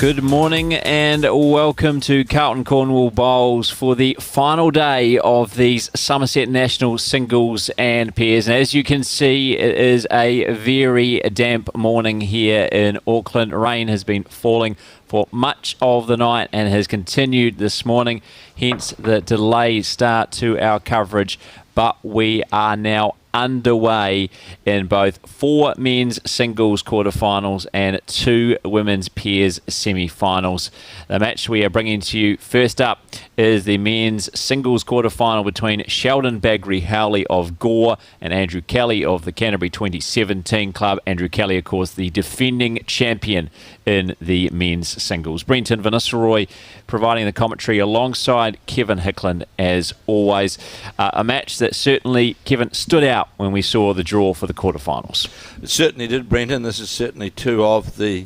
Good morning and welcome to Carlton Cornwall Bowls for the final day of these Summerset National Singles and Pairs. And as you can see, it is a very damp morning here in Auckland. Rain has been falling for much of the night and has continued this morning, hence the delayed start to our coverage. But we are now underway in both 4 men's singles quarterfinals and 2 women's pairs semi-finals. The match we are bringing to you first up is the men's singles quarterfinal between Sheldon Begley Howley of Gore and Andrew Kelly of the Canterbury 2017 club. Andrew Kelly, of course, the defending champion in the men's singles. Brenton Vanessaroy providing the commentary alongside Kevin Hickland as always. A match that certainly, Kevin, stood out when we saw the draw for the quarterfinals. It certainly did, Brenton. This is certainly 2 of the,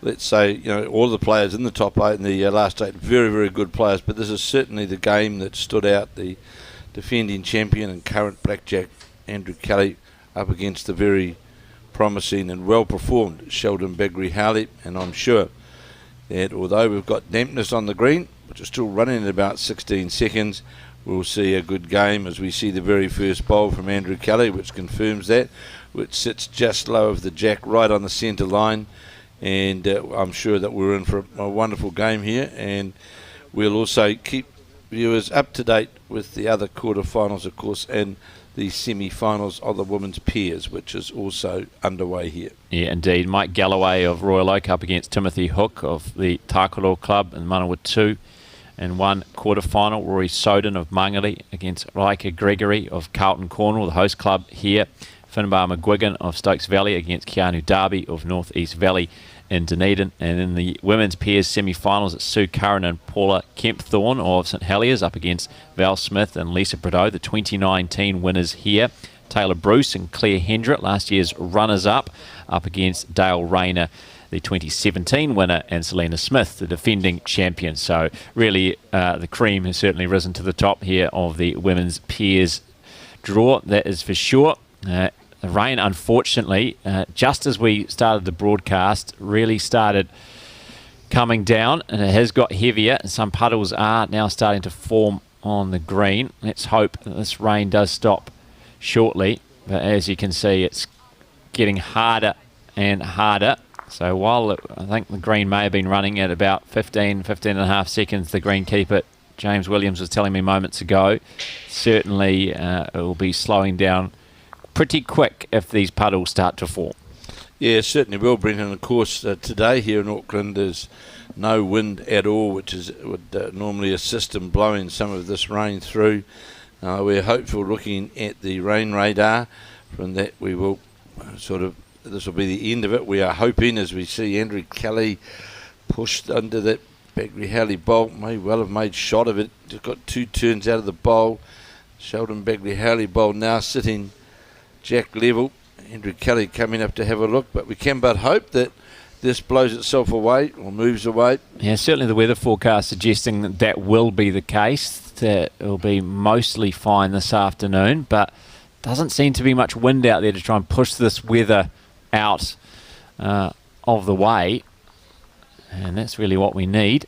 let's say, all the players in the top 8 and the last 8, very, very good players, but this is certainly the game that stood out. The defending champion and current blackjack Andrew Kelly up against the very promising and well-performed Sheldon Begley Howley, and I'm sure that although we've got dampness on the green, which is still running at about 16 seconds, we'll see a good game as we see the very first bowl from Andrew Kelly, which confirms that, which sits just low of the jack right on the centre line, and I'm sure that we're in for a wonderful game here, and we'll also keep viewers up to date with the other quarterfinals, of course, and the semi-finals of the women's pairs, which is also underway here. Yeah, indeed. Mike Galloway of Royal Oak up against Timothy Hook of the Takaro Club in Manawatu. In one quarterfinal, Rory Soden of Mangere against Raika Gregory of Carlton Cornwall, the host club here. Finbar McGuigan of Stokes Valley against Keanu Darby of North East Valley in Dunedin. And in the women's pairs semi-finals, it's Sue Curran and Paula Kempthorne of St Heliers up against Val Smith and Lisa Prideaux, the 2019 winners here. Taylor Bruce and Claire Hendrick, last year's runners-up, up against Dale Rayner, the 2017 winner, and Selena Smith, the defending champion. So really the cream has certainly risen to the top here of the women's pairs draw, that is for sure. The rain, unfortunately, just as we started the broadcast, really started coming down, and it has got heavier, and some puddles are now starting to form on the green. Let's hope that this rain does stop shortly, but as you can see, it's getting harder and harder. So while I think the green may have been running at about 15 and a half seconds, the greenkeeper James Williams was telling me moments ago, certainly it will be slowing down pretty quick if these puddles start to form. Yeah, certainly will, Brenton. Of course, today here in Auckland there's no wind at all, which would normally assist in blowing some of this rain through. We're hopeful, looking at the rain radar, from that we will this will be the end of it. We are hoping, as we see Andrew Kelly pushed under that Begley Howley bowl, may well have made shot of it. Just got 2 turns out of the bowl. Sheldon Begley Howley bowl now sitting jack level. Andrew Kelly coming up to have a look, but we can but hope that this blows itself away or moves away. Yeah, certainly the weather forecast suggesting that that will be the case, that it will be mostly fine this afternoon, but doesn't seem to be much wind out there to try and push this weather out of the way, and that's really what we need.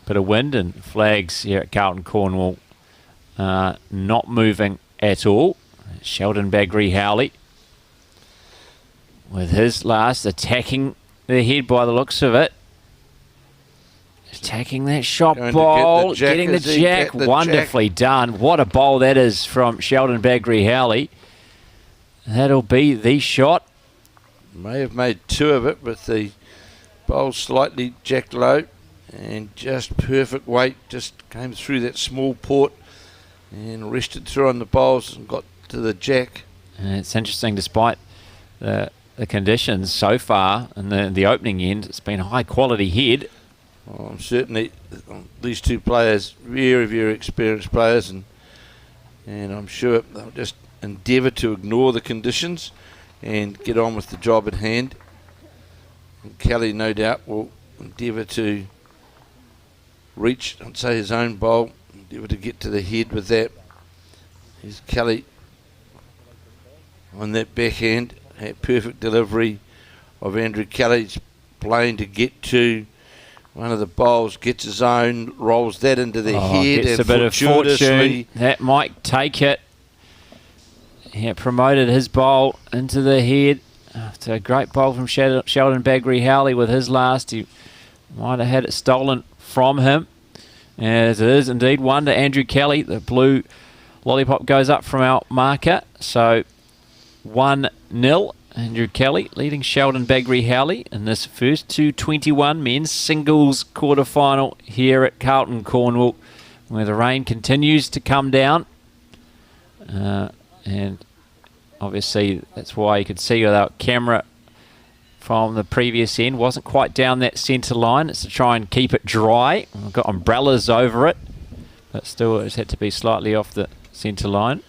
Bit of wind, and flags here at Carlton Cornwall not moving at all. Sheldon Begley Howley with his last, attacking the head by the looks of it. Attacking that shot bowl, getting the jack. Wonderfully done. What a bowl that is from Sheldon Begley Howley. That'll be the shot. May have made 2 of it with the bowl slightly jack low, and just perfect weight, just came through that small port and rested through on the bowls and got to the jack. And it's interesting, despite the conditions so far in the opening end, it's been a high quality head. Well, certainly these 2 players, very, very experienced players, and I'm sure they'll just endeavour to ignore the conditions and get on with the job at hand. And Kelly, no doubt, will endeavour to reach, I'd say, his own bowl, endeavour to get to the head with that. Here's Kelly on that backhand, a perfect delivery of Andrew Kelly's playing to get to One of the bowls gets his own, rolls that into the head, gets and a bit of fortune. That might take it. He promoted his bowl into the head after a great bowl from Sheldon Begley Howley with his last. He might have had it stolen from him. As it is indeed 1 to Andrew Kelly. The blue lollipop goes up from our marker. So 1-0. Andrew Kelly leading Sheldon Begley Howley in this first 221 men's singles quarterfinal here at Carlton, Cornwall, where the rain continues to come down. And obviously that's why you could see with our camera from the previous end wasn't quite down that centre line. It's to try and keep it dry. We've got umbrellas over it, but still it's had to be slightly off the centre line.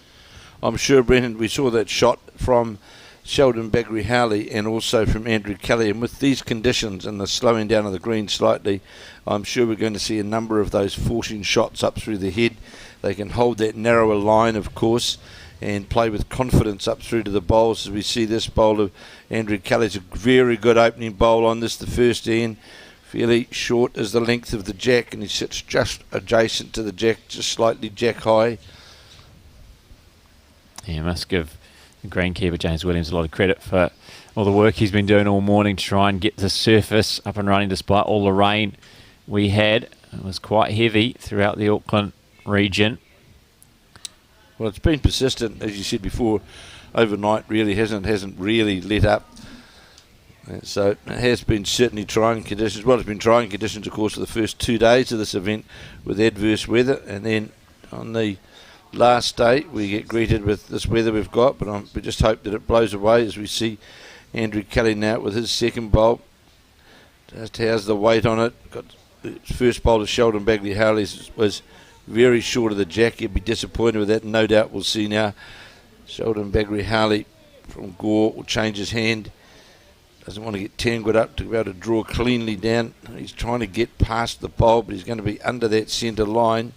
I'm sure, Brendan, we saw that shot from Sheldon Begley Howley and also from Andrew Kelly, and with these conditions and the slowing down of the green slightly, I'm sure we're going to see a number of those forcing shots up through the head. They can hold that narrower line, of course, and play with confidence up through to the bowls. As we see this bowl of Andrew Kelly's a very good opening bowl on this, the first end, fairly short as the length of the jack, and he sits just adjacent to the jack, just slightly jack high. Yeah, must give the greenkeeper James Williams a lot of credit for all the work he's been doing all morning to try and get the surface up and running despite all the rain we had. It was quite heavy throughout the Auckland region. Well, it's been persistent, as you said before, overnight. Really hasn't really let up. So it has been certainly trying conditions. Well, it's been trying conditions, of course, for the first 2 days of this event with adverse weather, and then on the last day we get greeted with this weather we've got, but we just hope that it blows away as we see Andrew Kelly now with his second bowl. Just has the weight on it. Got the first bowl of Sheldon Begley Howley was very short of the jack. He'd be disappointed with that. No doubt we'll see now Sheldon Begley Howley from Gore will change his hand. Doesn't want to get tangled up to be able to draw cleanly down. He's trying to get past the bowl, but he's going to be under that centre line.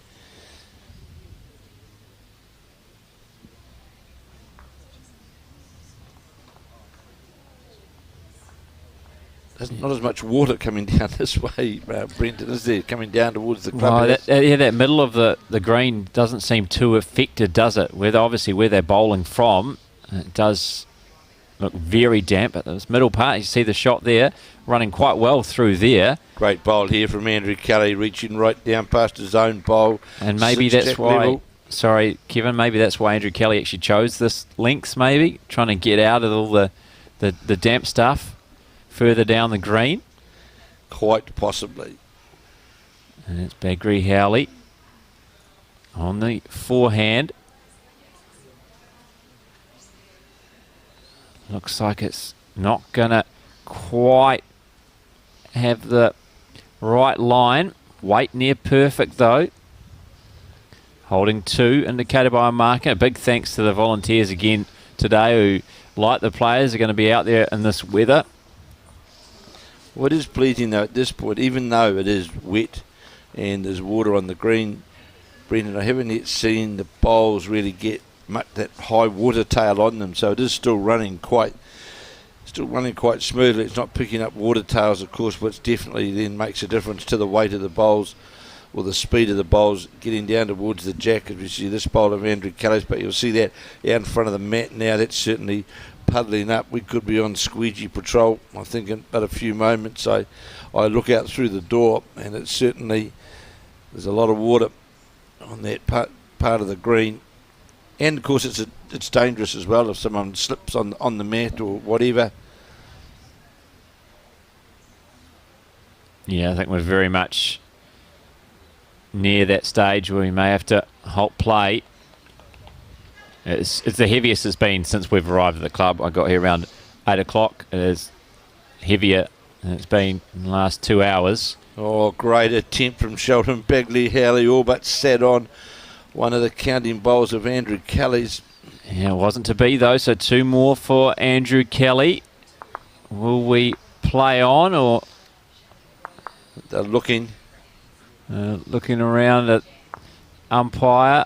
There's not as much water coming down this way, Brenton, is there? Coming down towards the club. Well, that middle of the green doesn't seem too affected, does it? Obviously where they're bowling from, it does look very damp. But this middle part, you see the shot there, running quite well through there. Great bowl here from Andrew Kelly, reaching right down past his own bowl. And maybe that's why, level. Sorry, Kevin, maybe that's why Andrew Kelly actually chose this length, maybe, trying to get out of all the damp stuff further down the green. Quite possibly. And it's Begley Howley on the forehand. Looks like it's not going to quite have the right line. Weight near perfect though. Holding 2 indicated by a marker. Big thanks to the volunteers again today who, like the players, are going to be out there in this weather. What is pleasing though at this point, even though it is wet and there's water on the green, Brendan, I haven't yet seen the bowls really get much that high water tail on them, so it is still running quite smoothly. It's not picking up water tails, of course, which definitely then makes a difference to the weight of the bowls or the speed of the bowls getting down towards the jack, as we see this bowl of Andrew Kelly's, but you'll see that out in front of the mat now. That's certainly puddling up. We could be on squeegee patrol, I think, in but a few moments. I look out through the door and it's certainly, there's a lot of water on that part of the green, and of course it's dangerous as well if someone slips on the mat or whatever. Yeah, I think we're very much near that stage where we may have to halt play. It's the heaviest it's been since we've arrived at the club. I got here around 8 o'clock. It is heavier than it's been in the last 2 hours. Oh, great attempt from Sheldon Begley Howley, all but sat on one of the counting bowls of Andrew Kelly's. Yeah, it wasn't to be though, so 2 more for Andrew Kelly. Will we play on, or they're looking around at umpire?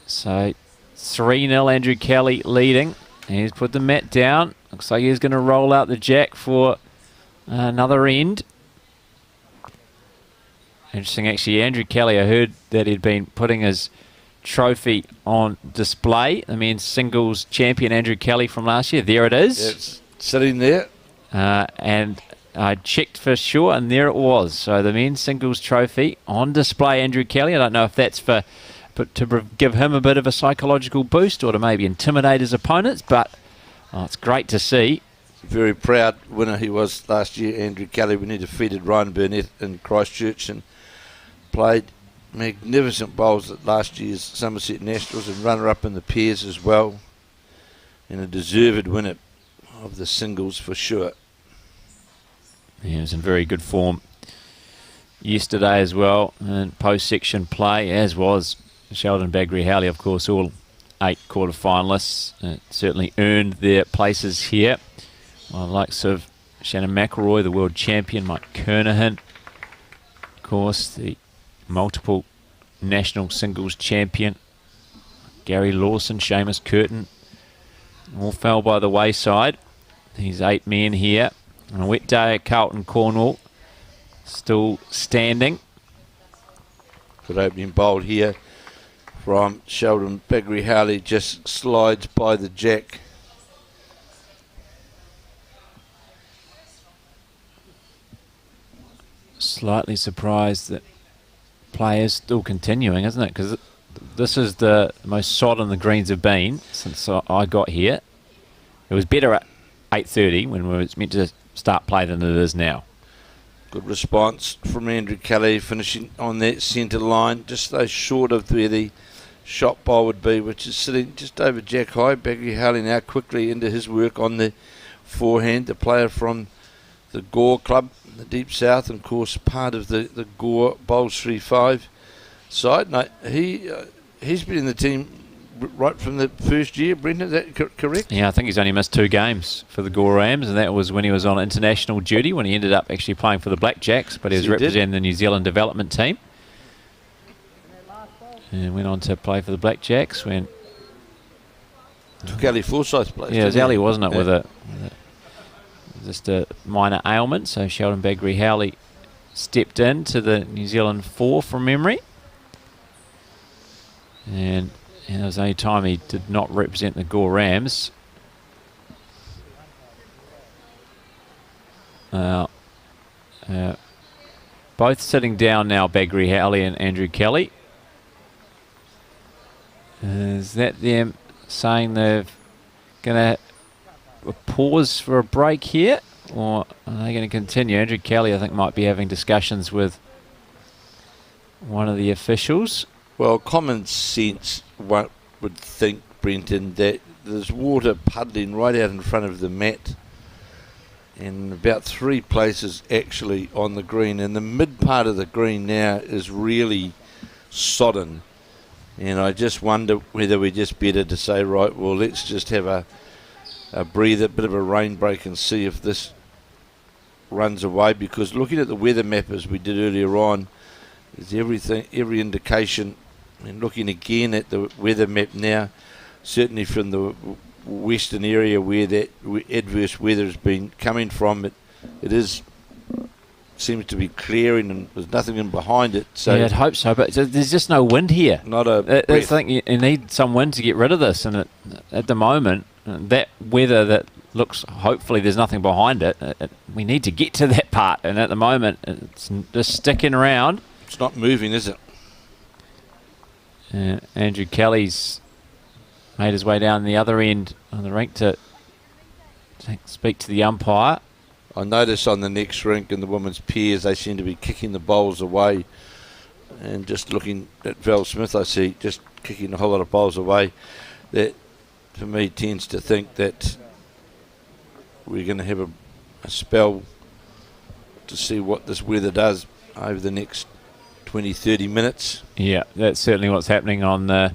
So 3-0 Andrew Kelly leading. He's put the mat down. Looks like he's going to roll out the jack for Another end. Interesting, actually. Andrew Kelly, I heard that he'd been putting his trophy on display. The men's singles champion, Andrew Kelly, from last year. There it is. It's sitting there. And I checked for sure, and there it was. So the men's singles trophy on display, Andrew Kelly. I don't know if that's to give him a bit of a psychological boost or to maybe intimidate his opponents, but it's great to see. Very proud winner he was last year, Andrew Kelly, when he defeated Ryan Burnett in Christchurch and played magnificent bowls at last year's Summerset Nationals and runner-up in the pairs as well, and a deserved winner of the singles for sure. He was in very good form yesterday as well, and post-section play, as was Sheldon Begley Howley, of course, all 8 quarter-finalists. Certainly earned their places here. Well, the likes of Shannon McElroy, the world champion, Mike Kernahan, of course, the multiple national singles champion, Gary Lawson, Seamus Curtin, all fell by the wayside. These 8 men here on a wet day at Carlton, Cornwall, still standing. Good opening bowl here from Sheldon Begley Howley, just slides by the jack. Slightly surprised that play is still continuing, isn't it? Because this is the most sodden the greens have been since I got here. It was better at 8:30 when we were meant to start play than it is now. Good response from Andrew Kelly, finishing on that centre line, just though short of where the shot bowl would be, which is sitting just over jack high. Begley Howley now quickly into his work on the forehand. The player from the Gore Club, the Deep South, and of course part of the Gore Bowls 3-5 side. No, he's been in the team right from the first year. Brendan, is that correct? Yeah, I think he's only missed 2 games for the Gore Rams, and that was when he was on international duty, when he ended up actually playing for the Blackjacks, but he was representing the New Zealand development team. And went on to play for the Blackjacks when... Took Ali Forsyth's place. Yeah, it was Ali, wasn't it, with just a minor ailment. So Sheldon Begley Howley stepped in to the New Zealand 4 from memory. And it was the only time he did not represent the Gore Rams. Both sitting down now, Begley Howley and Andrew Kelly. Is that them saying they're going to pause for a break here, or are they going to continue? Andrew Kelly, I think, might be having discussions with one of the officials. Well, common sense one would think, Brenton, that there's water puddling right out in front of the mat, and about 3 places actually on the green, and the mid part of the green now is really sodden. And I just wonder whether we're just better to say, right, well, let's just have a breather, bit of a rain break, and see if this runs away. Because looking at the weather map as we did earlier on, there's every indication, and looking again at the weather map now, certainly from the western area where that adverse weather has been coming from, it seems to be clearing, and there's nothing in behind it. So yeah, I'd hope so, but there's just no wind here. Not a I think you need some wind to get rid of this, and at the moment, that weather that looks, hopefully there's nothing behind it, we need to get to that part, and at the moment it's just sticking around. It's not moving, is it? Andrew Kelly's made his way down the other end of the rink to speak to the umpire. I notice on the next rink in the women's pairs, they seem to be kicking the bowls away. And just looking at Val Smith, I see just kicking a whole lot of bowls away. That, for me, tends to think that we're going to have a spell to see what this weather does over the next 20, 30 minutes. Yeah, that's certainly what's happening on the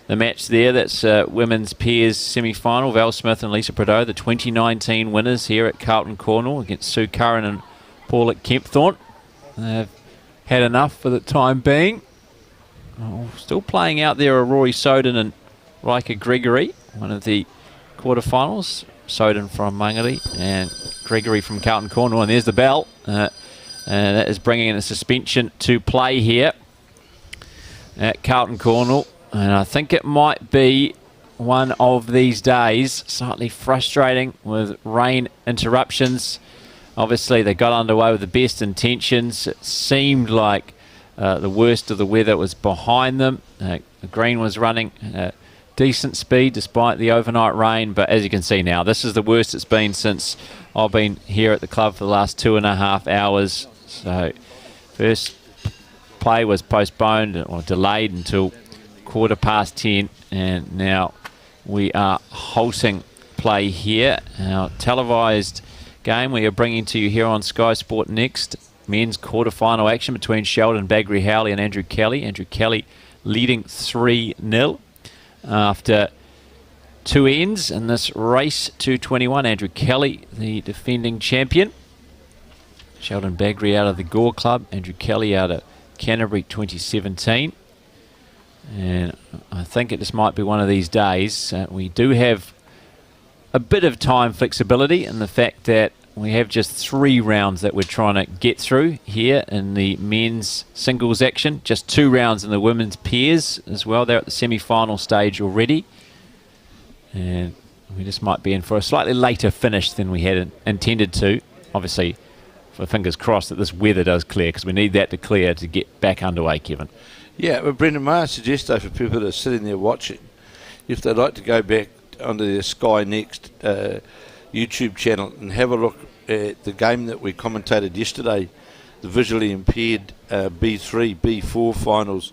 match there. That's women's pairs semi-final. Val Smith and Lisa Prideaux, the 2019 winners here at Carlton Cornwall against Sue Curran and Paulette Kempthorne. They've had enough for the time being. Still playing out there are Rory Soden and Rika Gregory, one of the quarterfinals. Soden from Mangere and Gregory from Carlton Cornwall, and there's the bell. And that is bringing in a suspension to play here at Carlton Cornwall. And I think it might be one of these days, slightly frustrating with rain interruptions. Obviously, they got underway with the best intentions. It seemed like the worst of the weather was behind them. The green was running decent speed despite the overnight rain, but as you can see now, this is the worst it's been since I've been here at the club for the last 2.5 hours. So first play was postponed or delayed until 10:15, and now we are halting play here. Our televised game we are bringing to you here on Sky Sport next. Men's quarter-final action between Sheldon, Begley, Howley and Andrew Kelly. Andrew Kelly leading 3-0 after 2 ends in this race to 21. Andrew Kelly, the defending champion. Sheldon Begley out of the Gore Club. Andrew Kelly out of Canterbury 2017. And I think it just might be one of these days. We do have a bit of time flexibility in the fact that we have just 3 rounds that we're trying to get through here in the men's singles action. Just 2 rounds in the women's pairs as well. They're at the semi-final stage already. And we just might be in for a slightly later finish than we had intended to. Obviously, for fingers crossed that this weather does clear, because we need that to clear to get back underway, Kevin. Yeah, well, Brendan, may I suggest, though, for people that are sitting there watching, if they'd like to go back onto their Sky Next YouTube channel and have a look at the game that we commentated yesterday, the visually impaired B3, B4 finals,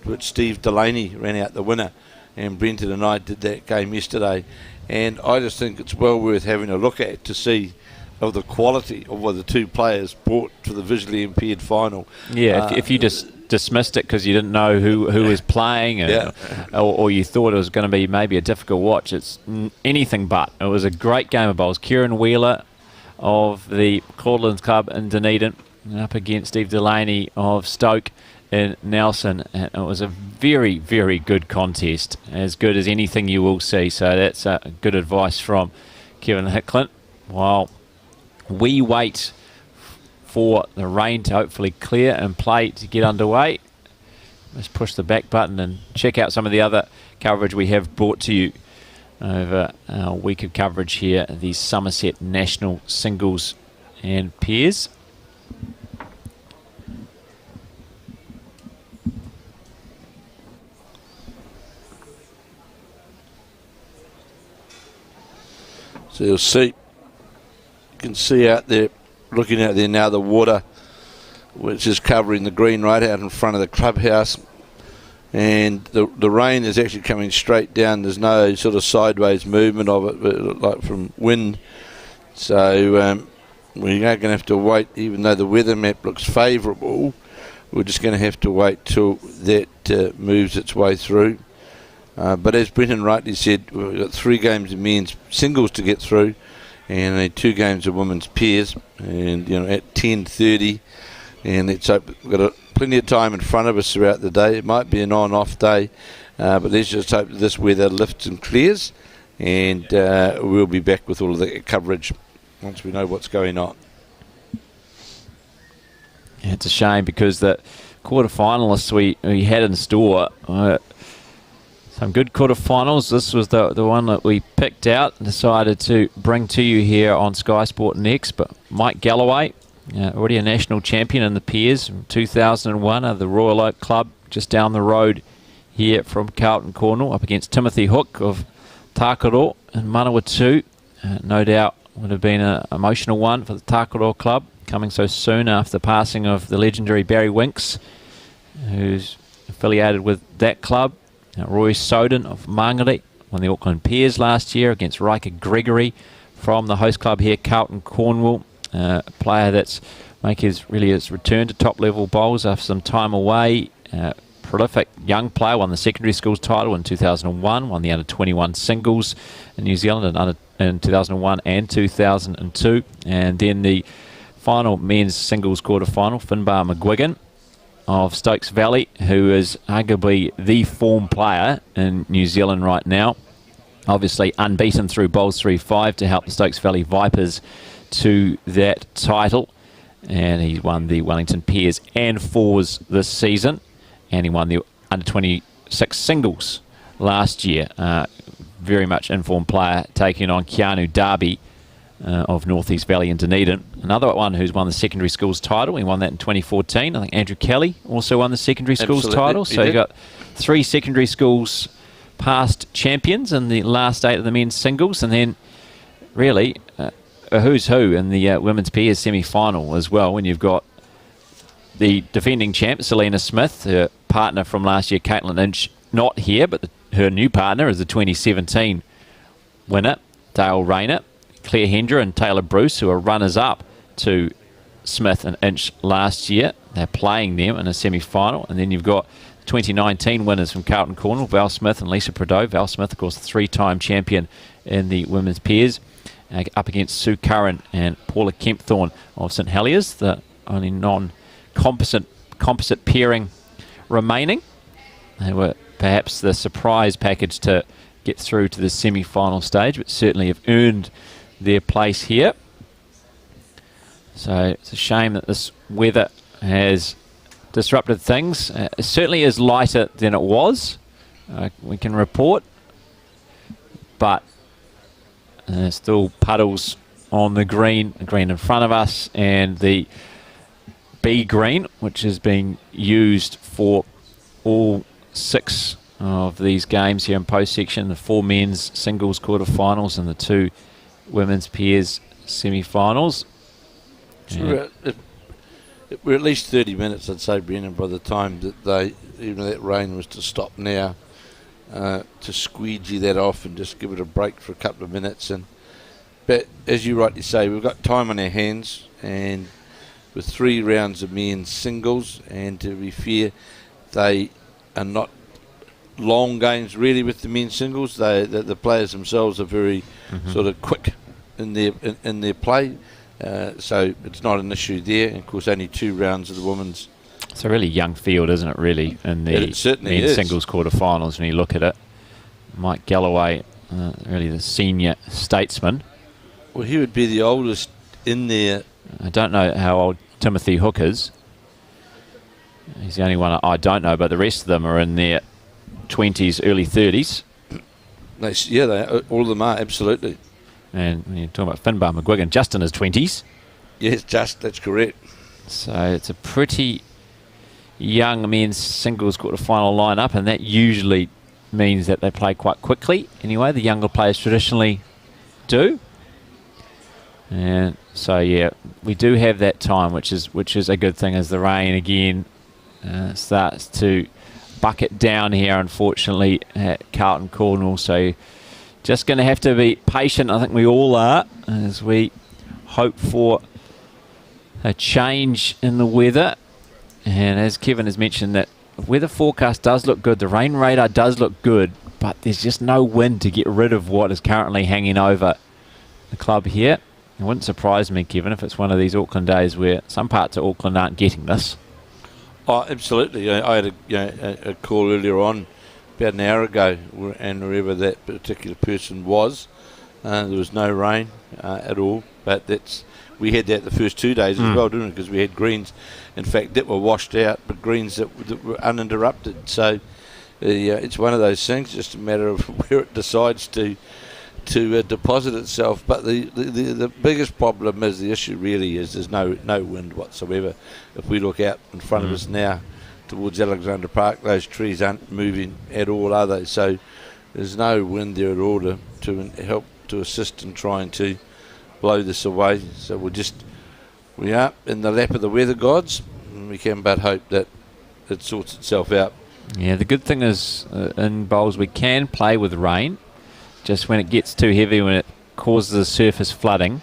which Steve Delaney ran out the winner, and Brenton and I did that game yesterday. And I just think it's well worth having a look at to see of the quality of what the 2 players brought to the visually impaired final. Yeah, if you just dismissed it because you didn't know who was playing, and, or you thought it was going to be maybe a difficult watch, it's anything but. It was a great game of bowls. Kieran Wheeler of the Claudelands Club in Dunedin up against Steve Delaney of Stoke in Nelson, and it was a very, very good contest, as good as anything you will see. So that's good advice from Kevin Hicklin. While we wait for the rain to hopefully clear and play to get underway, let's push the back button and check out some of the other coverage we have brought to you over our week of coverage here, the Summerset National Singles and Pairs. So you'll see, you can see out there, looking out there now, the water which is covering the green right out in front of the clubhouse, and the rain is actually coming straight down. There's no sort of sideways movement of it, but like from wind. So we are going to have to wait, even though the weather map looks favourable. We're just going to have to wait till that moves its way through. But as Brenton rightly said, we've got 3 games of men's singles to get through, and 2 games of women's pairs, and at 10:30, and we've got plenty of time in front of us throughout the day. It might be an on-off day, but let's just hope that this weather lifts and clears, and we'll be back with all of the coverage once we know what's going on. Yeah, it's a shame because the quarter-finalists we had in store, some good quarterfinals. This was the one that we picked out and decided to bring to you here on Sky Sport next. But Mike Galloway, already a national champion in the pairs from 2001 of the Royal Oak Club, just down the road here from Carlton Cornwall, up against Timothy Hook of Takaro and Manawatu. No doubt would have been an emotional one for the Takaro Club, coming so soon after the passing of the legendary Barry Winks, who's affiliated with that club. Roy Soden of Mangere won the Auckland Pairs last year against Riker Gregory from the host club here, Carlton Cornwall. A player that's making his return to top level bowls after some time away. Prolific young player, won the secondary schools title in 2001, won the under-21 singles in New Zealand in 2001 and 2002, and then the final men's singles quarter-final, Finbar McGuigan of Stokes Valley, who is arguably the form player in New Zealand right now. Obviously unbeaten through bowls 3-5 to help the Stokes Valley Vipers to that title, and he won the Wellington pairs and fours this season, and he won the under 26 singles last year. Very much informed player, taking on Keanu Darby of North East Valley in Dunedin. Another one who's won the secondary schools title. He won that in 2014. I think Andrew Kelly also won the secondary schools title. So you got 3 secondary schools past champions in the last 8 of the men's singles, and then really a who's who in the women's pairs semi-final as well, when you've got the defending champ, Selena Smith, her partner from last year, Caitlin Inch, not here, but her new partner is the 2017 winner, Dale Rayner, Claire Hendra and Taylor Bruce, who are runners-up to Smith and Inch last year. They're playing them in a semi-final. And then you've got 2019 winners from Carlton Cornwall, Val Smith and Lisa Prideaux. Val Smith, of course, 3-time champion in the women's pairs, up against Sue Curran and Paula Kempthorne of St Heliers, the only non-composite pairing remaining. They were perhaps the surprise package to get through to the semi-final stage, but certainly have earned their place here. So it's a shame that this weather has disrupted things. It certainly is lighter than it was, we can report, but still puddles on the green in front of us, and the B green, which is being used for all 6 of these games here in post section, the 4 men's singles quarterfinals and the 2 women's pairs semi-finals. So we're at least 30 minutes, I'd say, Brendan, by the time that even that rain was to stop now, to squeegee that off and just give it a break for a couple of minutes. But as you rightly say, we've got time on our hands, and with 3 rounds of men's singles, and to be fair, they are not long games really with the men's singles. The players themselves are very sort of quick in their play, so it's not an issue there. And of course, only 2 rounds of the women's. It's a really young field, isn't it, really, in the men's singles quarterfinals when you look at it. Mike Galloway, really the senior statesman. Well, he would be the oldest in there. I don't know how old Timothy Hook is. He's the only one I don't know, but the rest of them are in their 20s, early 30s. All of them are, absolutely. And when you're talking about Finbar McGuigan, just in his 20s. Yes, that's correct. So it's a pretty young men's singles quarter-final lineup, and that usually means that they play quite quickly. Anyway, the younger players traditionally do. And so, yeah, we do have that time, which is a good thing, as the rain again starts to bucket down here, unfortunately, at Carlton Cornwall. So just going to have to be patient, I think we all are, as we hope for a change in the weather. And as Kevin has mentioned, that the weather forecast does look good, the rain radar does look good, but there's just no wind to get rid of what is currently hanging over the club here. It wouldn't surprise me, Kevin, if it's one of these Auckland days where some parts of Auckland aren't getting this. Oh, absolutely. I had a call earlier on, about an hour ago, and wherever that particular person was, there was no rain at all. But we had that the first 2 days as well, didn't we? Because we had greens, in fact, that were washed out, but greens that were uninterrupted. So it's one of those things, just a matter of where it decides to deposit itself. But the biggest problem is, the issue really is, there's no wind whatsoever. If we look out in front of us now towards Alexandra Park, those trees aren't moving at all, are they? So there's no wind there at all to help to assist in trying to blow this away. So we are in the lap of the weather gods, and we can but hope that it sorts itself out. Yeah, the good thing is in bowls we can play with rain. Just when it gets too heavy, when it causes the surface flooding,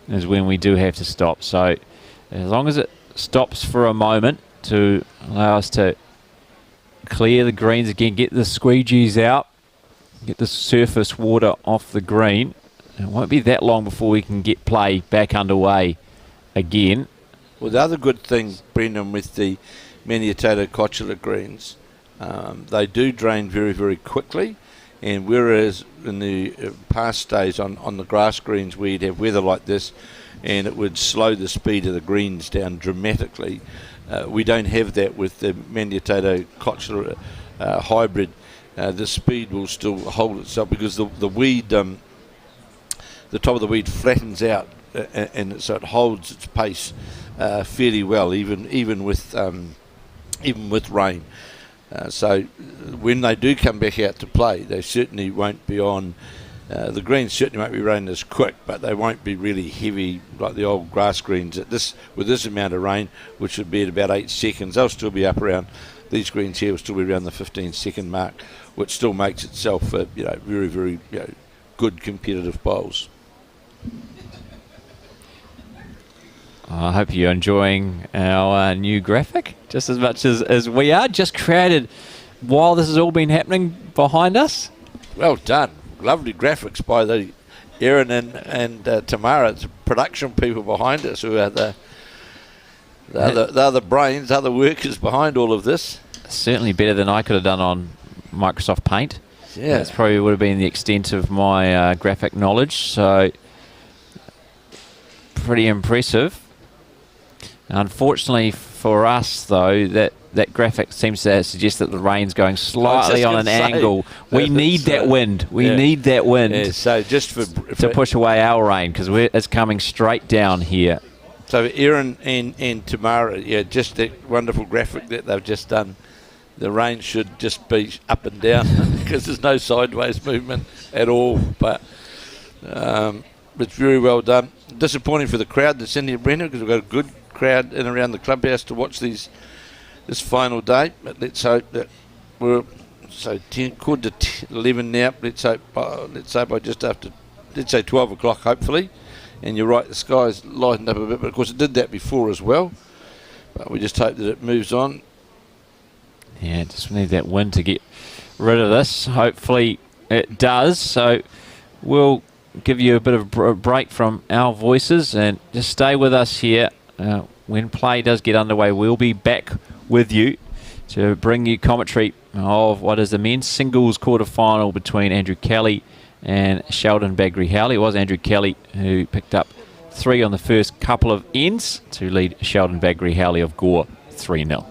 is when we do have to stop. So as long as it stops for a moment to allow us to clear the greens again, get the squeegees out, get the surface water off the green, it won't be that long before we can get play back underway again. Well, the other good thing, Brendan, with the Maniapoto Cotula greens, they do drain very, very quickly. And whereas in the past days on the grass greens we'd have weather like this, and it would slow the speed of the greens down dramatically. We don't have that with the Maniotato Kochler hybrid. The speed will still hold itself because the weed, the top of the weed flattens out, and so it holds its pace fairly well, even with rain. So when they do come back out to play, they certainly won't be on. The greens certainly won't be running as quick, but they won't be really heavy like the old grass greens. With this amount of rain, which would be at about 8 seconds, they'll still be up around. These greens here will still be around the 15-second mark, which still makes itself very, very good competitive bowls. I hope you're enjoying our new graphic just as much as we are. Just created while this has all been happening behind us. Well done. Lovely graphics by the Aaron and Tamara, the production people behind us, who are they're the brains, they're the workers behind all of this. Certainly better than I could have done on Microsoft Paint. Yeah, that's probably would have been the extent of my graphic knowledge. So pretty impressive. Unfortunately for us, though, that graphic seems to suggest that the rain's going slightly on an angle. We need that wind. We need that wind. Yeah, so just to push away our rain, because it's coming straight down here. So Aaron and Tamara, just that wonderful graphic that they've just done. The rain should just be up and down because there's no sideways movement at all. But it's very well done. Disappointing for the crowd that's in here, Brendan, because we've got a good crowd in around the clubhouse to watch this final day. But let's hope that we're 10 quarter to 11 now. Let's hope by just after, let's say 12 o'clock, hopefully. And you're right, the sky's lightened up a bit, but of course it did that before as well. But we just hope that it moves on. Yeah, just need that wind to get rid of this. Hopefully it does. So we'll give you a bit of a break from our voices and just stay with us here. When play does get underway, we'll be back with you to bring you commentary of what is the men's singles quarterfinal between Andrew Kelly and Sheldon Begley Howley. It was Andrew Kelly who picked up 3 on the first couple of ends to lead Sheldon Begley Howley of Gore 3-0.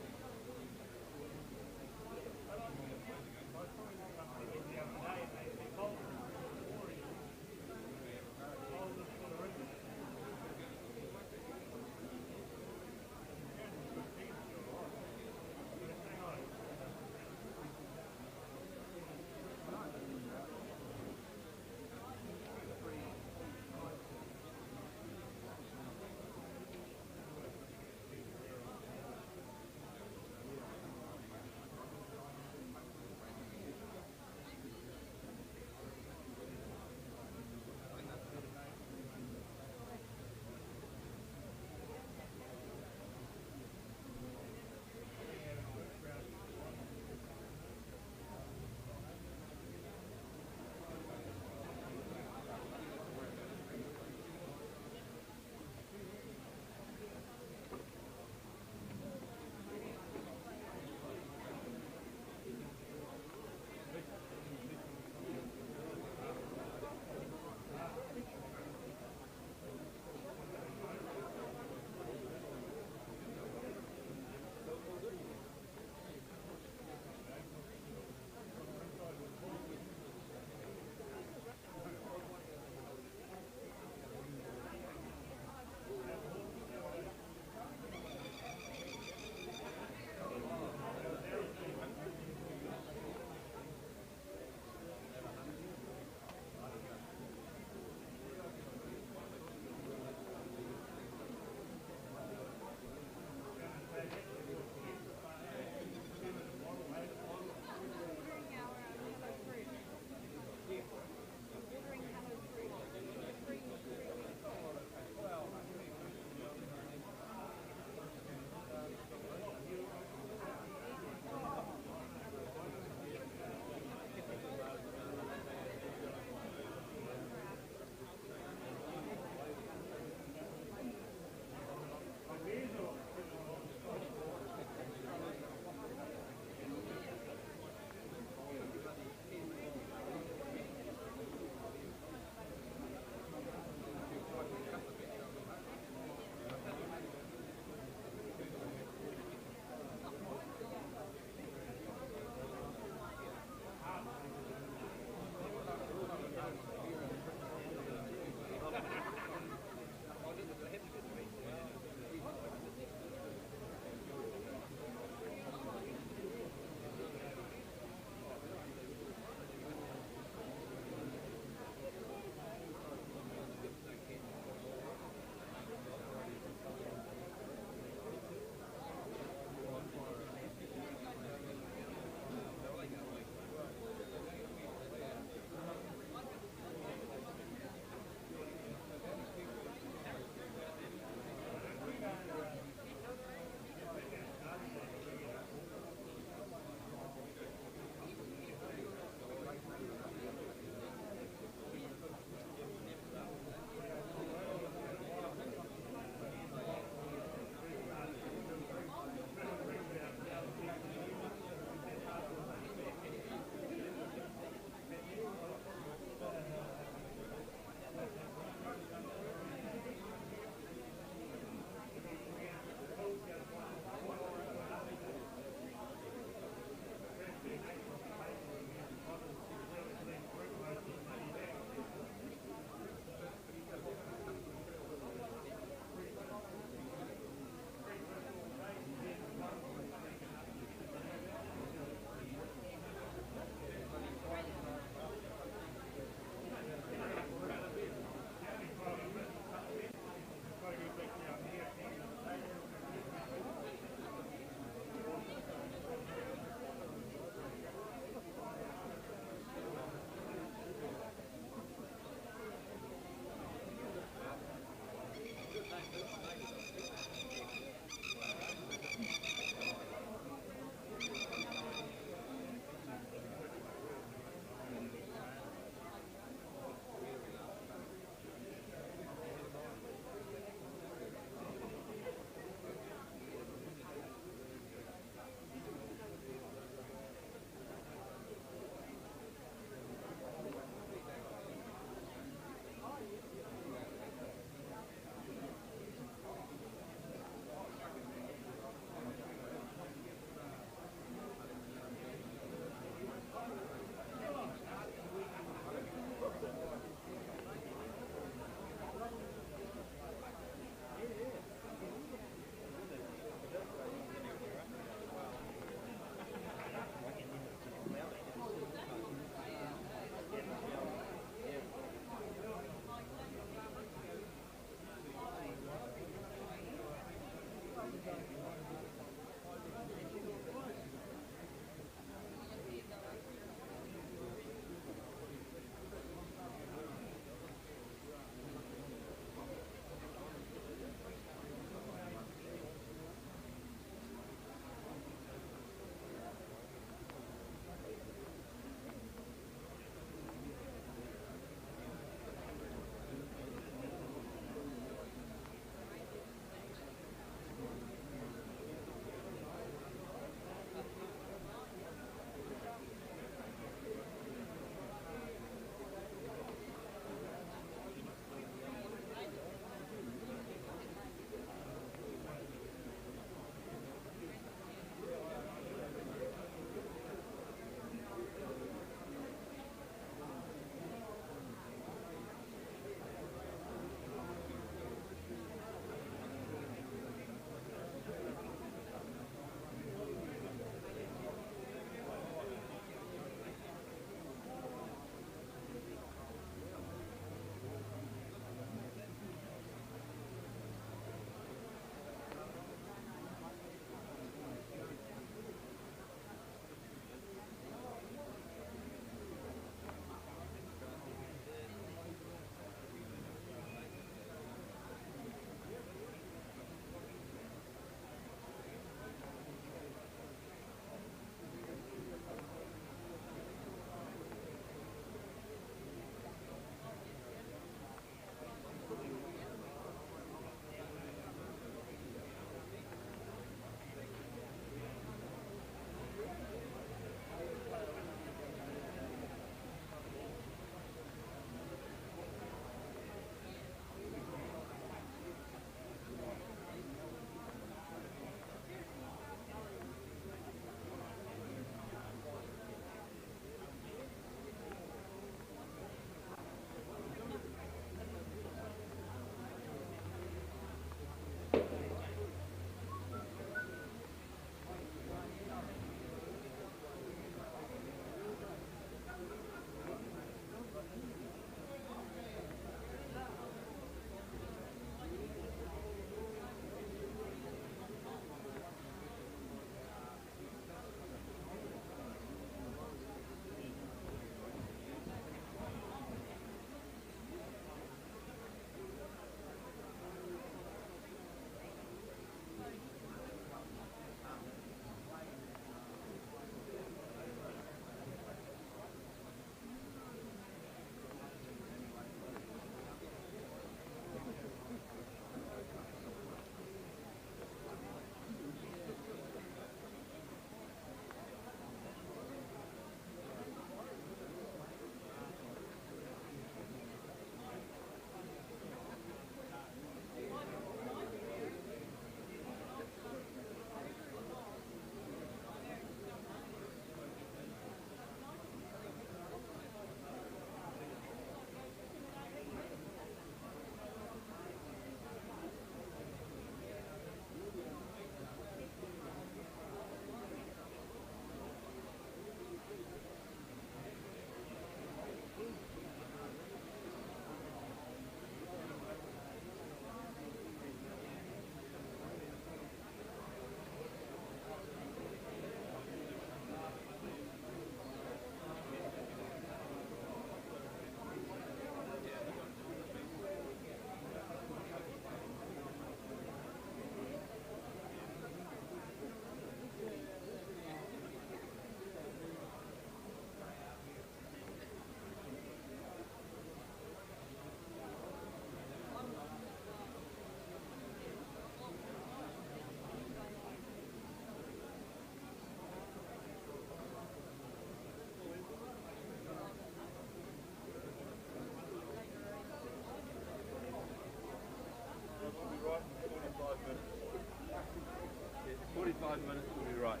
45 minutes will be right.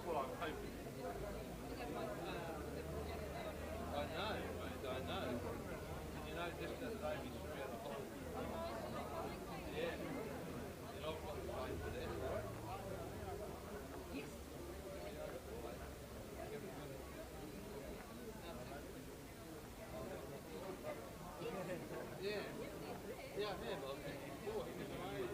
Well, I'm hoping. I know, mate, I know. And you know, just that lady throughout the whole. Yeah. You know, I've got to fight for this, right? Yes. Yeah. Yeah, I have. I've been before. He was amazing.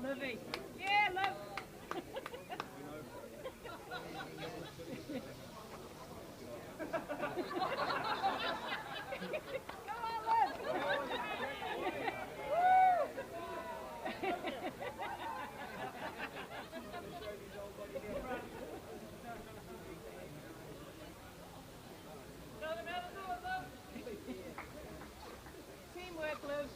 Livy. Yeah, Liv. Come on, Liv. Teamwork, Liv.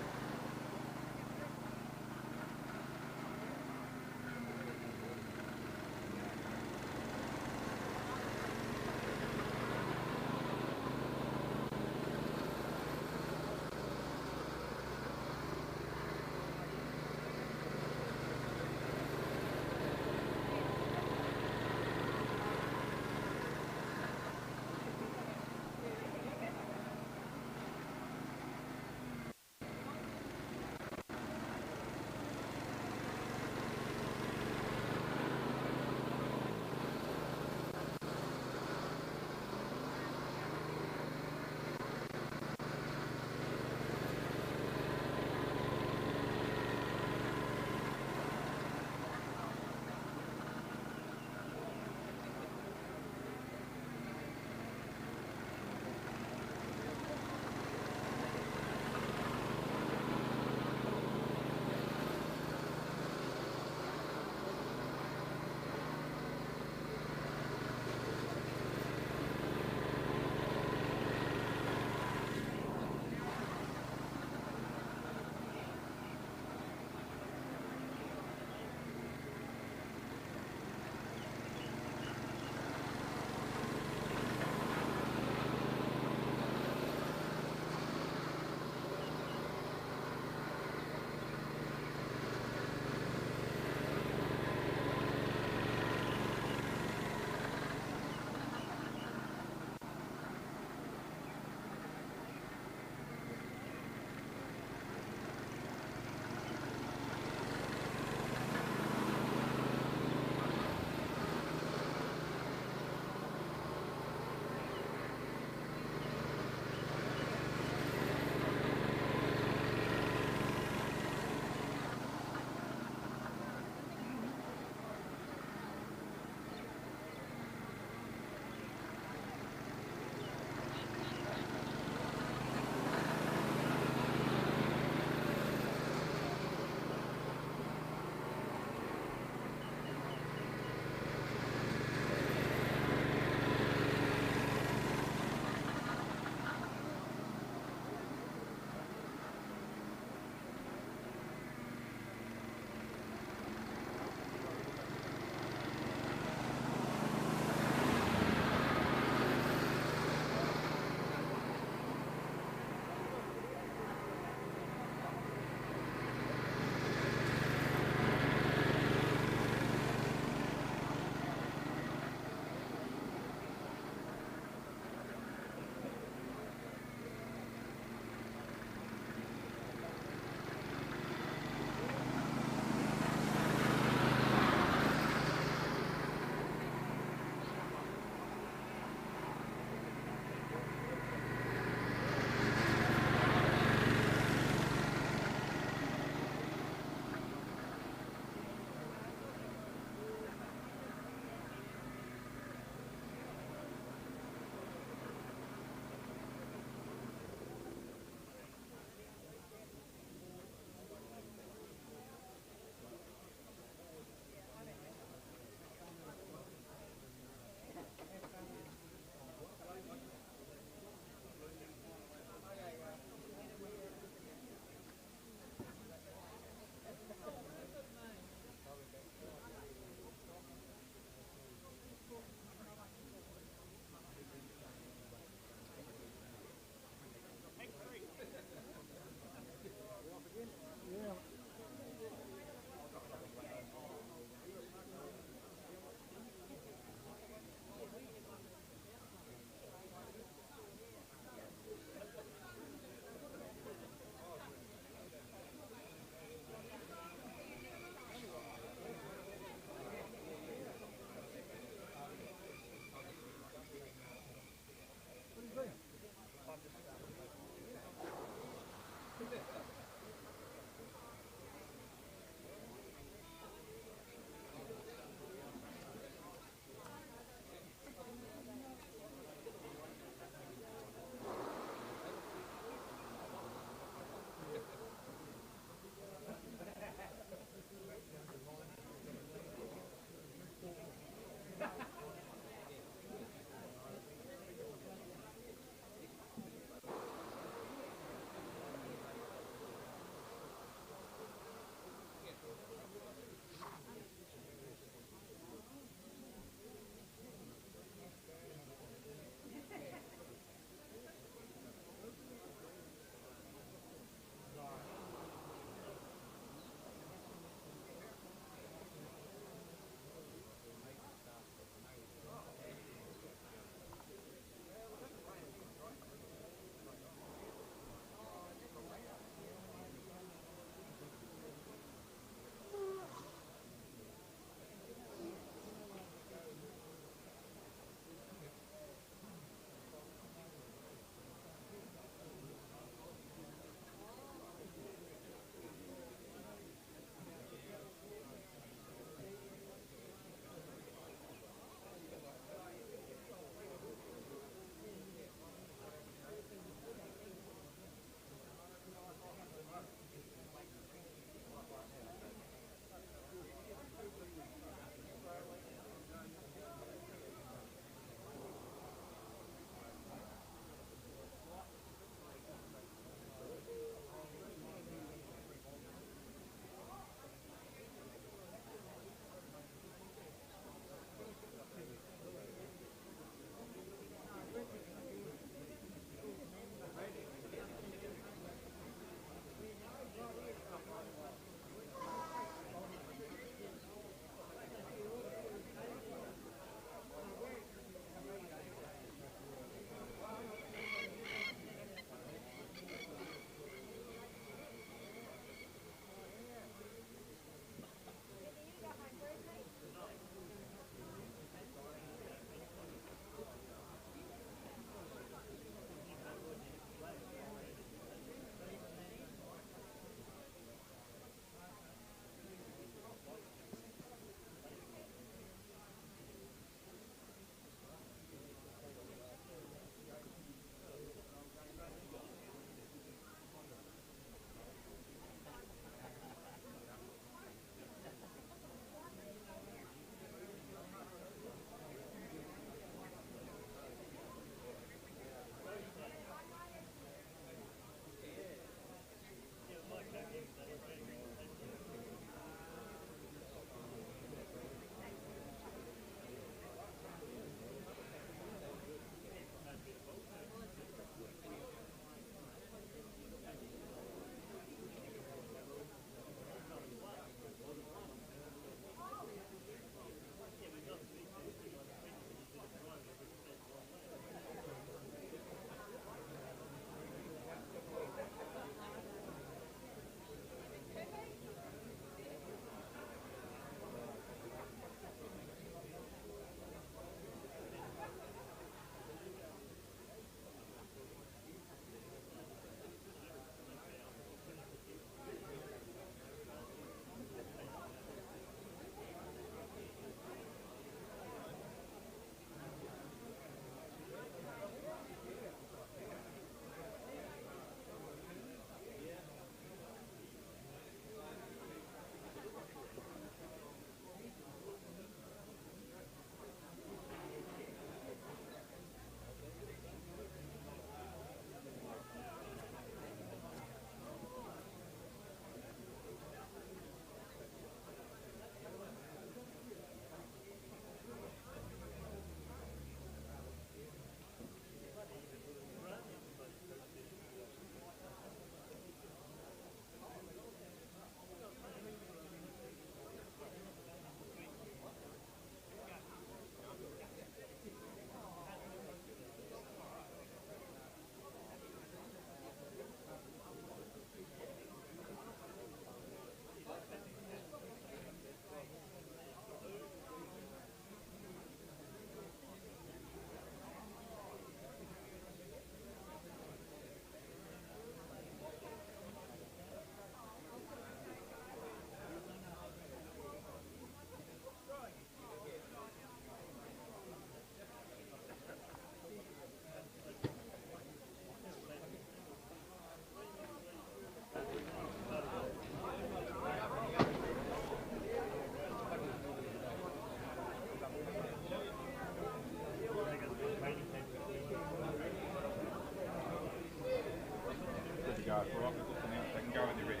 Right, we'll just announce they can go when they're ready.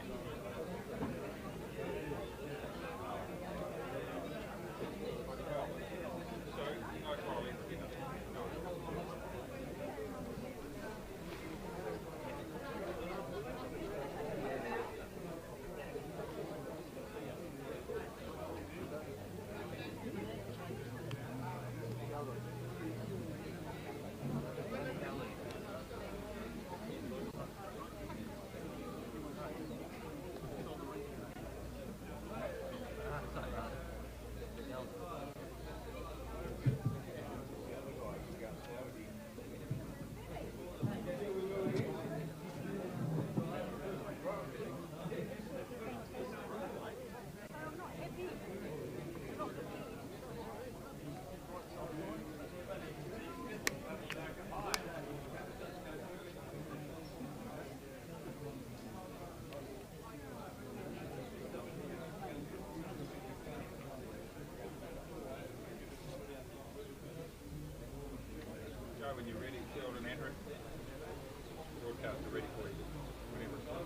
So, no problem. When you're ready, Sheldon and Andrew, broadcast are ready for you. Whenever it's done.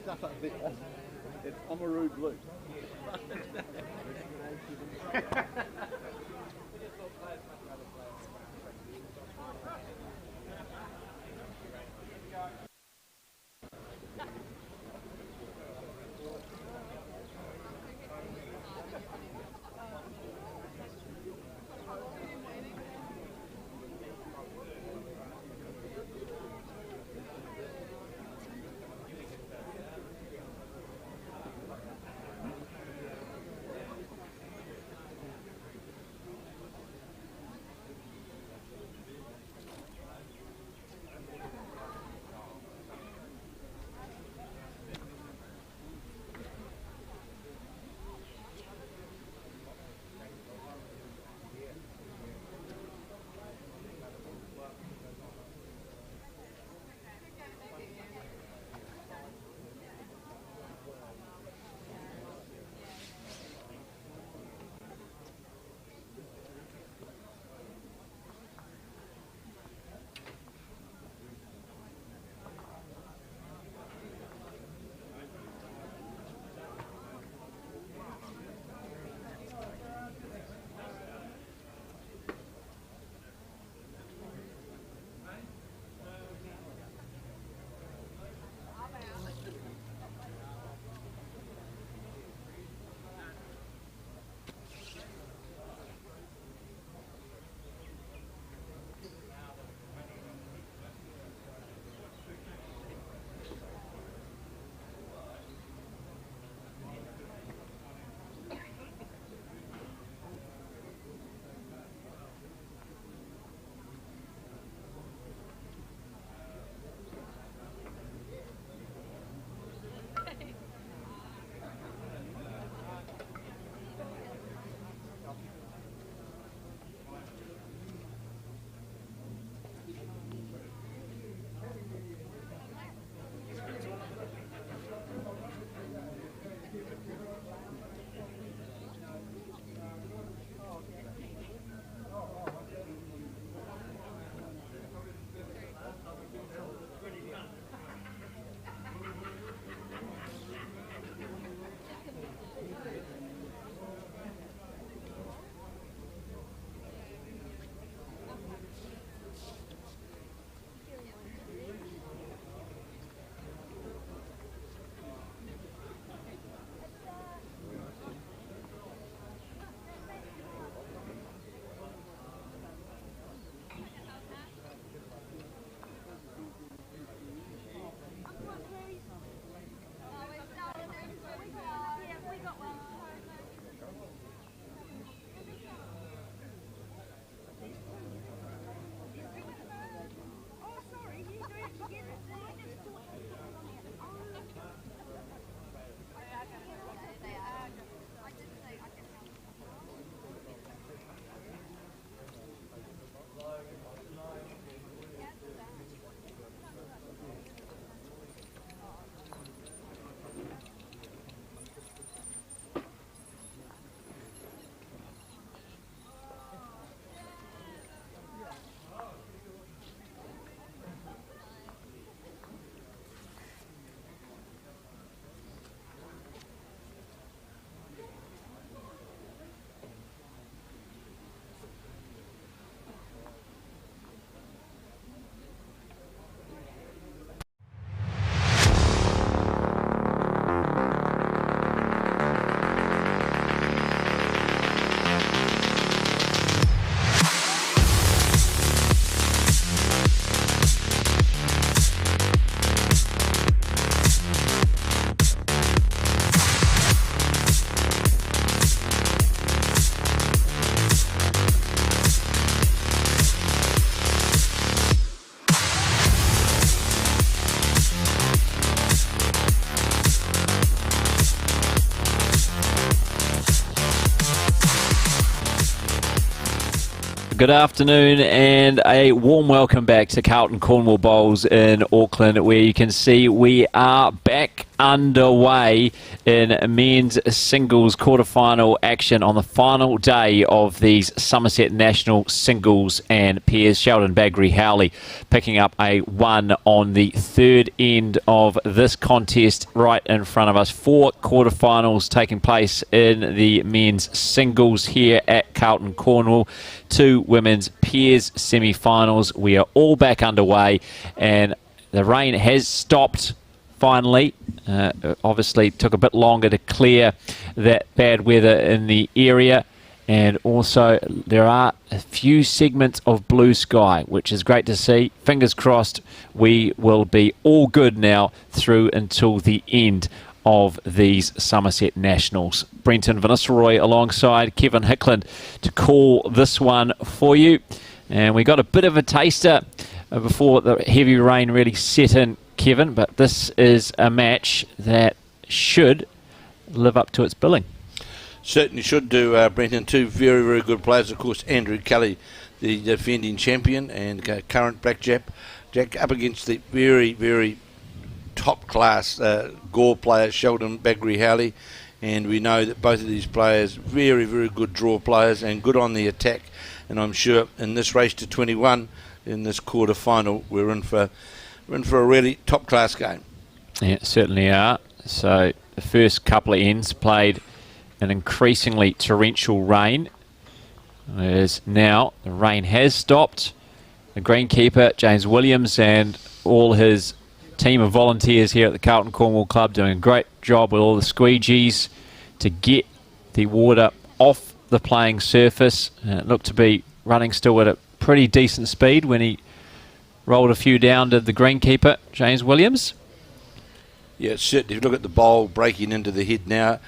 Stuff up a bit. I'm a rude blue. Good afternoon and a warm welcome back to Carlton Cornwall Bowls in Auckland, where you can see we are back underway in men's singles quarterfinal action on the final day of these Summerset National singles and pairs. Sheldon Begley Howley picking up a 1 on the third end of this contest right in front of us. 4 quarterfinals taking place in the men's singles here at Carlton Cornwall. 2 women's pairs semi-finals. We are all back underway and the rain has stopped finally. Obviously took a bit longer to clear that bad weather in the area, and also there are a few segments of blue sky, which is great to see. Fingers crossed we will be all good now through until the end of these Summerset Nationals. Brenton Vannisselroy alongside Kevin Hickland to call this one for you, and we got a bit of a taster before the heavy rain really set in, Kevin, but this is a match that should live up to its billing. Certainly should do, Brenton. 2 very, very good players. Of course, Andrew Kelly, the defending champion and current blackjack, up against the very, very top-class Gore player, Sheldon Begley Howley. And we know that both of these players, very, very good draw players and good on the attack. And I'm sure in this race to 21, in this quarter-final, we're in for a really top-class game. Yeah, certainly are. So the first couple of ends played an increasingly torrential rain. As now the rain has stopped. The greenkeeper, James Williams, and all his team of volunteers here at the Carlton Cornwall Club doing a great job with all the squeegees to get the water off the playing surface. And it looked to be running still at a pretty decent speed when he rolled a few down to the greenkeeper, James Williams. Yeah, certainly. If you look at the bowl breaking into the head now,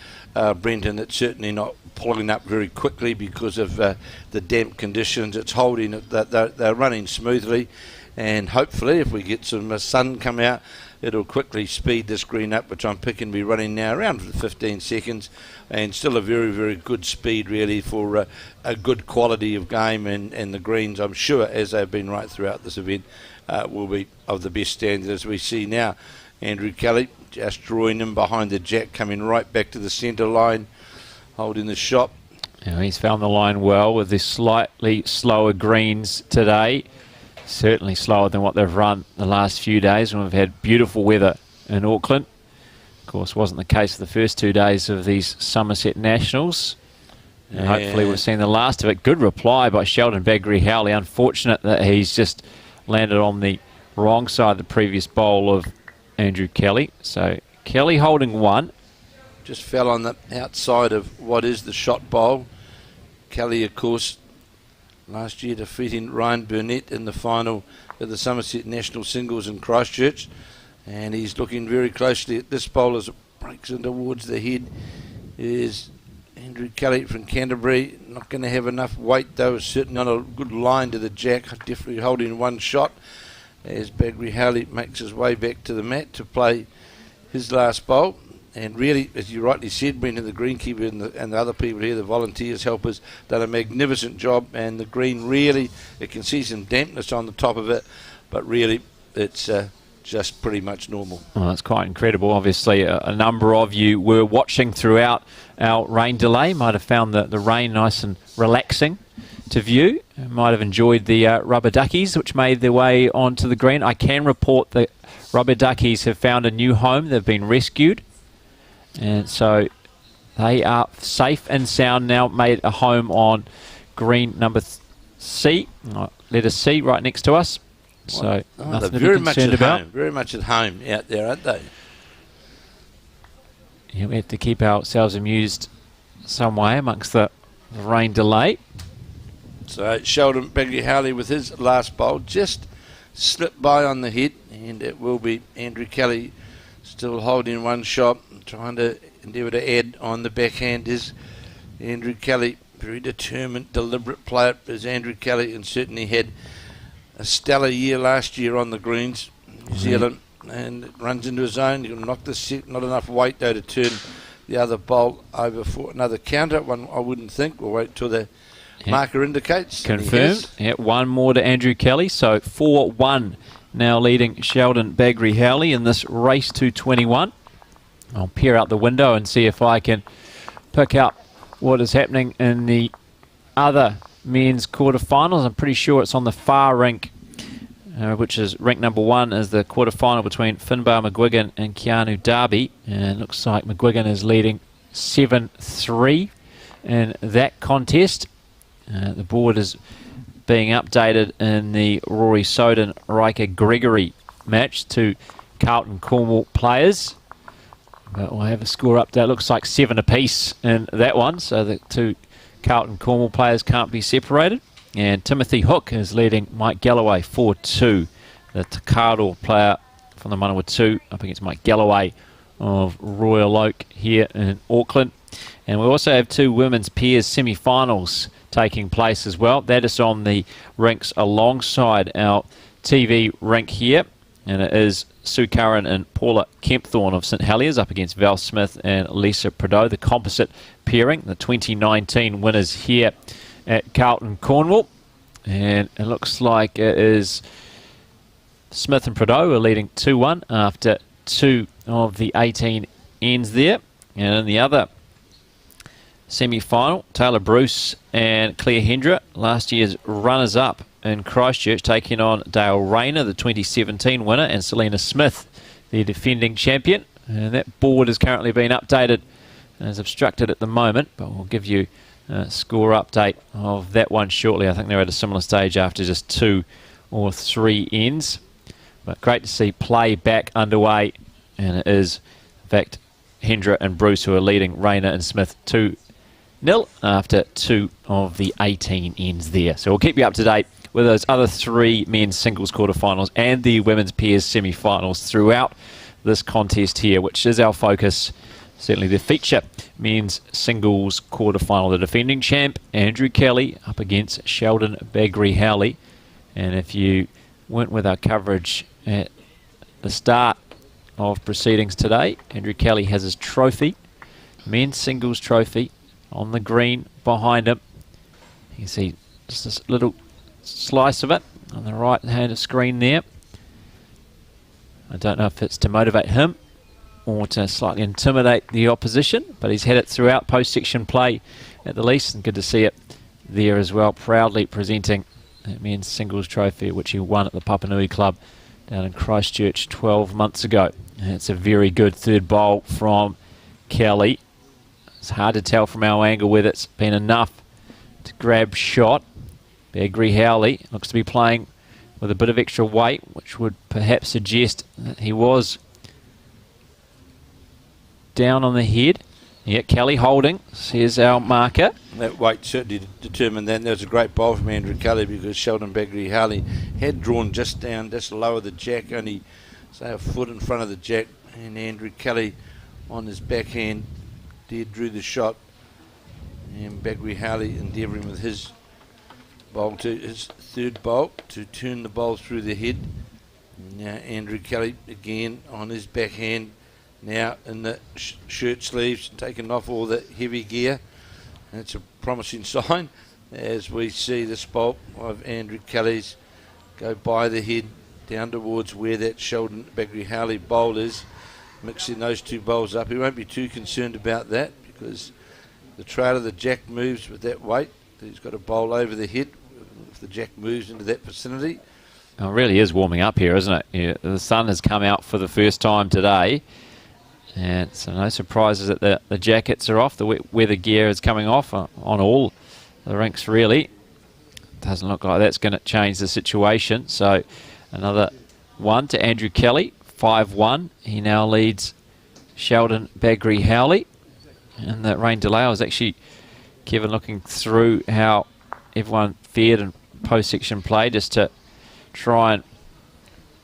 Brenton, it's certainly not pulling up very quickly because of the damp conditions. It's holding it. They're running smoothly, and hopefully if we get some sun come out, it'll quickly speed this green up, which I'm picking to be running now around 15 seconds, and still a very, very good speed really for a good quality of game, and the greens, I'm sure, as they've been right throughout this event, will be of the best standard. As we see now, Andrew Kelly just drawing him behind the jack, coming right back to the centre line, holding the shot. Yeah, he's found the line well with the slightly slower greens today. Certainly slower than what they've run the last few days when we've had beautiful weather in Auckland. Of course, wasn't the case for the first 2 days of these Summerset Nationals. And hopefully we've seen the last of it. Good reply by Sheldon Begley Howley. Unfortunate that he's just landed on the wrong side of the previous bowl of Andrew Kelly. So Kelly holding 1. Just fell on the outside of what is the shot bowl. Kelly, of course, last year defeating Ryan Burnett in the final of the Summerset National Singles in Christchurch. And he's looking very closely at this bowl as it breaks in towards the head. Is Andrew Kelly from Canterbury. Not going to have enough weight though. Certainly on a good line to the jack. Definitely holding 1 shot as Begley Howley makes his way back to the mat to play his last bowl. And really, as you rightly said, Brendan, the greenkeeper and the other people here, the volunteers, helpers, done a magnificent job. And the green really, you can see some dampness on the top of it, but really it's just pretty much normal. Well, that's quite incredible. Obviously, a number of you were watching throughout our rain delay. Might have found the rain nice and relaxing to view. Might have enjoyed the rubber duckies, which made their way onto the green. I can report that rubber duckies have found a new home. They've been rescued. And so they are safe and sound now, made a home on green number C, letter C right next to us. So nothing to be concerned about. Home, very much at home out there, aren't they? Yeah, we have to keep ourselves amused some way amongst the rain delay. So Sheldon Begley Howley with his last bowl just slipped by on the head, and it will be Andrew Kelly still holding 1 shot, trying to endeavour to add on the backhand is Andrew Kelly. Very determined, deliberate player is Andrew Kelly, and certainly had a stellar year last year on the greens, New Zealand, and runs into his own. He'll knock the set, not enough weight though to turn the other bowl over for another counter. One I wouldn't think. We'll wait till the marker indicates. Confirmed. Yeah, one more to Andrew Kelly. So 4-1 now leading Sheldon Begley Howley in this race to 21. I'll peer out the window and see if I can pick up what is happening in the other men's quarterfinals. I'm pretty sure it's on the far rink, which is rink number 1, is the quarterfinal between Finbar McGuigan and Keanu Darby. And it looks like McGuigan is leading 7-3 in that contest. The board is being updated in the Rory Soden Riker Gregory match to Carlton Cornwall players. But we'll have a score update. Looks like 7 apiece in that one, so the two Carlton Cornwall players can't be separated. And Timothy Hook is leading Mike Galloway 4-2. The Takaro player from the Manawatu up against Mike Galloway of Royal Oak here in Auckland. And we also have 2 women's pairs semi-finals taking place as well. That is on the rinks alongside our TV rink here. And it is Sue Curran and Paula Kempthorne of St Heliers up against Val Smith and Lisa Prideaux, the composite pairing, the 2019 winners here at Carlton Cornwall. And it looks like it is Smith and Prideaux are leading 2-1 after 2 of the 18 ends there. And in the other semi-final, Taylor Bruce and Claire Hendra, last year's runners-up in Christchurch, taking on Dale Rayner, the 2017 winner, and Selena Smith, the defending champion. And that board is currently being updated and is obstructed at the moment, but we'll give you a score update of that one shortly. I think they're at a similar stage after just 2 or 3 ends. But great to see play back underway, and it is, in fact, Hendra and Bruce who are leading Rayner and Smith 2-0 after 2 of the 18 ends there. So we'll keep you up to date with those other 3 men's singles quarterfinals and the women's pairs semi-finals throughout this contest here, which is our focus. Certainly the feature men's singles quarterfinal. The defending champ, Andrew Kelly, up against Sheldon Begley Howley. And if you went with our coverage at the start of proceedings today, Andrew Kelly has his trophy, men's singles trophy, on the green behind him. You can see just this little slice of it on the right hand of screen there. I don't know if it's to motivate him or to slightly intimidate the opposition, but he's had it throughout post-section play at the least, and good to see it there as well, proudly presenting that men's singles trophy which he won at the Papanui Club down in Christchurch 12 months ago. And it's a very good third bowl from Kelly. It's hard to tell from our angle whether it's been enough to grab shot. Begley Howley looks to be playing with a bit of extra weight, which would perhaps suggest that he was down on the head. Yeah, Kelly holding. Here's our marker. That weight certainly determined that. And there was a great bowl from Andrew Kelly because Sheldon Begley Howley had drawn just down, just lower the jack, only say a foot in front of the jack. And Andrew Kelly on his backhand drew the shot. And Begley Howley endeavouring with his bowl to his third bowl to turn the bowl through the head. Now Andrew Kelly again on his backhand, now in the shirt sleeves, taking off all the heavy gear. And it's a promising sign as we see this bowl of Andrew Kelly's go by the head down towards where that Sheldon Begley Howley bowl is, mixing those 2 bowls up. He won't be too concerned about that because the trail of the jack moves with that weight. He's got a bowl over the head if the jack moves into that vicinity. Oh, it really is warming up here, isn't it? Yeah, the sun has come out for the first time today. And so no surprises that the jackets are off. The weather gear is coming off on all the rinks, really. Doesn't look like that's going to change the situation. So another one to Andrew Kelly, 5-1. He now leads Sheldon Begley Howley. And that rain delay, I was actually, Kevin, looking through how everyone fared in post-section play just to try and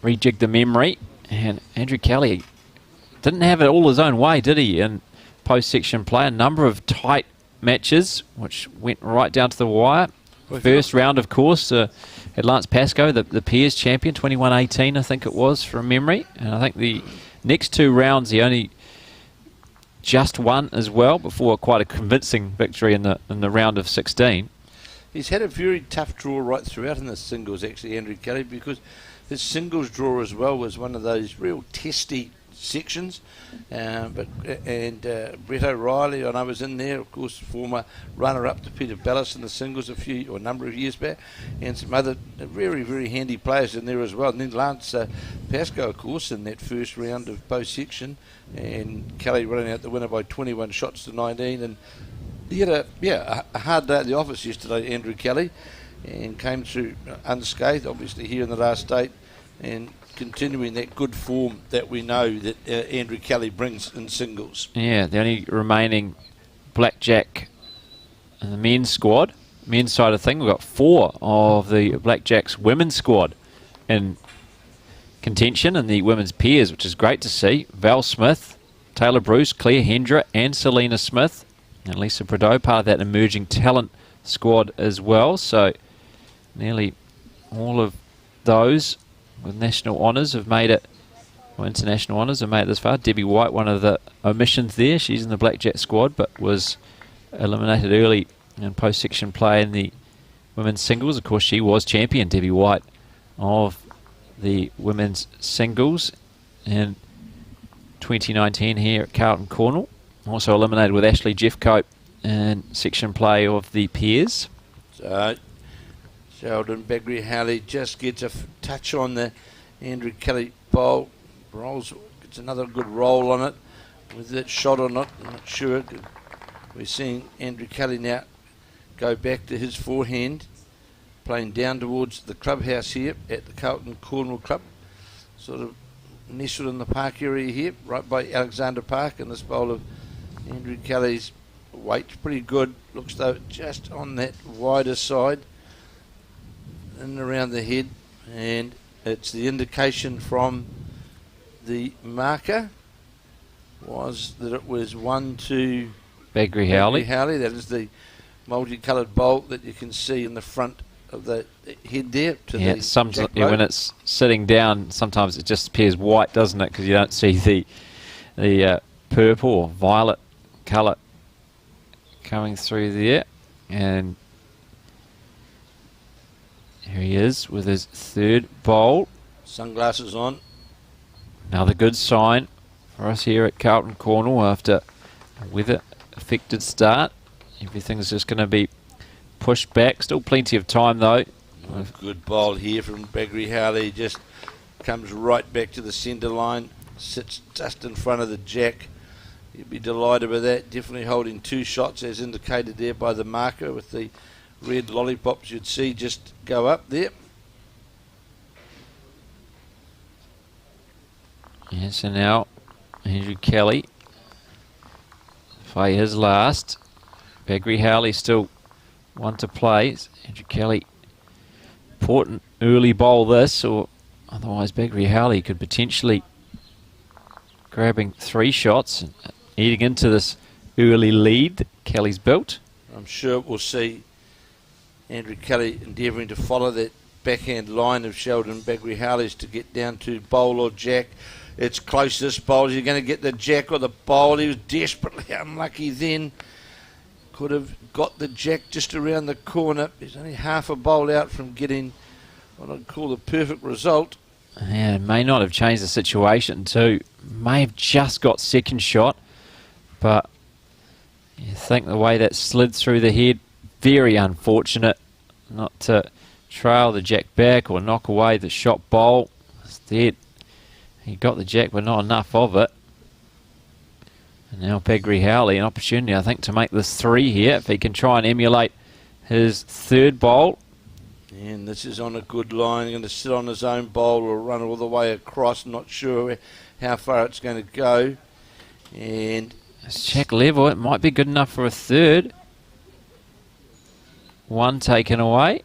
rejig the memory. And Andrew Kelly didn't have it all his own way, did he, in post-section play? A number of tight matches, which went right down to the wire. First round, of course, had Lance Pascoe, the Peers champion, 21-18, I think it was, from memory. And I think the next 2 rounds, he only just won as well before quite a convincing victory in the round of 16. he's had a very tough draw right throughout in the singles, actually, Andrew Kelly, because his singles draw as well was one of those real testy sections. Brett O'Reilly, I know, was in there, of course, former runner-up to Peter Bellis in the singles a number of years back, and some other very, very handy players in there as well. And then Lance Pascoe, of course, in that first round of both section, and Kelly running out the winner by 21 shots to 19. And he had a hard day at the office yesterday, Andrew Kelly, and came through unscathed, obviously, here in the last state, and continuing that good form that we know that Andrew Kelly brings in singles. Yeah, the only remaining blackjack in the men's squad, men's side of thing, we've got 4 of the blackjacks women's squad in contention in the women's pairs, which is great to see. Val Smith, Taylor Bruce, Claire Hendra and Selena Smith, and Lisa Prideaux, part of that emerging talent squad as well. So nearly all of those with national honours have made it, or international honours have made it this far. Debbie White, one of the omissions there. She's in the blackjack squad but was eliminated early in post-section play in the women's singles. Of course, she was champion, Debbie White, of the women's singles in 2019 here at Carlton Cornwall. Also eliminated with Ashley Jeffcoat in section play of the pairs. So Sheldon Begley Howley just gets a touch on the Andrew Kelly bowl. Gets another good roll on it. With that shot or not, I'm not sure. We're seeing Andrew Kelly now go back to his forehand, playing down towards the clubhouse here at the Carlton Cornwall Club. Sort of nestled in the park area here, right by Alexander Park, and this bowl of Andrew Kelly's weight's pretty good. Looks though just on that wider side and around the head, and it's the indication from the marker was that it was 1-2 Begley Howley. That is the multicoloured bolt that you can see in the front of the head there. When it's sitting down, sometimes it just appears white, doesn't it? Because you don't see the purple or violet colour coming through there. And here he is with his third bowl. Sunglasses on. Another good sign for us here at Carlton Cornwall after a weather-affected start. Everything's just going to be pushed back. Still plenty of time though. Good bowl here from Begley Howley. Just comes right back to the centre line. Sits just in front of the jack. You'd be delighted with that. Definitely holding 2 shots as indicated there by the marker with the red lollipops you'd see just go up there. Yeah, so now Andrew Kelly play his last. Begley Howley still one to play. Andrew Kelly, important early bowl this, or otherwise Begley Howley could potentially grabbing 3 shots and eating into this early lead that Kelly's built. I'm sure we'll see Andrew Kelly endeavouring to follow that backhand line of Sheldon Begley Howley's to get down to bowl or jack. It's close, this bowl. You're going to get the jack or the bowl. He was desperately unlucky then. Could have got the jack just around the corner. He's only half a bowl out from getting what I'd call the perfect result. Yeah, it may not have changed the situation too. May have just got second shot, but you think the way that slid through the head, very unfortunate not to trail the jack back or knock away the shot bowl. Instead, he got the jack but not enough of it. And now Begley Howley, an opportunity I think to make this 3 here if he can try and emulate his third bowl. And this is on a good line. He's going to sit on his own bowl or run all the way across. Not sure how far it's going to go. And it's check level. It might be good enough for a third. 1 taken away.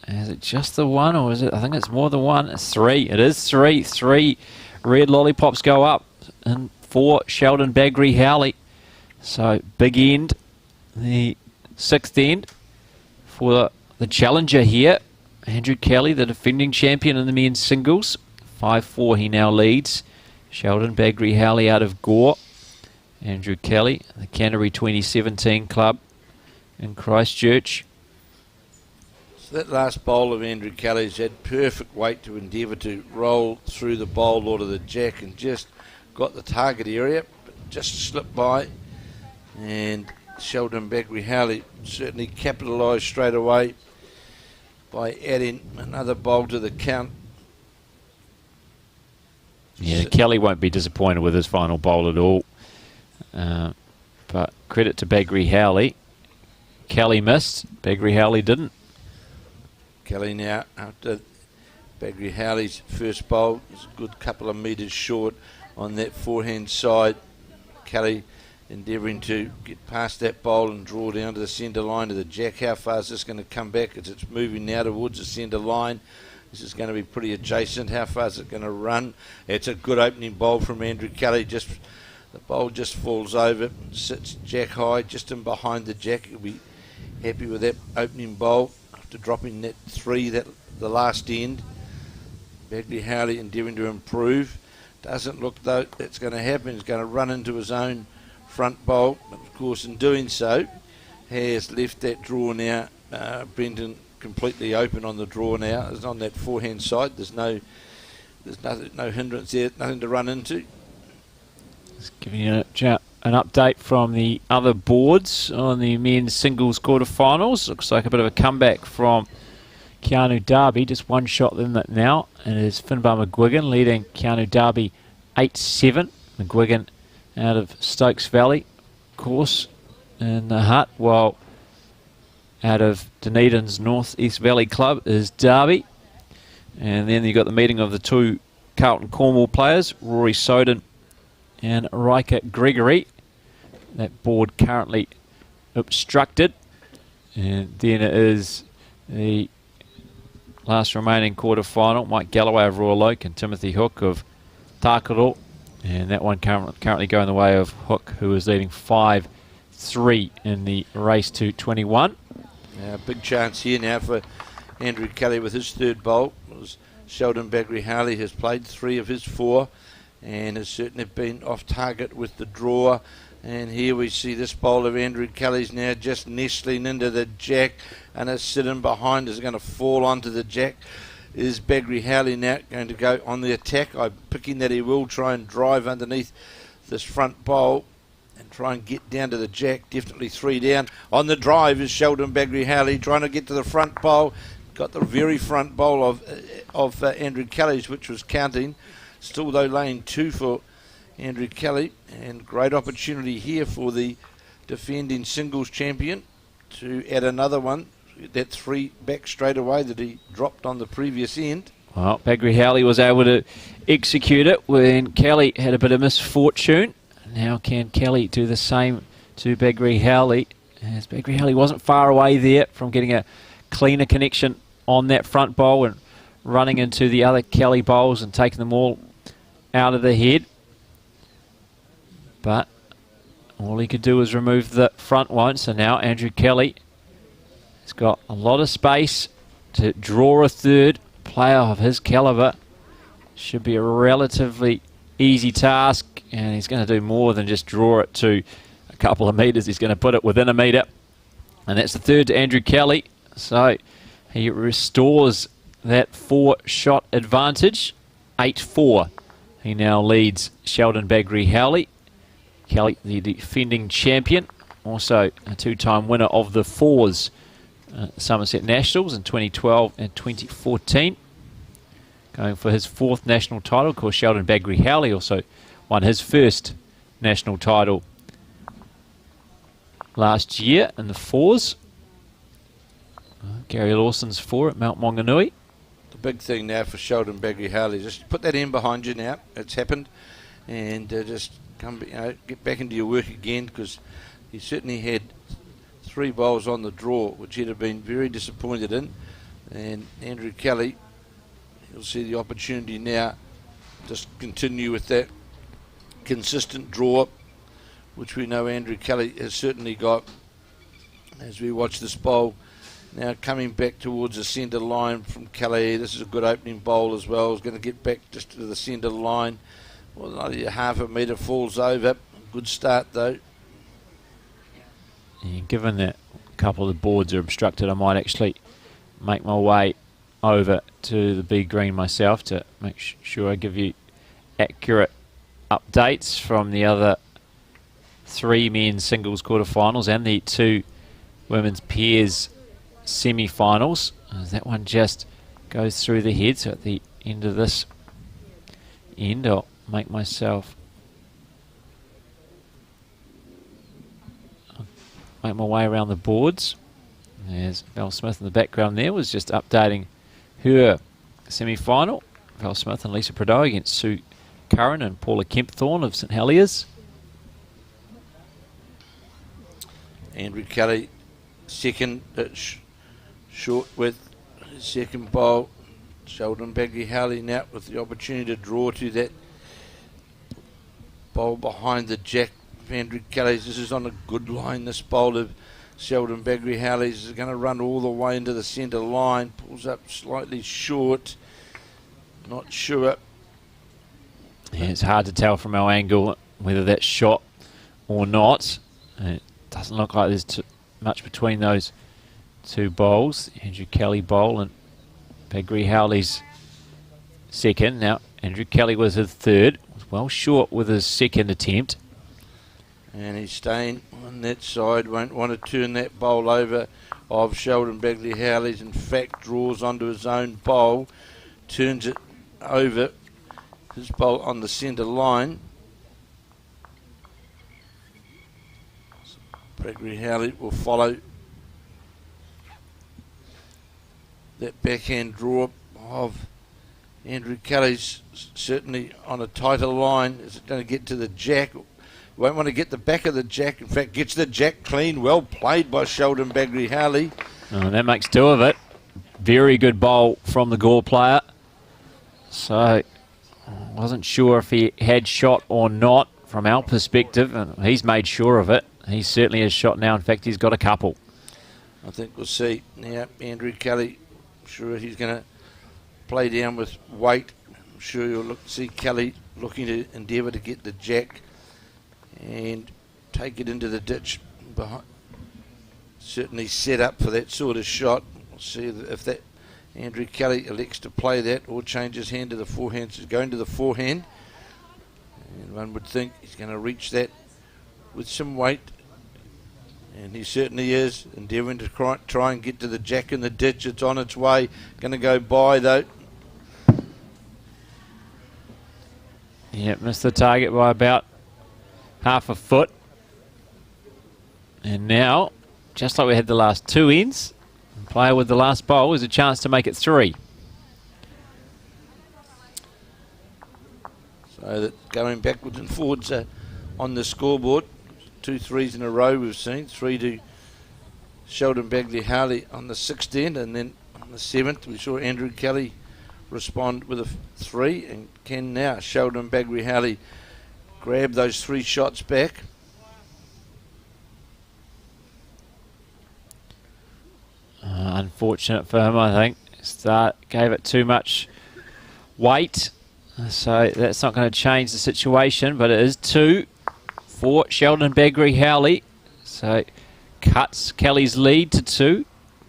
Is it just the 1 or is it? I think it's more than 1. It's 3. It is 3. 3 red lollipops go up and for Sheldon Begley Howley. So big end. The 6th end for the challenger here. Andrew Kelly, the defending champion in the men's singles. 5-4 he now leads. Sheldon Begley Howley out of Gore. Andrew Kelly, the Canterbury 2017 club, in Christchurch. So that last bowl of Andrew Kelly's had perfect weight to endeavour to roll through the bowl or to the jack and just got the target area, but just slipped by. And Sheldon Begley Howley certainly capitalised straight away by adding another bowl to the count. Yeah, Kelly won't be disappointed with his final bowl at all. But credit to Begley Howley. Kelly missed, Begley Howley didn't. Kelly now, after Begley Howley's first bowl, is a good couple of metres short on that forehand side. Kelly endeavouring to get past that bowl and draw down to the centre line to the jack. How far is this going to come back? As it's moving now towards the centre line. This is going to be pretty adjacent. How far is it going to run? It's a good opening bowl from Andrew Kelly. The bowl just falls over, sits jack high, just in behind the jack. He'll be happy with that opening bowl after dropping that 3 the last end. Begley Howley endeavouring to improve. Doesn't look though that's going to happen. He's going to run into his own front bowl, but of course in doing so has left that draw now. Brenton completely open on the draw now. It's on that forehand side. There's no hindrance there, nothing to run into. Just giving you an update from the other boards on the men's singles quarterfinals. Looks like a bit of a comeback from Keanu Darby, just one shot in that now, and it is Finbar McGuigan leading Keanu Darby 8-7. McGuigan out of Stokes Valley, of course, in the hut, while out of Dunedin's North East Valley Club is Darby. And then you've got the meeting of the two Carlton Cornwall players, Rory Soden and Riker Gregory. That board currently obstructed. And then it is the last remaining quarter-final, Mike Galloway of Royal Oak and Timothy Hook of Takaro. And that one currently going the way of Hook, who is leading 5-3 in the race to 21. Big chance here now for Andrew Kelly with his third bowl. Sheldon Begley Howley has played 3 of his 4 and has certainly been off target with the draw. And here we see this bowl of Andrew Kelly's now just nestling into the jack, and is sitting behind, is going to fall onto the jack. Is Begley Howley now going to go on the attack? I'm picking that he will try and drive underneath this front bowl and try and get down to the jack. Definitely 3 down. On the drive is Sheldon Begley Howley trying to get to the front bowl. Got the very front bowl of Andrew Kelly's, which was counting. Still though laying 2 for Andrew Kelly, and great opportunity here for the defending singles champion to add another one. That 3 back straight away that he dropped on the previous end. Well, Begley Howley was able to execute it when Kelly had a bit of misfortune. Now can Kelly do the same to Begley Howley? As Begley Howley wasn't far away there from getting a cleaner connection on that front bowl and running into the other Kelly bowls and taking them all out of the head. But all he could do was remove the front one. So now Andrew Kelly has got a lot of space to draw a third. Player of his calibre should be a relatively easy task, and he's going to do more than just draw it to a couple of metres. He's going to put it within a metre, and that's the third to Andrew Kelly. So he restores that 4-shot advantage, 8-4. He now leads Sheldon Begley Howley. Kelly, the defending champion, also a 2-time winner of the 4s Summerset Nationals in 2012 and 2014. Going for his 4th national title. Of course, Sheldon Begley Howley also won his first national title last year in the 4s. Gary Lawson's 4 at Mount Maunganui. The big thing now for Sheldon Begley Howley, just put that in behind you now. It's happened, and just come, get back into your work again, because he certainly had 3 bowls on the draw, which he'd have been very disappointed in. And Andrew Kelly, you'll see the opportunity now, just continue with that consistent draw, which we know Andrew Kelly has certainly got. As we watch this bowl now coming back towards the centre line from Kelly. This is a good opening bowl as well. He's going to get back just to the centre line. Well, only half a metre, falls over. Good start though. And given that couple of the boards are obstructed, I might actually make my way over to the big green myself to make sure I give you accurate updates from the other 3 men's singles quarterfinals and the 2 women's pairs semi-finals. That one just goes through the head, so at the end of this end I'll make my way around the boards. There's Val Smith in the background there, was just updating her semi-final. Val Smith and Lisa Prideaux against Sue Curran and Paula Kempthorne of St Heliers. Andrew Kelly second, short with his second bowl. Sheldon Begley Howley now with the opportunity to draw to that bowl behind the jack of Andrew Kelly's. This is on a good line, this bowl of Sheldon Begley Howley's is going to run all the way into the centre line, pulls up slightly short, not sure. Yeah, it's hard to tell from our angle whether that's shot or not. It doesn't look like there's much between those 2 bowls. Andrew Kelly bowl and Begley Howley's second. Now Andrew Kelly was his third, was well short with his second attempt. And he's staying on that side, won't want to turn that bowl over of Sheldon Begley Howley's. In fact, draws onto his own bowl, turns it over his bowl on the centre line. Begley Howley will follow that backhand draw of Andrew Kelly's, certainly on a tighter line. Is it going to get to the jack? Won't want to get the back of the jack. In fact, gets the jack clean. Well played by Sheldon Begley Howley. Oh, that makes 2 of it. Very good bowl from the Gore player. So, I wasn't sure if he had shot or not from our perspective, and he's made sure of it. He certainly has shot now. In fact, he's got a couple. I think we'll see now Andrew Kelly. I'm sure he's going to play down with weight. I'm sure you'll see Kelly looking to endeavour to get the jack and take it into the ditch behind. Certainly set up for that sort of shot. We'll see if that Andrew Kelly elects to play that or changes hand to the forehand. So he's going to the forehand, and one would think he's going to reach that with some weight, and he certainly is endeavouring to try and get to the jack in the ditch. It's on its way, going to go by though. Yep, missed the target by about half a foot. And now, just like we had the last 2 ends, the player with the last bowl has a chance to make it 3. So that going backwards and forwards on the scoreboard. 2 threes in a row we've seen. 3 to Sheldon Begley Howley on the 6th end, and then on the 7th we saw Andrew Kelly respond with a 3, and can now Sheldon Begley Howley grab those 3 shots back. Unfortunate for him, I think. Gave it too much weight, so that's not going to change the situation, but it is 2 for Sheldon Begley Howley. So cuts Kelly's lead to 2,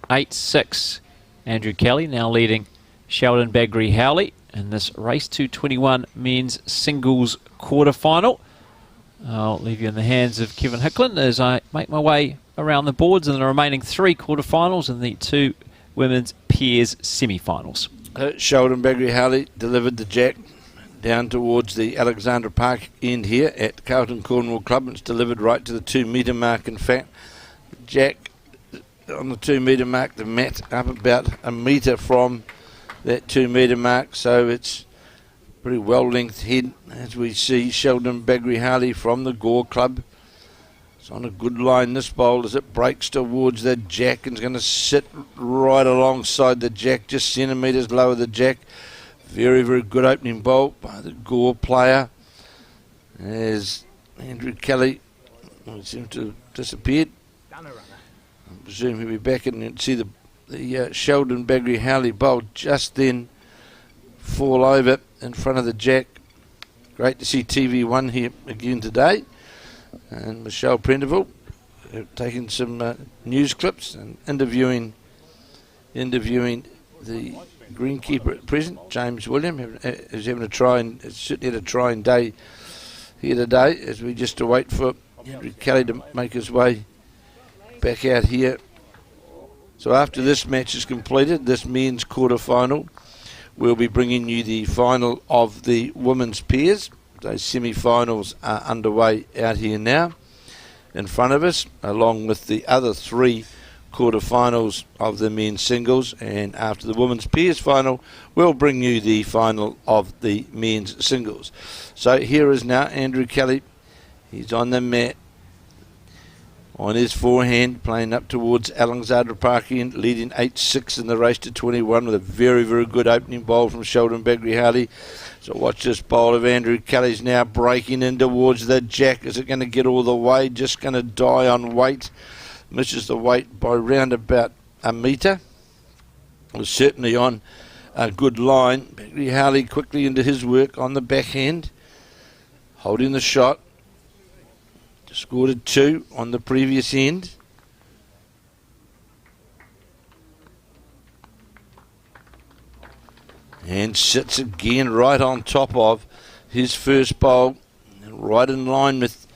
8-6. Andrew Kelly now leading Sheldon Begley Howley in this race 221 men's singles quarterfinal. I'll leave you in the hands of Kevin Hickland as I make my way around the boards in the remaining 3 quarterfinals and the 2 women's pairs semi-finals. Sheldon Begley Howley delivered the jack down towards the Alexandra Park end here at Carlton Cornwall Club. It's delivered right to the 2 metre mark. In fact, jack on the 2 metre mark, the mat up about a metre from that 2 metre mark, so it's pretty well length head as we see Sheldon Begley Howley from the Gore Club. It's on a good line, this bowl, as it breaks towards the jack and is going to sit right alongside the jack, just centimetres lower the jack. Very, very good opening bowl by the Gore player. As Andrew Kelly seems to have disappeared. I presume he'll be back, and you see the Sheldon Begley Howley bowl just then fall over in front of the jack. Great to see TV1 here again today. And Michelle Prendeville, taking some news clips and interviewing the greenkeeper at present, James William, who's having a trying, certainly had a trying day here today, as we just await for Andrew Kelly to make his way back out here. So after this match is completed, this men's quarter-final, we'll be bringing you the final of the women's pairs. Those semi-finals are underway out here now in front of us, along with the other 3 quarter-finals of the men's singles, and after the women's pairs final, we'll bring you the final of the men's singles. So here is now Andrew Kelly. He's on the mat, on his forehand, playing up towards Alexandra Park end, leading 8-6 in the race to 21 with a very, very good opening bowl from Sheldon Begley Howley. So watch this bowl of Andrew Kelly's now breaking in towards the jack. Is it going to get all the way? Just going to die on weight. Misses the weight by round about a metre. Was certainly on a good line. Begley Howley quickly into his work on the backhand, holding the shot. Scored a 2 on the previous end. And sits again right on top of his first bowl, right in line with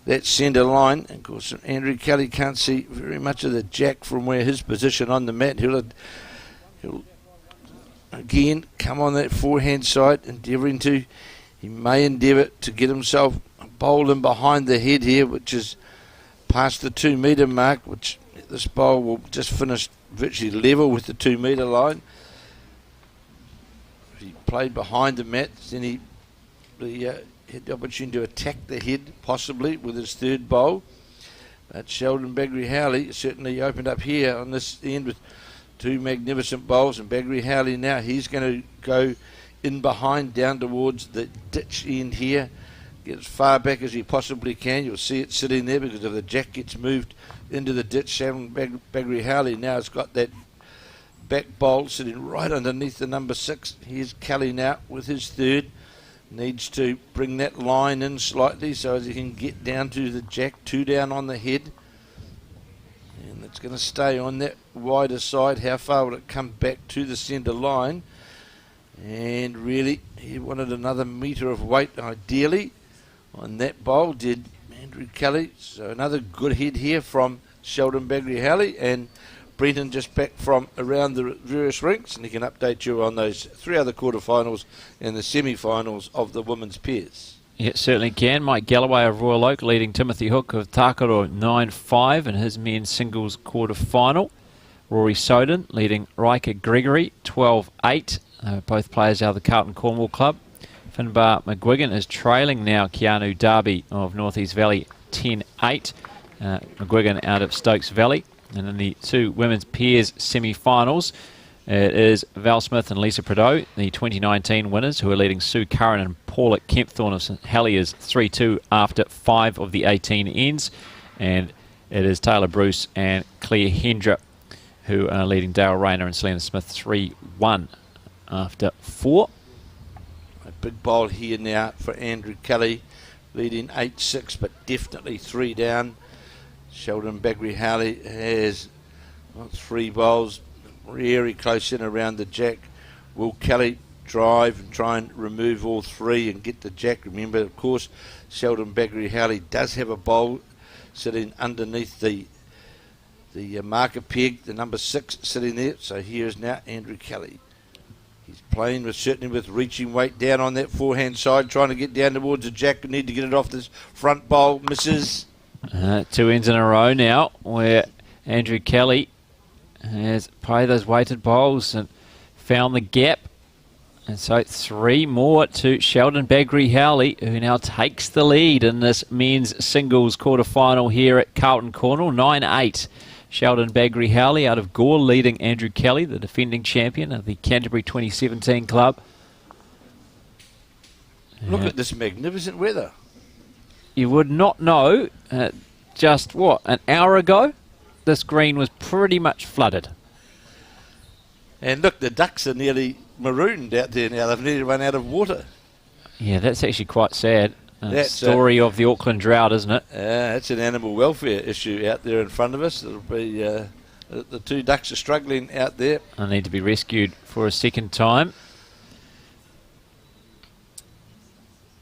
that centre line. And of course, Andrew Kelly can't see very much of the jack from where his position on the mat. He'll again come on that forehand side, he may endeavour to get himself bowled in behind the head here, which is past the 2 metre mark, which this bowl will just finish virtually level with the 2 metre line. If he played behind the mat, then he had the opportunity to attack the head possibly with his third bowl. But Sheldon Begley Howley certainly opened up here on this end with 2 magnificent bowls, and Begley Howley now, he's going to go in behind down towards the ditch end here, get as far back as he possibly can. You'll see it sitting there because if the jack gets moved into the ditch, Sheldon Begley Howley now has got that back bowl sitting right underneath the number 6. Here's Kelly now with his third. Needs to bring that line in slightly so as he can get down to the jack, 2 down on the head. And it's going to stay on that wider side. How far will it come back to the centre line? And really, he wanted another metre of weight ideally on that bowl, did Andrew Kelly. So another good head here from Sheldon Begley Howley, and Brenton just back from around the various rinks, and he can update you on those 3 other quarterfinals and the semi-finals of the women's pairs. Yeah, certainly can. Mike Galloway of Royal Oak leading Timothy Hook of Takaro 9-5 in his men's singles quarter-final. Rory Soden leading Riker Gregory 12-8. Both players out of the Carlton Cornwall club. Finbar McGuigan is trailing now Keanu Darby of North East Valley 10-8. McGuigan out of Stokes Valley. And in the 2 women's pairs semi-finals, it is Val Smith and Lisa Prideaux, the 2019 winners, who are leading Sue Curran and Paula Kempthorne of St Heliers 3-2 after 5 of the 18 ends. And it is Taylor Bruce and Claire Hendra who are leading Dale Rayner and Selena Smith 3-1 after 4. A big bowl here now for Andrew Kelly, leading 8-6, but definitely 3 down. Sheldon Begley Howley has 3 bowls, very close in around the jack. Will Kelly drive and try and remove all 3 and get the jack? Remember, of course, Sheldon Begley Howley does have a bowl sitting underneath the marker peg, the number 6 sitting there. So here is now Andrew Kelly. He's playing certainly with reaching weight down on that forehand side, trying to get down towards the jack. Need to get it off this front bowl. Misses. 2 ends in a row now where Andrew Kelly has played those weighted bowls and found the gap. And so 3 more to Sheldon Begley Howley, who now takes the lead in this men's singles quarter-final here at Carlton Cornwall. 9-8. Sheldon Begley Howley out of Gore leading Andrew Kelly, the defending champion of the Canterbury 2017 club. Look at this magnificent weather. You would not know, just what, an hour ago, this green was pretty much flooded. And look, the ducks are nearly marooned out there now. They've nearly run out of water. Yeah, that's actually quite sad. That's story of the Auckland drought, isn't it? It's an animal welfare issue out there in front of us. It'll be the two ducks are struggling out there. I need to be rescued for a second time.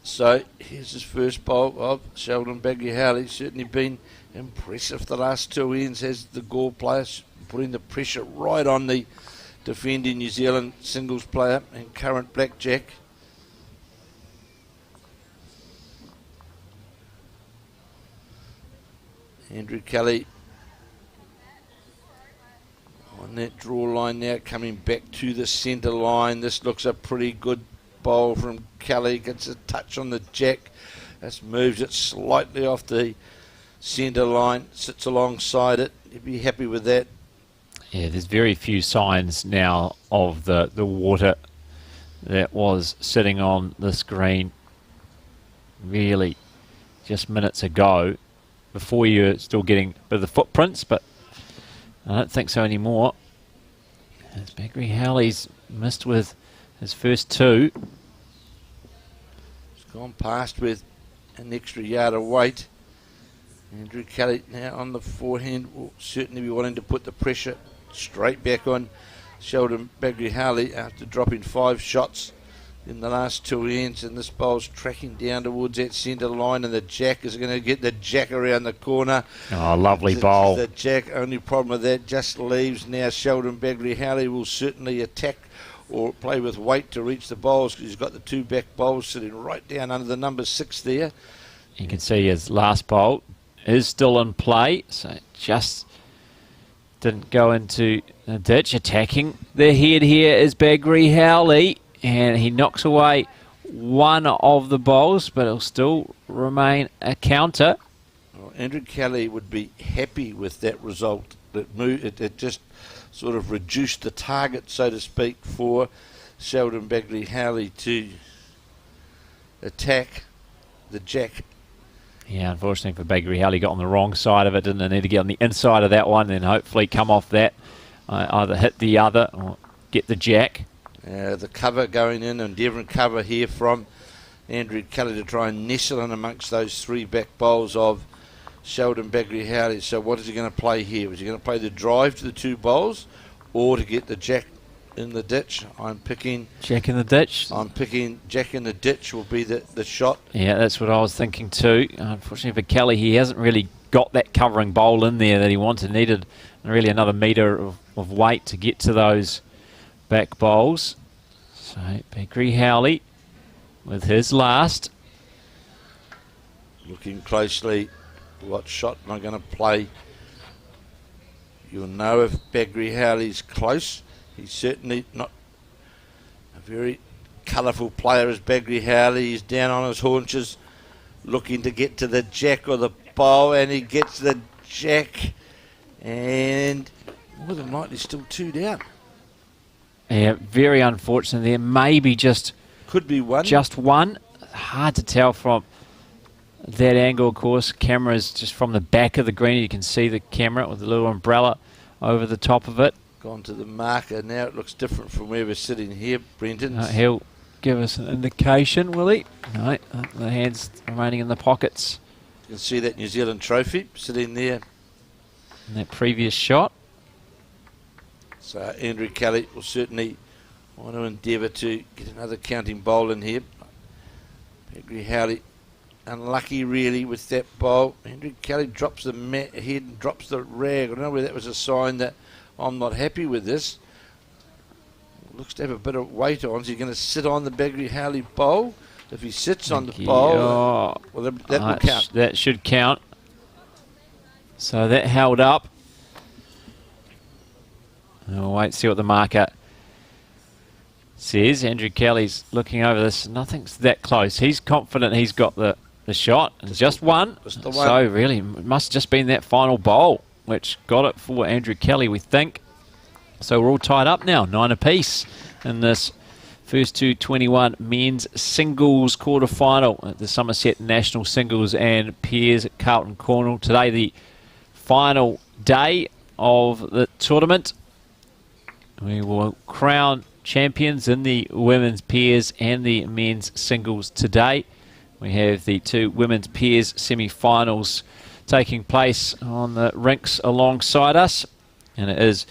So here's his first bowl of Sheldon Begley Howley. Certainly been impressive the last two ends as the Gore player, putting the pressure right on the defending New Zealand singles player and current blackjack. Andrew Kelly on that draw line now, coming back to the centre line. This looks a pretty good bowl from Kelly. Gets a touch on the jack. That's moves it slightly off the centre line. Sits alongside it. You'd be happy with that. Yeah, there's very few signs now of the water that was sitting on this green really just minutes ago. Before you're still getting a bit of the footprints, but I don't think so anymore. As Begley Howley's missed with his first two. It's gone past with an extra yard of weight. Andrew Kelly now on the forehand will certainly be wanting to put the pressure straight back on Sheldon Begley Howley after dropping 5 shots in the last two ends, and this bowl's tracking down towards that centre line, and the jack is going to get the jack around the corner. Oh, lovely bowl. The jack, only problem with that, just leaves now. Sheldon Begley Howley will certainly attack or play with weight to reach the bowls, because he's got the two back bowls sitting right down under the number 6 there. You can see his last bowl is still in play, so it just didn't go into the ditch. Attacking the head here is Begley Howley, and he knocks away one of the bowls, but it'll still remain a counter. Well, Andrew Kelly would be happy with that result. It just sort of reduced the target, so to speak, for Sheldon Begley Howley to attack the jack. Yeah, unfortunately for Begley Howley, got on the wrong side of it. Didn't need to get on the inside of that one, then hopefully come off that, either hit the other or get the jack. The cover going in, endeavouring cover here from Andrew Kelly to try and nestle in amongst those 3 back bowls of Sheldon Begley Howley. So what is he going to play here? Is he going to play the drive to the 2 bowls or to get the jack in the ditch? I'm picking Jack in the ditch. I'm picking jack in the ditch will be the shot. Yeah, that's what I was thinking too. Unfortunately for Kelly, he hasn't really got that covering bowl in there that he wanted. Needed really another metre of weight to get to those back bowls. So Begley Howley with his last. Looking closely, what shot am I going to play? You'll know if Begley Howley's close. He's certainly not a very colourful player as Begley Howley. He's down on his haunches looking to get to the jack or the bowl, and he gets the jack, and more than likely still 2 down. Yeah, very unfortunate there. Maybe just could be one. Just one. Hard to tell from that angle, of course. Camera's just from the back of the green. You can see the camera with the little umbrella over the top of it. Gone to the marker now. It looks different from where we're sitting here, Brenton. He'll give us an indication, will he? No, the hands remaining in the pockets. You can see that New Zealand trophy sitting there. In that previous shot. So Andrew Kelly will certainly want to endeavour to get another counting bowl in here. Begley Howley unlucky really with that bowl. Andrew Kelly drops the head and drops the rag. I don't know whether that was a sign that I'm not happy with this. Looks to have a bit of weight on. So he's going to sit on the Begley Howley bowl. If he sits on the bowl, well, that will count. That should count. So that held up. We'll wait and see what the marker says. Andrew Kelly's looking over this. Nothing's that close. He's confident he's got the shot. And just one. So really, it must have just been that final bowl which got it for Andrew Kelly, we think. So we're all tied up now, 9 apiece in this first 221 men's singles quarterfinal at the Summerset National Singles and Pairs at Carlton Cornwall. Today, the final day of the tournament. We will crown champions in the women's pairs and the men's singles today. We have the two women's pairs semi-finals taking place on the rinks alongside us. And it is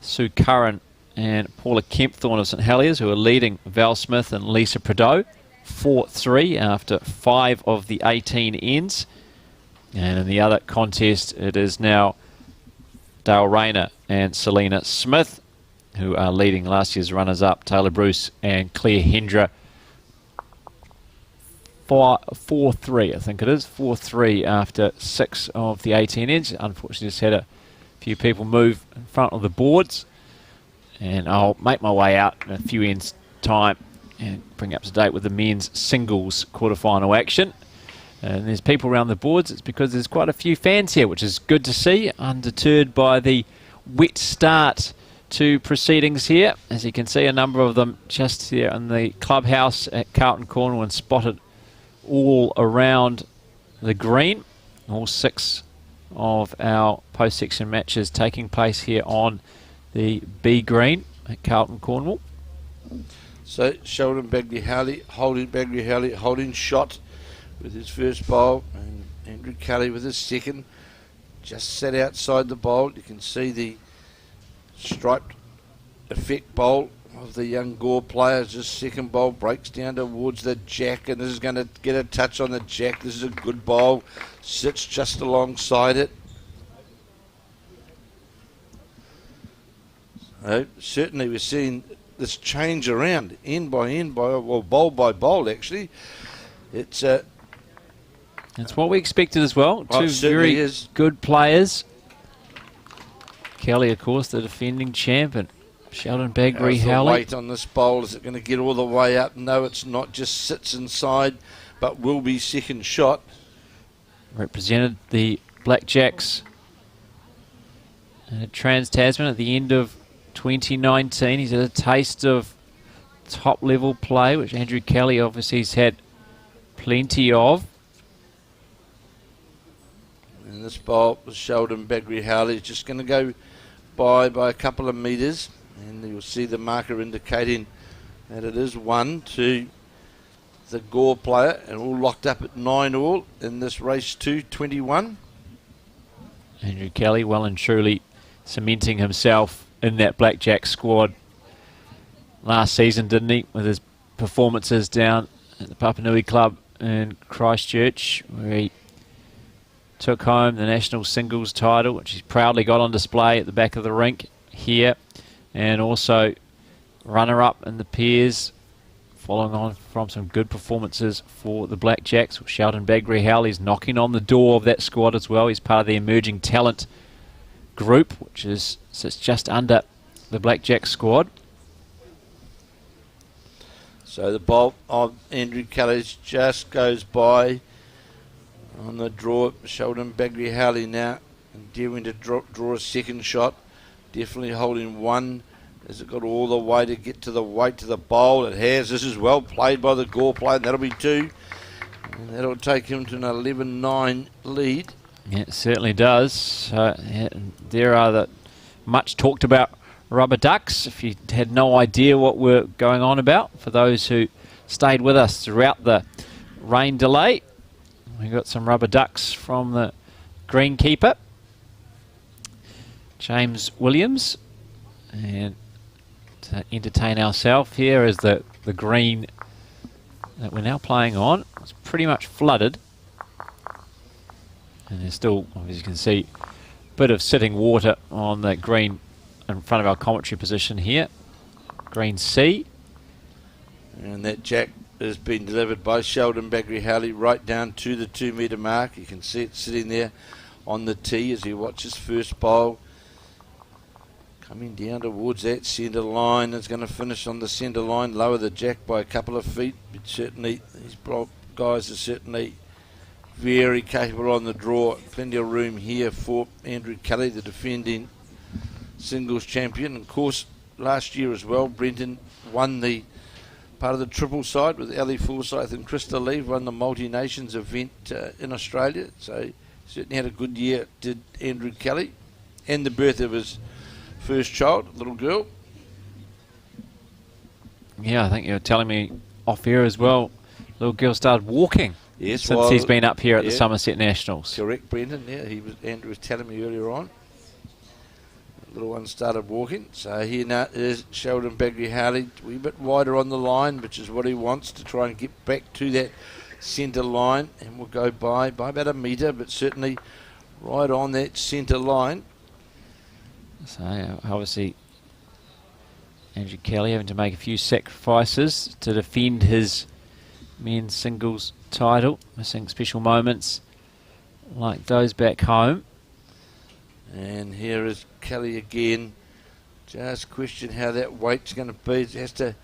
Sue Curran and Paula Kempthorne of St Heliers who are leading Val Smith and Lisa Prideaux 4-3 after 5 of the 18 ends. And in the other contest, it is now Dale Rayner and Selena Smith who are leading last year's runners-up, Taylor Bruce and Claire Hendra. 4-3, I think it is. 4-3 after 6 of the 18 ends. Unfortunately, just had a few people move in front of the boards. And I'll make my way out in a few ends' time and bring you up to date with the men's singles quarterfinal action. And there's people around the boards. It's because there's quite a few fans here, which is good to see, undeterred by the wet start to proceedings here. As you can see, a number of them just here in the clubhouse at Carlton Cornwall and spotted all around the green. All 6 of our post-section matches taking place here on the B green at Carlton Cornwall. So Sheldon Begley Howley holding shot with his first bowl, and Andrew Kelly with his second. Just set outside the bowl. You can see the striped effect bowl of the young Gore players. This second bowl breaks down towards the jack, and this is going to get a touch on the jack. This is a good bowl. Sits just alongside it. So certainly we're seeing this change around, end by end, well, bowl by bowl actually. It's what we expected as well. Two very good players. Kelly, of course, the defending champion. Sheldon Begley Howley. Weight on this bowl, is it going to get all the way up? No, it's not. Just sits inside, but will be second shot. Represented the Blackjacks at Trans-Tasman at the end of 2019. He's had a taste of top-level play, which Andrew Kelly obviously has had plenty of. And this bowl was Sheldon Begley Howley. He's just going to go by a couple of metres. And you'll see the marker indicating that it is 1 to the Gore player, and all locked up at 9 all in this race 2-21. Andrew Kelly well and truly cementing himself in that Blackjack squad last season, didn't he? With his performances down at the Papanui Club in Christchurch, where he took home the national singles title, which he's proudly got on display at the back of the rink here. And also runner-up in the pairs, following on from some good performances for the Blackjacks. Sheldon Begley Howley's knocking on the door of that squad as well. He's part of the emerging talent group, which sits just under the Blackjack squad. So the bolt of Andrew Kelly's just goes by on the draw. Sheldon Begley Howley now endeavouring to draw a second shot. Definitely holding 1. Has it got all the way to get to the weight to the bowl? It has. This is well played by the Gore player, and that'll be 2. And that'll take him to an 11-9 lead. Yeah, it certainly does. There are the much talked about rubber ducks. If you had no idea what we're going on about, for those who stayed with us throughout the rain delay, we got some rubber ducks from the greenkeeper, James Williams, and to entertain ourselves here is the green that we're now playing on. It's pretty much flooded, and there's still, as you can see, a bit of sitting water on the green in front of our commentary position here. Green C. And that jack has been delivered by Sheldon Begley Howley right down to the 2 metre mark. You can see it sitting there on the tee as he watches first bowl. Coming down towards that centre line. It's going to finish on the centre line, lower the jack by a couple of feet. But certainly, these guys are certainly very capable on the draw. Plenty of room here for Andrew Kelly, the defending singles champion. And of course, last year as well, Brenton won the part of the triple side with Ellie Forsyth and Krista Lee, won the multi-nations event in Australia. So certainly had a good year, did Andrew Kelly. And the birth of his first child, little girl. Yeah, I think you were telling me off air as well, little girl started walking Yes, since he's been up here at the yeah. Summerset Nationals. Correct, Brendan. Yeah, Andrew was telling me earlier on. The little one started walking. So here now is Sheldon Begley Howley, a wee bit wider on the line, which is what he wants to try and get back to that centre line. And we'll go by about a metre, but certainly right on that centre line. So obviously Andrew Kelly having to make a few sacrifices to defend his men's singles title, missing special moments like those back home. And here is Kelly again. Just question how that weight's going to be. It has to,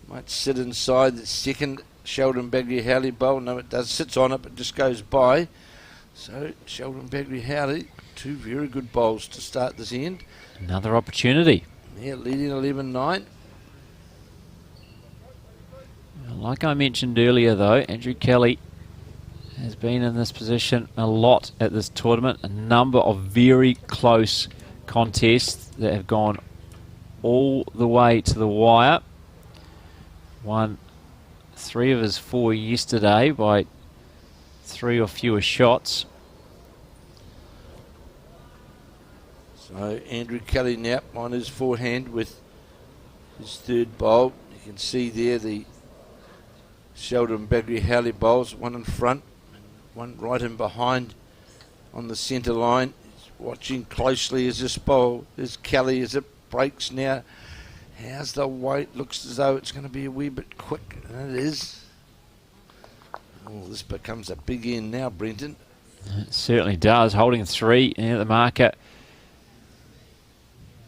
might sit inside the second Sheldon Begley Howley bowl. No, it does. Sits on it, but just goes by. So Sheldon Begley Howley, two very good bowls to start this end. Another opportunity. Yeah, leading 11-9. Like I mentioned earlier, though, Andrew Kelly has been in this position a lot at this tournament. A number of very close contests that have gone all the way to the wire. Won 3 of his 4 yesterday by 3 or fewer shots. So Andrew Kelly now on his forehand with his third bowl. You can see there the Sheldon Begley Howley bowls, one in front, one right in behind on the centre line. He's watching closely as this bowl is Kelly as it breaks now. How's the weight? Looks as though it's going to be a wee bit quick, and it is. Oh, this becomes a big end now, Brenton. It certainly does. Holding 3 at the market.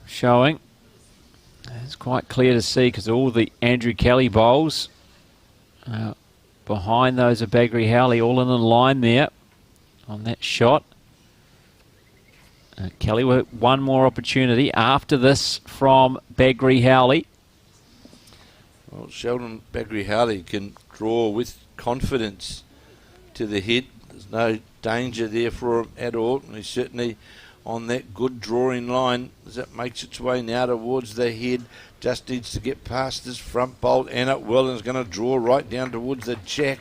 Showing. It's quite clear to see because all the Andrew Kelly bowls behind those of Begley Howley, all in a line there on that shot. Kelly with one more opportunity after this from Begley Howley. Well, Sheldon Begley Howley can draw with confidence to the head. There's no danger there for him at all, and he's certainly on that good drawing line as it makes its way now towards the head. Just needs to get past this front bolt, and it will, and is going to draw right down towards the jack.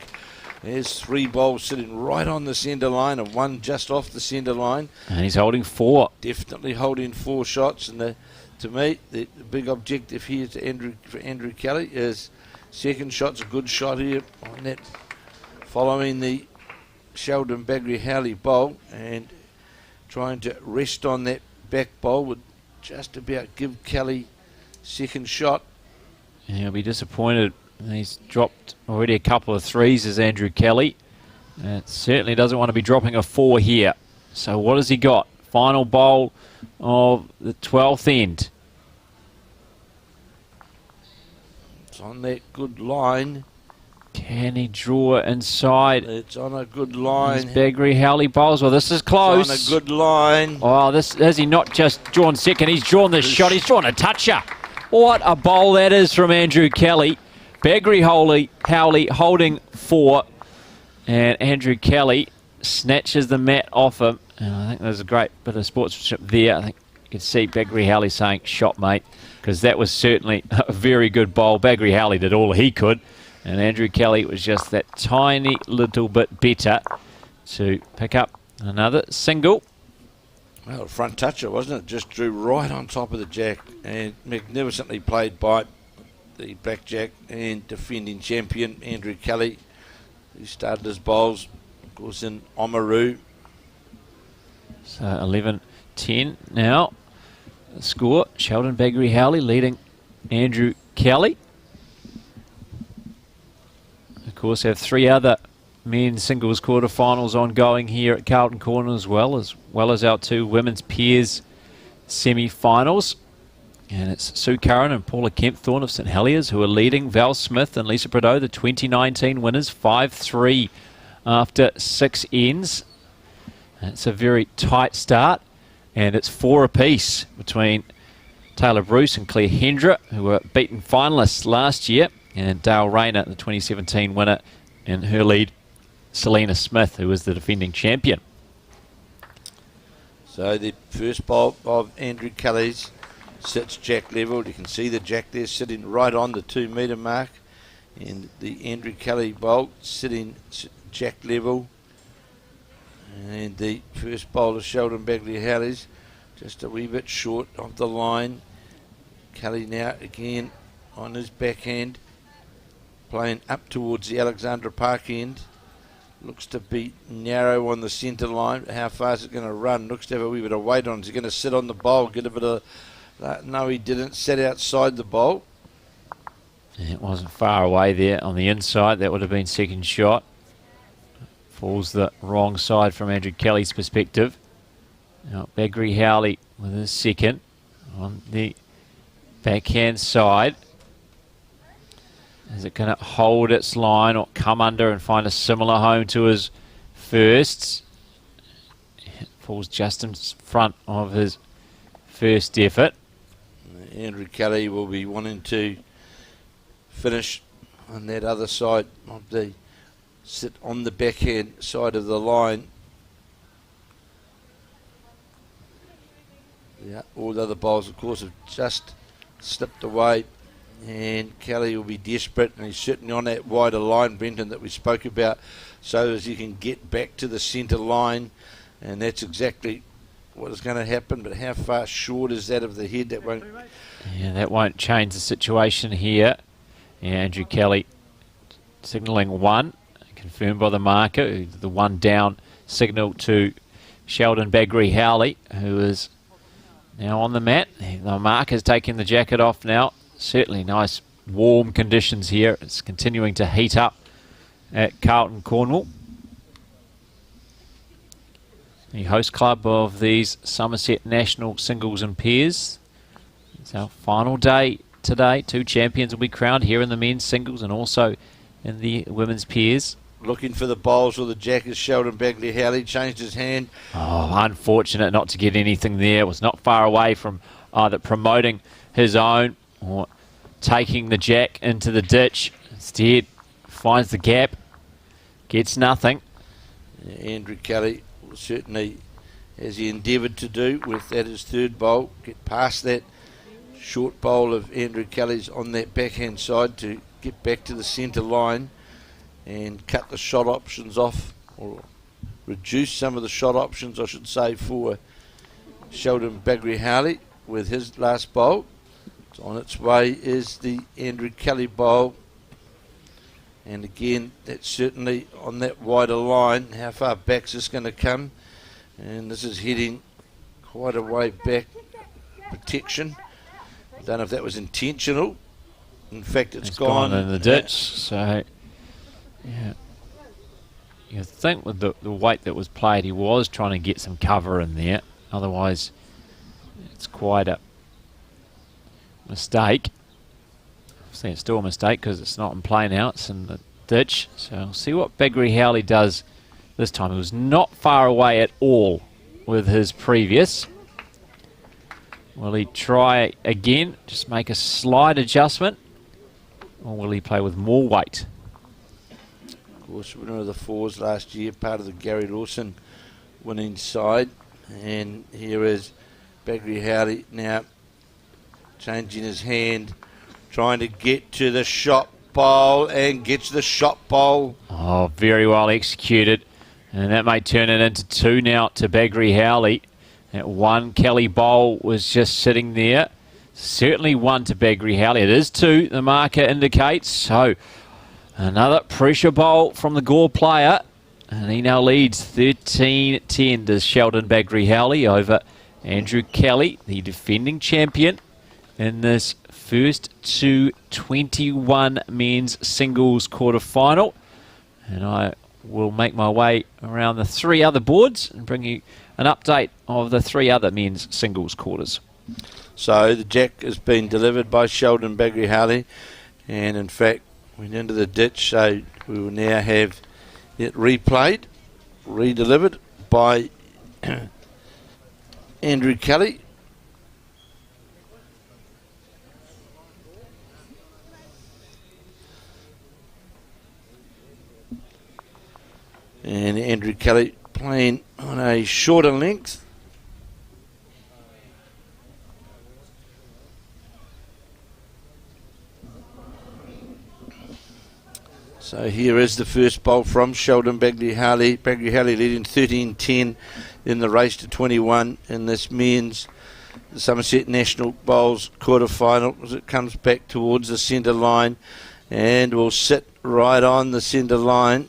There's 3 bowls sitting right on the centre line and 1 just off the centre line. And he's holding 4. Definitely holding 4 shots, and to me, the big objective here for Andrew Kelly is second shot's a good shot here on that, following the Sheldon Begley Howley bowl, and trying to rest on that back bowl would just about give Kelly second shot. And he'll be disappointed. He's dropped already a couple of 3s as Andrew Kelly. And certainly doesn't want to be dropping a 4 here. So what has he got? Final bowl of the 12th end. It's on that good line. Can he draw inside? It's on a good line. Begley Howley bowls. Well, this is close. It's on a good line. Oh, this has he not just drawn second? He's drawn this shot. He's drawn a toucher. What a bowl that is from Andrew Kelly. Begley Howley holding 4. And Andrew Kelly snatches the mat off him. And I think there's a great bit of sportsmanship there. I think you can see Begley Howley saying, shot, mate, because that was certainly a very good bowl. Begley Howley did all he could. And Andrew Kelly was just that tiny little bit better to pick up another single. Well, front toucher, wasn't it? Just drew right on top of the jack, and magnificently played by the blackjack and defending champion Andrew Kelly, who started his bowls, of course, in Oamaru. So 11-10 now. The score, Sheldon Begley Howley leading Andrew Kelly. Of course, have 3 other men's singles quarterfinals ongoing here at Carlton Corner as well as our 2 women's pairs semi-finals. And it's Sue Curran and Paula Kempthorne of St Heliers who are leading. Val Smith and Lisa Prideaux, the 2019 winners, 5-3 after 6 ends. It's a very tight start, and it's 4 apiece between Taylor Bruce and Claire Hendra, who were beaten finalists last year, and Dale Rayner, the 2017 winner, and her lead, Selena Smith, who was the defending champion. So the first bowl of Andrew Kelly's sits jack level. You can see the jack there sitting right on the 2 metre mark. And the Andrew Kelly bowl sitting jack level. And the first bowler, Sheldon Begley Howley's just a wee bit short of the line. Kelly now again on his backhand, playing up towards the Alexandra Park end. Looks to be narrow on the centre line. How far is it going to run? Looks to have a wee bit of weight on. Is he going to sit on the bowl, get a bit of... no, he didn't. Sat outside the bowl. It wasn't far away there on the inside. That would have been second shot. Falls the wrong side from Andrew Kelly's perspective. Now Begley Howley with his second on the backhand side. Is it going to hold its line or come under and find a similar home to his first? It falls just in front of his first effort. Andrew Kelly will be wanting to finish on that other side of the... sit on the backhand side of the line. Yeah, all the other bowls, of course, have just slipped away, and Kelly will be desperate, and he's sitting on that wider line, Brenton, that we spoke about, so as he can get back to the centre line, and that's exactly what is going to happen. But how far short is that of the head? That won't... Yeah, that won't change the situation here. Yeah, Andrew Kelly signalling one. Confirmed by the marker, the one down signal to Sheldon Begley Howley, who is now on the mat. The marker's taking the jacket off now. Certainly nice warm conditions here. It's continuing to heat up at Carlton, Cornwall. The host club of these Summerset National Singles and Pairs. It's our final day today. 2 champions will be crowned here in the men's singles and also in the women's pairs. Looking for the bowls or the jackets. Sheldon Begley Howley changed his hand. Oh, unfortunate not to get anything there. It was not far away from either promoting his own or taking the jack into the ditch. Instead, finds the gap, gets nothing. Andrew Kelly certainly, as he endeavoured to do with that his third bowl, get past that short bowl of Andrew Kelly's on that backhand side to get back to the centre line and cut the shot options off, or reduce some of the shot options, I should say, for Sheldon Begley Howley with his last bowl. So on its way is the Andrew Kelly bowl, and again, that's certainly on that wider line. How far back is this going to come? And this is heading quite a way back. Protection. I don't know if that was intentional. In fact, it's gone in the ditch. So, yeah. You think with the weight that was played, he was trying to get some cover in there. Otherwise, it's quite a mistake. I think it's still a mistake because it's not in play now. It's in the ditch. So we'll see what Begley Howley does this time. He was not far away at all with his previous. Will he try again? Just make a slight adjustment? Or will he play with more weight? Of course, winner of the fours last year, part of the Gary Lawson winning side. And here is Begley Howley now changing his hand, trying to get to the shot bowl, and gets the shot bowl. Oh, very well executed. And that may turn it into 2 now to Begley Howley. That one Kelly bowl was just sitting there. Certainly 1 to Begley Howley. It is 2, the marker indicates. So another pressure bowl from the Gore player. And he now leads 13-10 to Sheldon Begley Howley over Andrew Kelly, the defending champion in this first 221 men's singles quarter-final. And I will make my way around the 3 other boards and bring you an update of the 3 other men's singles quarters. So the jack has been delivered by Sheldon Begley Howley, and in fact went into the ditch, so we will now have it replayed, redelivered by Andrew Kelly. And Andrew Kelly playing on a shorter length. So here is the first bowl from Sheldon Begley Howley. Begley Howley leading 13-10 in the race to 21 in this men's Summerset National Bowls quarter-final as it comes back towards the centre line and will sit right on the centre line,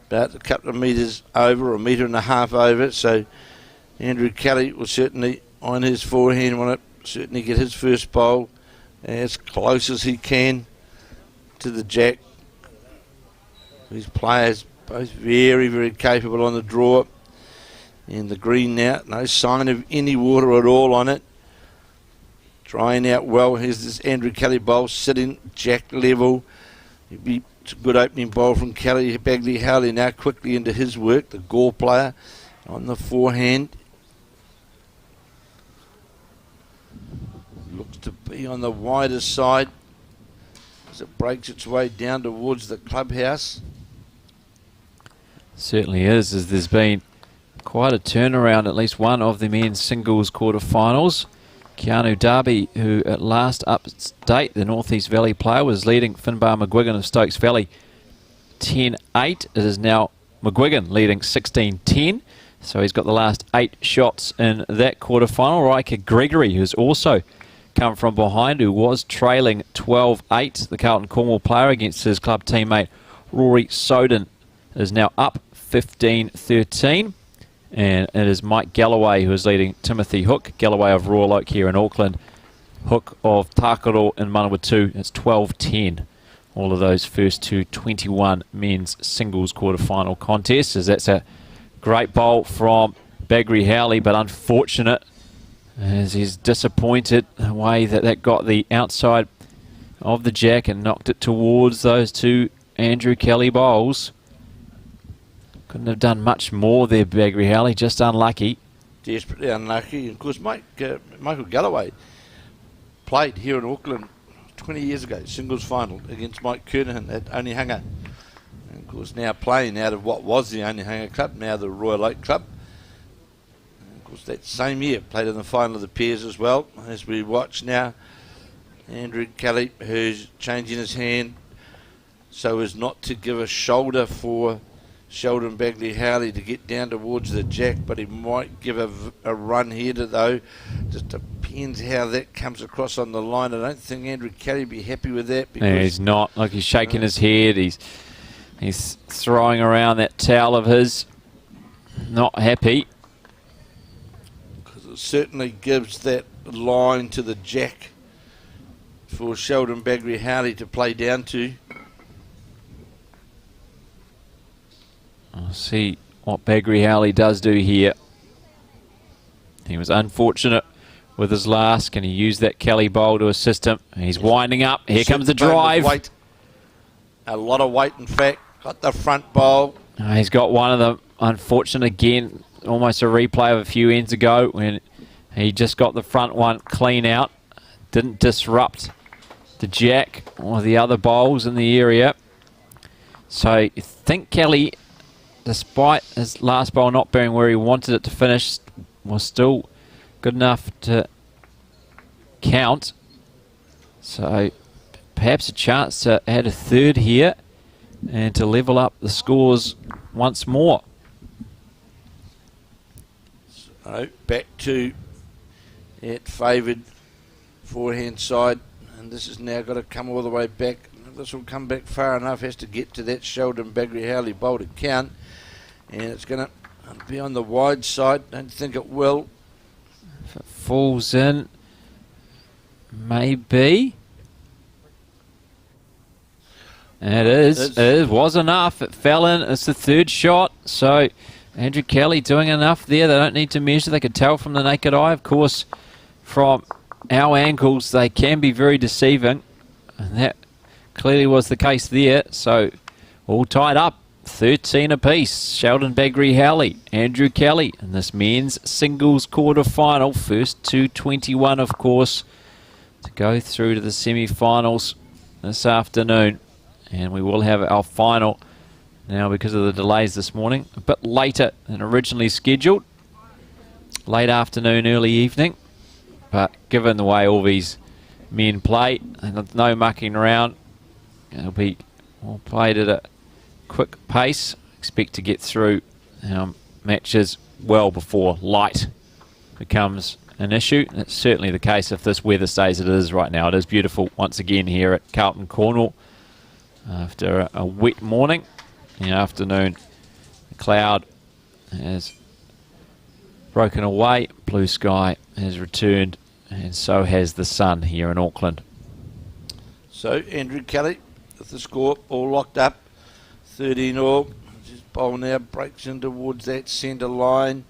about a couple of metres over, or a metre and a half over. So Andrew Kelly will certainly, on his forehand, want to certainly get his first bowl as close as he can to the jack. These players both very, very capable on the draw. And the green now, no sign of any water at all on it. Drying out well. Here's this Andrew Kelly bowl sitting jack level. It's a good opening bowl from Kelly. Begley Howley now quickly into his work. The Gore player on the forehand. Looks to be on the wider side as it breaks its way down towards the clubhouse. Certainly is, as there's been quite a turnaround, at least one of the men's singles quarterfinals. Keanu Darby, who at last update, the North East Valley player, was leading Finbar McGuigan of Stokes Valley 10-8. It is now McGuigan leading 16-10. So he's got the last 8 shots in that quarterfinal. Riker Gregory, who's also come from behind, who was trailing 12-8, the Carlton Cornwall player, against his club teammate Rory Soden, is now up 15-13. And it is Mike Galloway who is leading Timothy Hook. Galloway of Royal Oak here in Auckland. Hook of Takaro in Manawatu. It's 12-10. All of those first two 21 men's singles quarterfinal contests. As that's a great bowl from Begley Howley, but unfortunate as he's disappointed the way that got the outside of the jack and knocked it towards those two Andrew Kelly bowls. Couldn't have done much more there, Begley Howley, just unlucky. Desperately unlucky. Of course, Michael Galloway played here in Auckland 20 years ago, singles final against Mike Kernahan at Onehunga. And of course, now playing out of what was the Onehunga club, now the Royal Oak club. And of course, that same year played in the final of the pairs as well. As we watch now, Andrew Kelly, who's changing his hand so as not to give a shoulder for Sheldon Begley Howley to get down towards the jack, but he might give a run header though. Just depends how that comes across on the line. I don't think Andrew Kelly would be happy with that. Because yeah, he's not. Like, he's shaking his head. He's throwing around that towel of his. Not happy. Because it certainly gives that line to the jack for Sheldon Begley Howley to play down to. I'll see what Begley Howley does do here. He was unfortunate with his last. Can he use that Kelly bowl to assist him? He's winding up. Here comes the drive. Weight. A lot of weight, in fact. Got the front bowl. He's got one of them. Unfortunate again. Almost a replay of a few ends ago when he just got the front one clean out. Didn't disrupt the jack or the other bowls in the area. So you think Kelly, despite his last bowl not being where he wanted it to finish, was still good enough to count. So perhaps a chance to add a third here and to level up the scores once more. So back to that favoured forehand side, and this has now got to come all the way back. This will come back far enough, has to get to that Sheldon Begley Howley bowl to count. And it's going to be on the wide side. Don't think it will. If it falls in, maybe. It is. It was enough. It fell in. It's the third shot. So Andrew Kelly doing enough there. They don't need to measure. They could tell from the naked eye. Of course, from our angles, they can be very deceiving. And that clearly was the case there. So all tied up. 13 apiece. Sheldon Begley Howley, Andrew Kelly in this men's singles quarter-final. First 2:21, of course, to go through to the semi-finals this afternoon. And we will have our final now, because of the delays this morning, a bit later than originally scheduled. Late afternoon, early evening. But given the way all these men play, and no mucking around, it'll be all played at a quick pace. Expect to get through matches well before light becomes an issue. That's certainly the case if this weather stays as it is right now. It is beautiful once again here at Carlton Cornwall. After a wet morning in the afternoon, the cloud has broken away, blue sky has returned, and so has the sun here in Auckland. So Andrew Kelly with the score all locked up, 13 all. His bowl now breaks in towards that centre line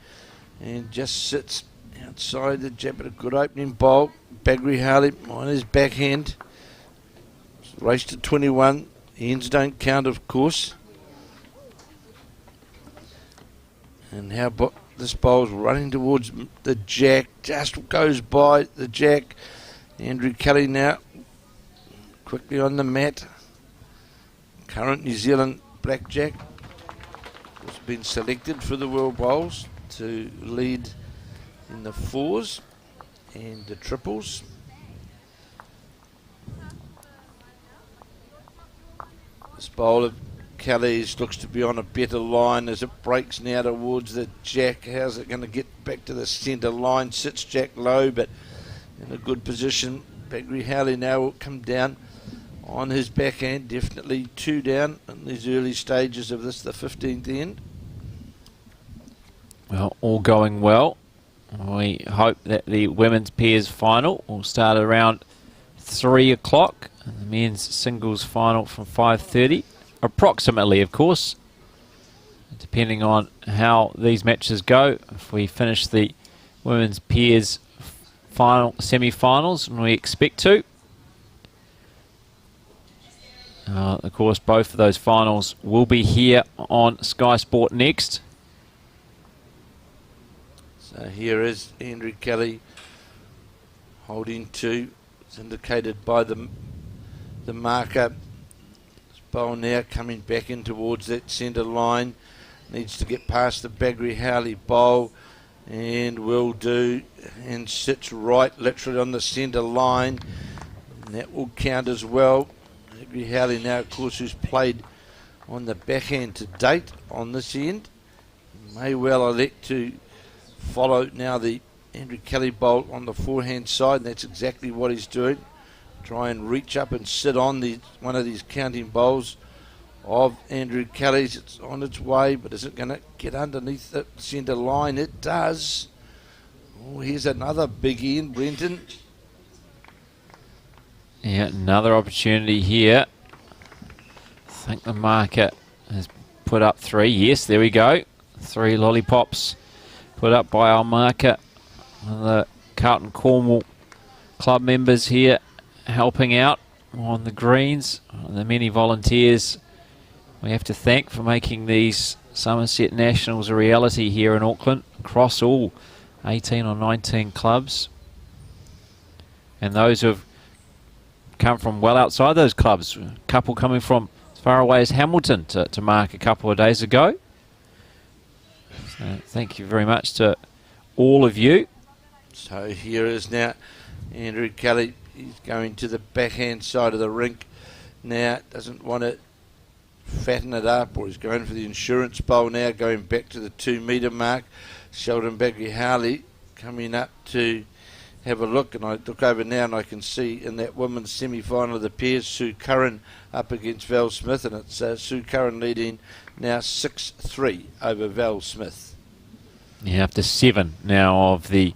and just sits outside the jab at a good opening bowl. Begley Howley on his backhand. Race to 21. Ends don't count, of course. And how about this bowl's running towards the jack. Just goes by the jack. Andrew Kelly now quickly on the mat. Current New Zealand blackjack has been selected for the World Bowls to lead in the fours and the triples. This bowl of Kelly's looks to be on a better line as it breaks now towards the jack. How's it going to get back to the centre line? Sits jack low, but in a good position. Begley Howley now will come down on his backhand. Definitely 2 down in these early stages of this, the 15th end. Well, all going well. We hope that the women's pairs final will start around 3 o'clock. And the men's singles final from 5:30. Approximately, of course, depending on how these matches go. If we finish the women's pairs final semi-finals, and we expect to, of course, both of those finals will be here on Sky Sport next. So here is Andrew Kelly holding 2. It's indicated by the marker. This bowl now coming back in towards that centre line. Needs to get past the Begley Howley bowl, and will do, and sits right literally on the centre line, and that will count as well. Begley Howley now, of course, who's played on the backhand to date on this end, may well elect to follow now the Andrew Kelly bowl on the forehand side, and that's exactly what he's doing. Try and reach up and sit on one of these counting bowls of Andrew Kelly's. It's on its way, but is it going to get underneath the centre line? It does. Oh, here's another big end, Brenton. Yeah, another opportunity here. I think the marker has put up 3. Yes, there we go. 3 lollipops put up by our marker. The Carlton Cornwall club members here helping out on the greens. The many volunteers we have to thank for making these Summerset Nationals a reality here in Auckland across all 18 or 19 clubs, and those who have come from well outside those clubs. A couple coming from as far away as Hamilton to mark a couple of days ago. So thank you very much to all of you. So here is now Andrew Kelly. He's going to the backhand side of the rink now. Doesn't want to fatten it up, or he's going for the insurance bowl now, going back to the 2 metre mark. Sheldon Begley Howley coming up to have a look, and I look over now and I can see in that women's semi-final of the pairs, Sue Curran up against Val Smith, and it's Sue Curran leading now 6-3 over Val Smith. Yeah, up to 7 now of the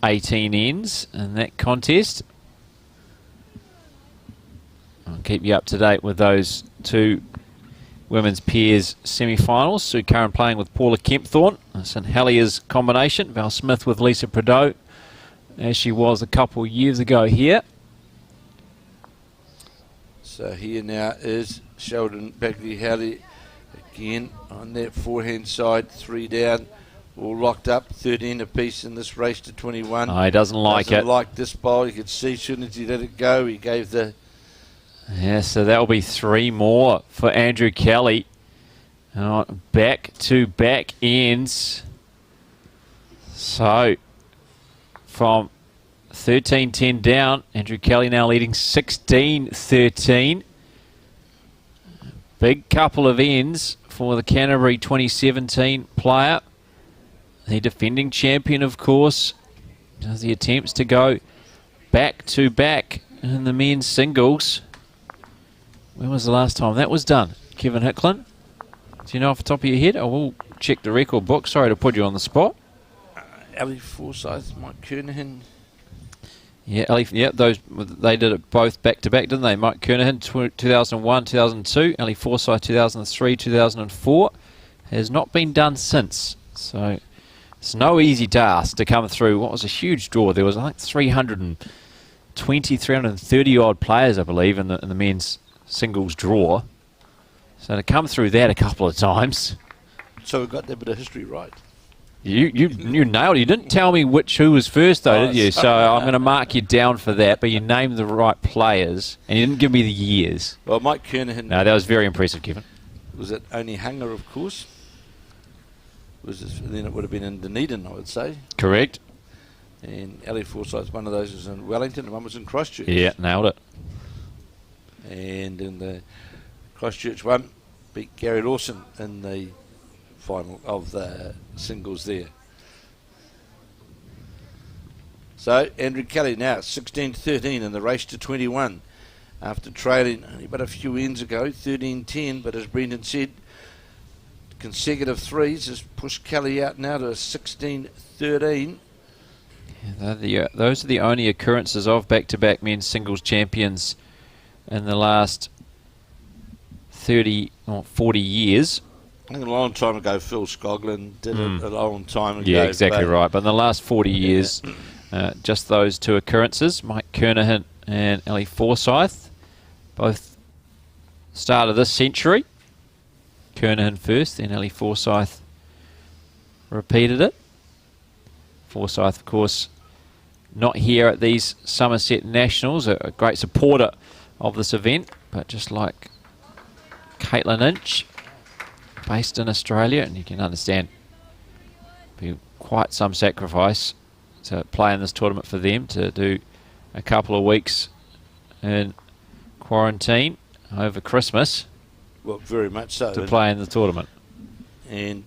18 ends in that contest. I'll keep you up to date with those 2 women's pairs semi-finals. Sue Curran playing with Paula Kempthorne. St Helier's combination. Val Smith with Lisa Prideaux, as she was a couple years ago here. So here now is Sheldon Begley Howley again on that forehand side, 3 down, all locked up, 13 apiece in this race to 21. Oh, he doesn't like it. Doesn't like this bowl. You could see as soon as he let it go, he gave the... Yeah, so that'll be 3 more for Andrew Kelly. Back to back ends. So from 13-10 down, Andrew Kelly now leading 16-13. Big couple of ends for the Canterbury 2017 player. The defending champion, of course, does the attempts to go back to back in the men's singles. When was the last time that was done? Kevin Hicklin? Do you know off the top of your head? I will check the record book. Sorry to put you on the spot. Ali Forsyth, Mike Kernahan. Yeah, they did it both back to back, didn't they? Mike Kernahan 2001, 2002, Ali Forsyth 2003, 2004. Has not been done since. So it's no easy task to come through what was a huge draw. There was, I think, 320, 330 odd players, I believe, in the men's singles draw. So to come through that a couple of times. So we got that bit of history right. You nailed it. You didn't tell me who was first, though, did you? So I'm going to mark you down for that. But you named the right players, and you didn't give me the years. Well, Mike Kernahan. No, that was very impressive, Kevin. Was it only Hanger, of course? Then it would have been in Dunedin, I would say. Correct. And Ali Forsyth, one of those was in Wellington, and one was in Christchurch. Yeah, nailed it. And in the Christchurch one, beat Gary Lawson in the final of the singles there. So Andrew Kelly now 16-13 in the race to 21 after trailing only but a few ends ago, 13-10, but as Brendan said, consecutive threes has pushed Kelly out now to a 16-13. Yeah, those are the only occurrences of back-to-back men's singles champions in the last 30 or 40 years. I think a long time ago Phil Skoglund did it a long time ago. Yeah, exactly right. But in the last 40 years, just those two occurrences, Mike Kernahan and Ali Forsyth, both start of this century. Kernahan first, then Ali Forsyth repeated it. Forsyth, of course, not here at these Summerset Nationals, a great supporter of this event, but just like Caitlin Inch, based in Australia, and you can understand be quite some sacrifice to play in this tournament for them, to do a couple of weeks in quarantine over Christmas. Well, very much so. To play in the tournament. And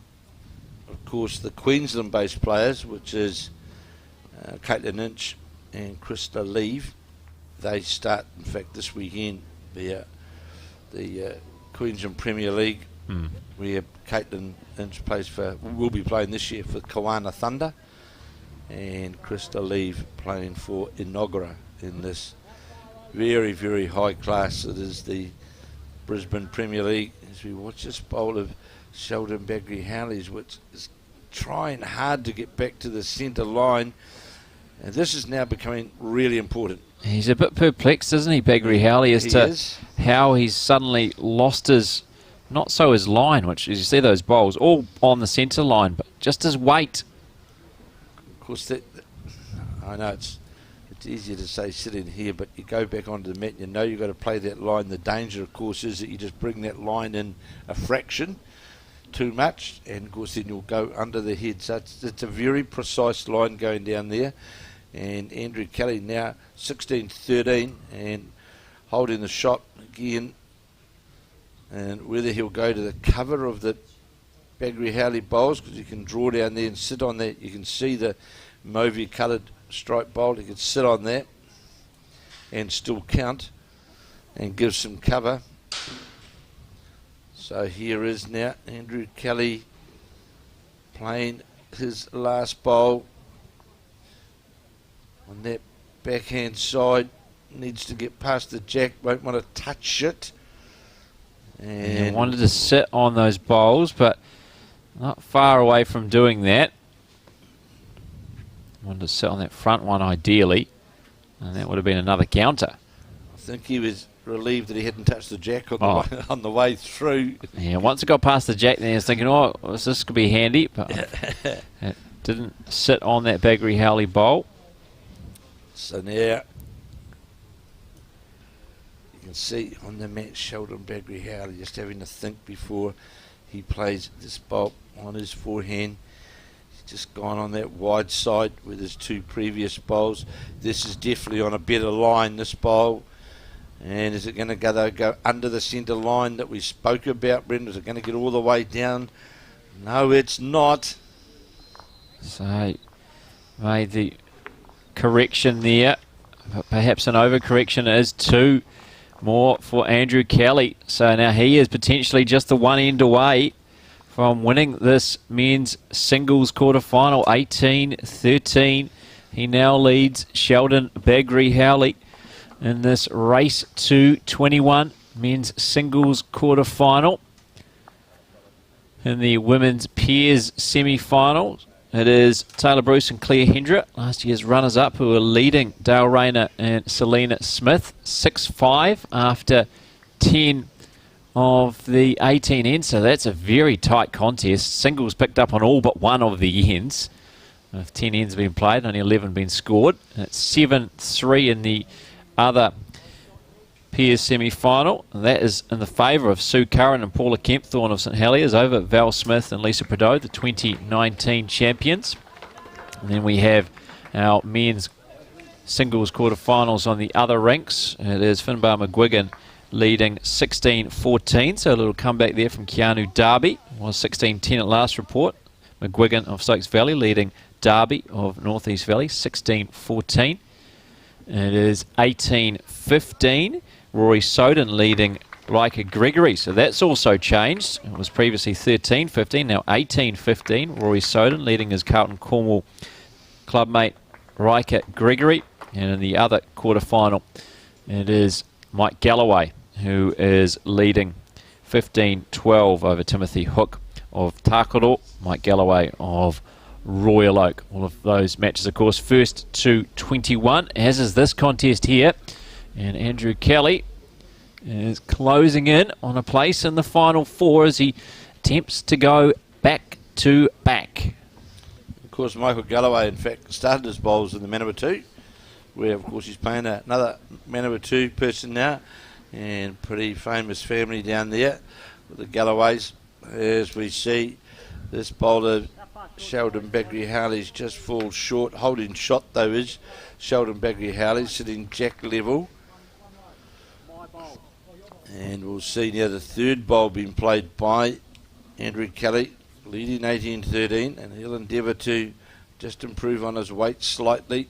of course the Queensland based players, which is Caitlin Inch and Krista Leave, they start in fact this weekend the Queensland Premier League, where Caitlin Inch will be playing this year for Kawana Thunder, and Krista Leave playing for Inaugura in this very, very high class. It is the Brisbane Premier League, as we watch this bowl of Sheldon Begley Howleys, which is trying hard to get back to the centre line, and this is now becoming really important. He's a bit perplexed, isn't he, Begley Howley, as to how he's suddenly lost his line, which is, you see those bowls all on the centre line, but just his weight. Of course, I know it's easier to say sitting here, but you go back onto the mat and you know you've got to play that line. The danger, of course, is that you just bring that line in a fraction too much, and of course then you'll go under the head. So it's a very precise line going down there. And Andrew Kelly now 16-13 and holding the shot again, and whether he'll go to the cover of the Begley Howley bowls, because you can draw down there and sit on that. You can see the mauve coloured stripe bowl. You can sit on that and still count and give some cover. So here is now Andrew Kelly playing his last bowl on that backhand side. Needs to get past the jack, won't want to touch it. And wanted to sit on those bowls, but not far away from doing that. Wanted to sit on that front one ideally, and that would have been another counter. I think he was relieved that he hadn't touched the jack on the way through. Yeah, once it got past the jack, then he was thinking, oh, this could be handy, but it didn't sit on that Begley Howley bowl. So now you can see on the mat Sheldon Begley Howley just having to think before he plays this bowl on his forehand. He's just gone on that wide side with his two previous bowls. This is definitely on a better line, this bowl. And is it going to go under the centre line that we spoke about, Brendan? Is it going to get all the way down? No, it's not. So, made the correction there. But perhaps an overcorrection is 2 more for Andrew Kelly. So now he is potentially just the one end away from winning this men's singles quarterfinal, 18-13. He now leads Sheldon Begley Howley in this race to 21 men's singles quarterfinal. In the women's pairs semi-finals, it is Taylor Bruce and Claire Hendra, last year's runners-up, who are leading Dale Rayner and Selena Smith 6-5 after 10 of the 18 ends. So that's a very tight contest. Singles picked up on all but one of the ends. 10 ends have been played, only 11 been scored. It's 7-3 in the other pairs semi-final. And that is in the favour of Sue Curran and Paula Kempthorne of St Heliers over Val Smith and Lisa Prideaux, the 2019 champions. And then we have our men's singles quarterfinals on the other rinks. It is Finbar McGuigan leading 16-14, so a little comeback there from Keanu Darby. It was 16-10 at last report. McGuigan of Stokes Valley leading Darby of North East Valley 16-14. It is 18-15. Rory Soden leading Rika Gregory, so that's also changed. It was previously 13-15, now 18-15. Rory Soden leading his Carlton Cornwall clubmate Rika Gregory. And in the other quarterfinal, it is Mike Galloway, who is leading 15-12 over Timothy Hook of Takoro. Mike Galloway of Royal Oak. All of those matches, of course, first to 21, as is this contest here. And Andrew Kelly is closing in on a place in the final 4 as he attempts to go back to back. Of course, Michael Galloway, in fact, started his bowls in the Manawatu, where, of course, he's playing another Manawatu person now, and pretty famous family down there with the Galloways. As we see, this bowler, Sheldon Begley Howley's just falls short. Holding shot, though, is Sheldon Begley Howley sitting jack level. And we'll see now the third bowl being played by Andrew Kelly, leading 18-13, and he'll endeavour to just improve on his weight slightly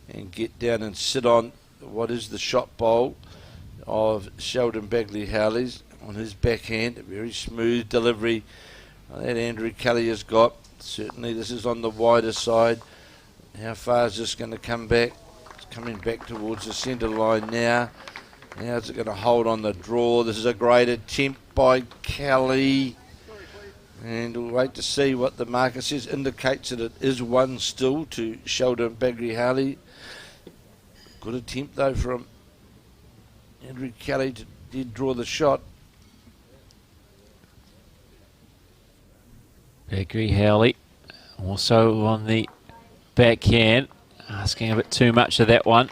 and get down and sit on what is the shot bowl of Sheldon Begley Howley's on his backhand. A very smooth delivery that Andrew Kelly has got. Certainly this is on the wider side. How far is this going to come back? It's coming back towards the centre line now. Now is it going to hold on the draw? This is a great attempt by Kelly. And we'll wait to see what the marker says. Indicates that it is 1 still to Sheldon Begley Howley. Good attempt though from Andrew Kelly to did draw the shot. Begley Howley also on the backhand, asking a bit too much of that one.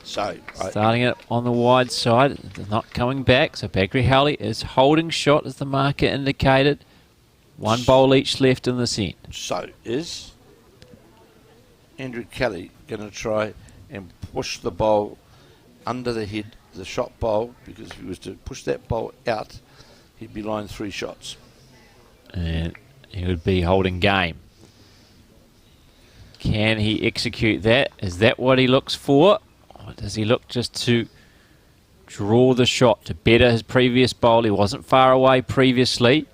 So starting it on the wide side, not coming back. So Begley Howley is holding shot as the marker indicated. 1 bowl each left in this end. So is Andrew Kelly going to try and push the bowl under the head, the shot bowl, because if he was to push that bowl out, he'd be lying 3 shots. And he would be holding game. Can he execute that? Is that what he looks for? Or does he look just to draw the shot to better his previous bowl? He wasn't far away previously.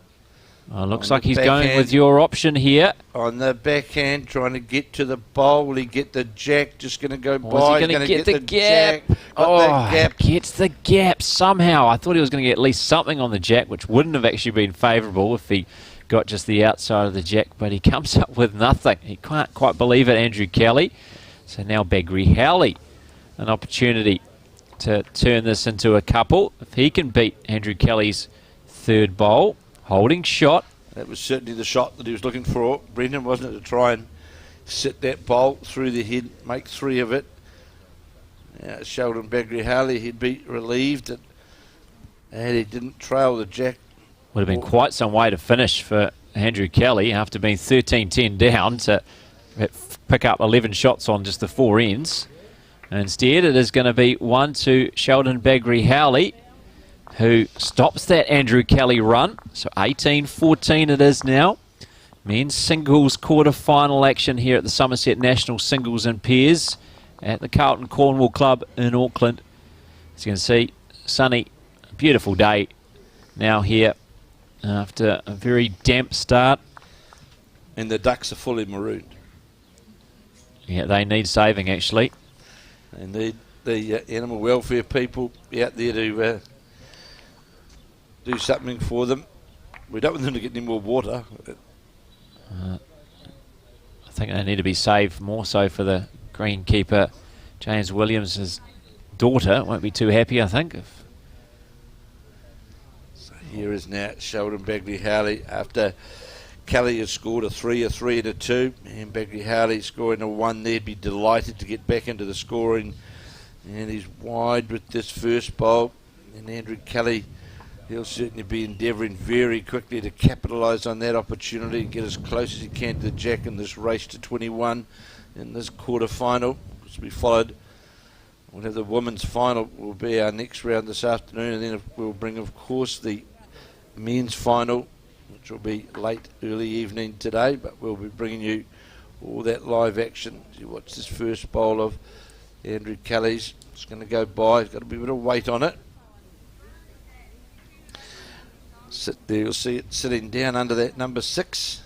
Looks like he's going with your option here. On the backhand, trying to get to the bowl. Will he get the jack? Just going to go by. Is he going to get the gap? Gets the gap somehow. I thought he was going to get at least something on the jack, which wouldn't have actually been favourable if he got just the outside of the jack, but he comes up with nothing. He can't quite believe it, Andrew Kelly. So now Begley Howley, an opportunity to turn this into a couple. If he can beat Andrew Kelly's third bowl, holding shot. That was certainly the shot that he was looking for, Brendan, wasn't it, to try and sit that bowl through the head, make 3 of it. Now, Sheldon Begley Howley, he'd be relieved that he didn't trail the jack. Would have been quite some way to finish for Andrew Kelly after being 13-10 down to pick up 11 shots on just the 4 ends. Instead, it is going to be 1-2 Sheldon Begley Howley, who stops that Andrew Kelly run. So 18-14 it is now. Men's singles quarter-final action here at the Summerset National Singles and Pairs at the Carlton Cornwall Club in Auckland. As you can see, sunny, beautiful day now here after a very damp start. And the ducks are fully marooned. Yeah, they need saving actually. They need the animal welfare people out there to do something for them. We don't want them to get any more water. I think they need to be saved more so for the greenkeeper. James Williams' daughter won't be too happy, I think. So here is now Sheldon Begley Howley after Kelly has scored a 3, a 3 and a 2. And Begley Howley scoring a 1 there. Be delighted to get back into the scoring. And he's wide with this first bowl. And Andrew Kelly, he'll certainly be endeavouring very quickly to capitalise on that opportunity and get as close as he can to the jack in this race to 21 in this quarter-final. Which will be followed. We'll have the women's final will be our next round this afternoon, and then we'll bring, of course, the men's final, which will be late, early evening today, but we'll be bringing you all that live action. You watch this first bowl of Andrew Kelly's. It's going to go by. It's got a bit of weight on it. Sit there, you'll see it sitting down under that number 6.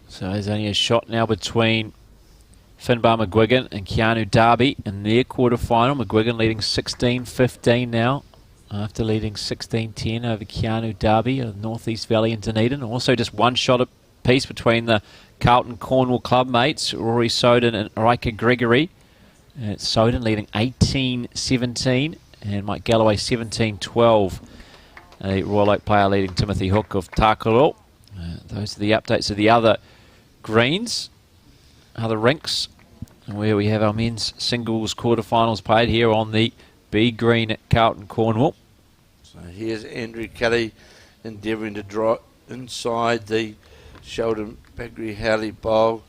So there's only a shot now between Finbar McGuigan and Keanu Darby in their quarter-final. McGuigan leading 16-15 now after leading 16-10 over Keanu Darby of North East Valley and Dunedin. Also just one shot apiece between the Carlton Cornwall club mates, Rory Soden and Rika Gregory. Soden leading 18-17 and Mike Galloway 17-12. A Royal Oak player leading Timothy Hook of Takaro. Those are the updates of the other greens, other rinks, where we have our men's singles quarterfinals played here on the B green at Carlton Cornwall. So here's Andrew Kelly endeavouring to draw inside the Sheldon Begley Howley bowl,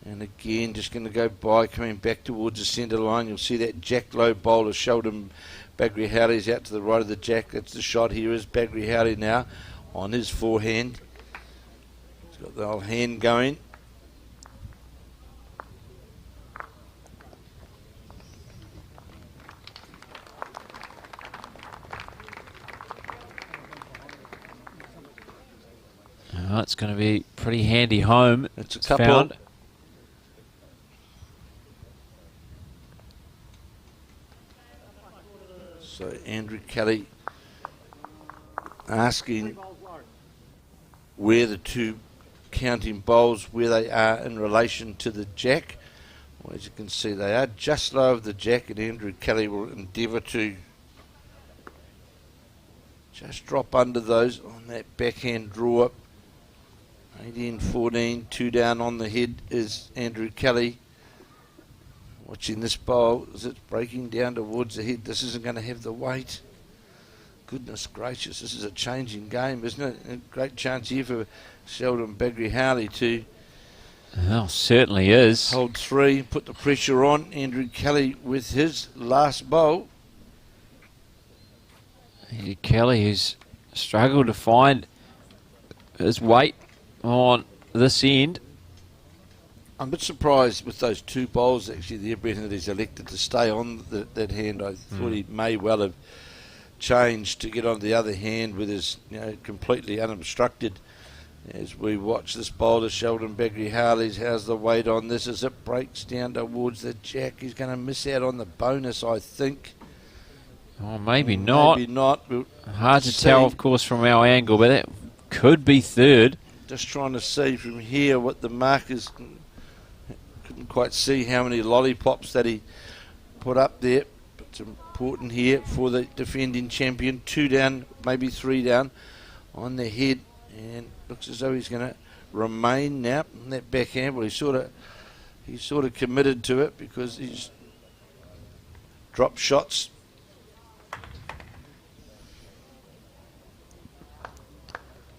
and again just going to go by, coming back towards the centre line. You'll see that jack low bowl of Sheldon Begley Howley's out to the right of the jack. That's the shot. Here is Begley Howley now on his forehand. He's got the old hand going. Oh, it's going to be pretty handy home. It's a couple. Found. So Andrew Kelly asking where the two counting bowls, where they are in relation to the jack. Well, as you can see, they are just low of the jack, and Andrew Kelly will endeavour to just drop under those on that backhand draw. 18-14, 2 down on the head is Andrew Kelly. Watching this bowl as it's breaking down towards the head. This isn't going to have the weight. Goodness gracious, this is a changing game, isn't it? A great chance here for Sheldon Begley Howley to Well, certainly is. hold 3, put the pressure on. Andrew Kelly with his last bowl. Andrew Kelly, who's struggled to find his weight on this end. I'm a bit surprised with those 2 bowls actually there, Brenton, that he's elected to stay on that hand. I thought he may well have changed to get on the other hand with his, completely unobstructed. As we watch this bowler, Sheldon Begley Howley's, how's the weight on this as it breaks down towards the jack? He's going to miss out on the bonus, I think. Oh, maybe not. Maybe not. We'll Hard to tell, of course, from our angle, but that could be third. Just trying to see from here what the mark is. Couldn't quite see how many lollipops that he put up there. But it's important here for the defending champion. 2 down, maybe 3 down on the head. And looks as though he's going to remain now in that backhand. Well, he's sort of committed to it because he's dropped shots.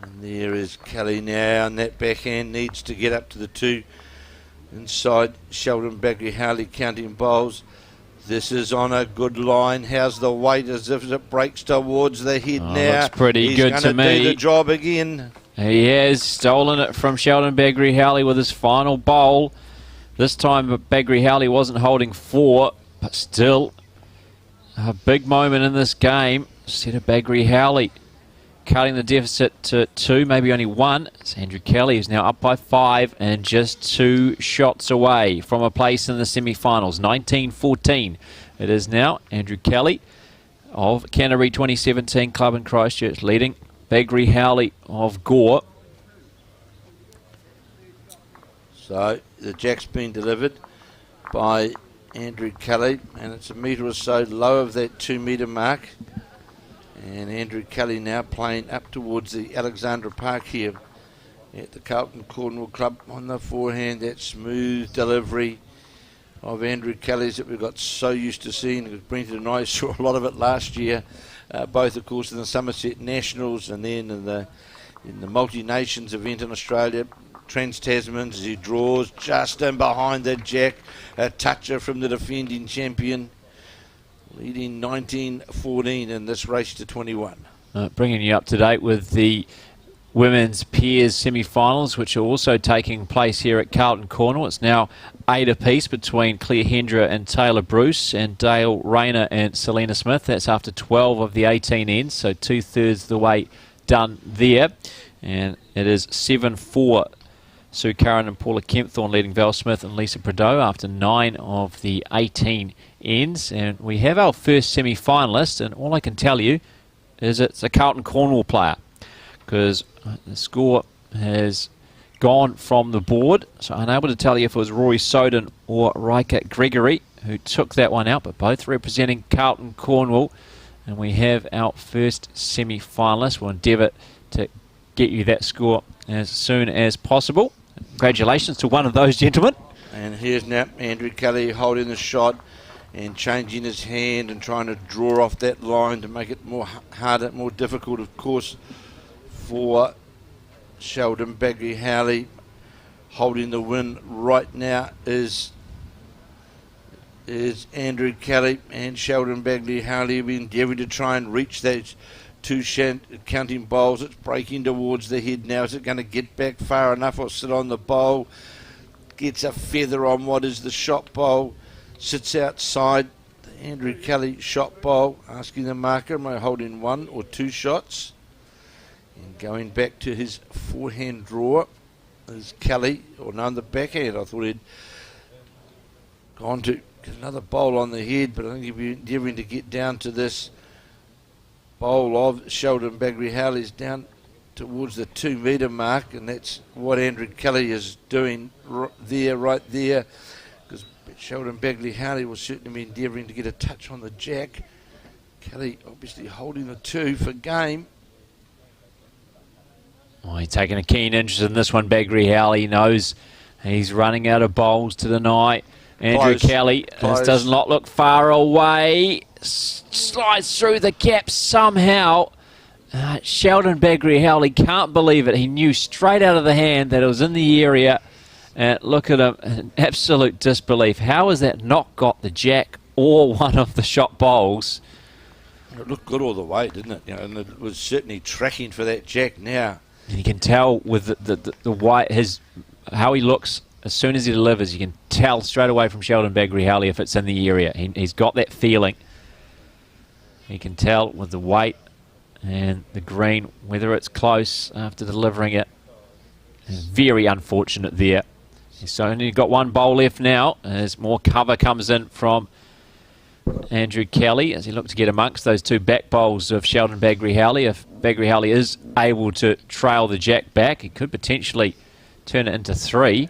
And there is Kelly now, and that backhand needs to get up to the 2 inside Sheldon Begley Howley counting bowls. This is on a good line. How's the weight as if it breaks towards the head now? Looks pretty good to He's going to me. do the job again. He has stolen it from Sheldon Begley Howley with his final bowl. This time Begley Howley wasn't holding 4, but still a big moment in this game. Instead of Begley Howley cutting the deficit to 2, maybe only 1. It's Andrew Kelly who's now up by 5 and just 2 shots away from a place in the semi-finals. 19-14 it is now. Andrew Kelly of Canterbury 2017 club in Christchurch leading Begley Howley of Gore. So the jack's been delivered by Andrew Kelly, and it's a metre or so low of that 2 metre mark. And Andrew Kelly now playing up towards the Alexandra Park here at the Carlton Cornwall Club on the forehand. That smooth delivery of Andrew Kelly's that we've got so used to seeing. Because Brenton and I saw a lot of it last year, both of course in the Summerset Nationals and then in the multi-nations event in Australia. Trans-Tasman as he draws just in behind the jack. A toucher from the defending champion, leading 19-14 in this race to 21. Bringing you up to date with the women's pairs semi-finals, which are also taking place here at Carlton Cornwall. It's now 8 apiece between Claire Hendra and Taylor Bruce, and Dale Rayner and Selena Smith. That's after 12 of the 18 ends, so 2/3 of the way done there. And it is 7-4. Sue Curran and Paula Kempthorne leading Val Smith and Lisa Prideaux after 9 of the 18 ends. And we have our first semi-finalist, and all I can tell you is it's a Carlton Cornwall player, because the score has gone from the board, so unable to tell you if it was Rory Soden or Riker Gregory who took that one out, but both representing Carlton Cornwall. And we have our first semi-finalist. We'll endeavour to get you that score as soon as possible. Congratulations to one of those gentlemen. And here's now Andrew Kelly holding the shot and changing his hand and trying to draw off that line to make it more harder, more difficult, of course, for Sheldon Begley Howley. Holding the win right now is Andrew Kelly, and Sheldon Begley Howley will be endeavouring to try and reach those 2 counting bowls. It's breaking towards the head now. Is it going to get back far enough or sit on the bowl? Gets a feather on what is the shot bowl. Sits outside the Andrew Kelly shot bowl. Asking the marker, am I holding 1 or 2 shots? And going back to his forehand draw is Kelly. Or no, on the backhand. I thought he'd gone to get another bowl on the head, but I think he'll be endeavouring to get down to this bowl of Sheldon Begley Howley's down towards the 2 metre mark, and that's what Andrew Kelly is doing right there, because Sheldon Begley Howley will certainly be endeavouring to get a touch on the jack. Kelly obviously holding the 2 for game. Oh, he's taking a keen interest in this one. Begley Howley knows he's running out of bowls to the night. Andrew Kelly, this does not look far away. Slides through the gap somehow. Sheldon Begley Howley can't believe it. He knew straight out of the hand that it was in the area. Look at him, an absolute disbelief. How has that not got the jack or one of the shot bowls? It looked good all the way, didn't it? And it was certainly tracking for that jack now. And you can tell with the white, how he looks. As soon as he delivers, you can tell straight away from Sheldon Begley Howley if it's in the area. He's got that feeling. You can tell with the weight and the green, whether it's close after delivering it. It's very unfortunate there. He's only got 1 bowl left now, as more cover comes in from Andrew Kelly as he looks to get amongst those 2 back bowls of Sheldon Begley Howley. If Begley Howley is able to trail the jack back, he could potentially turn it into 3.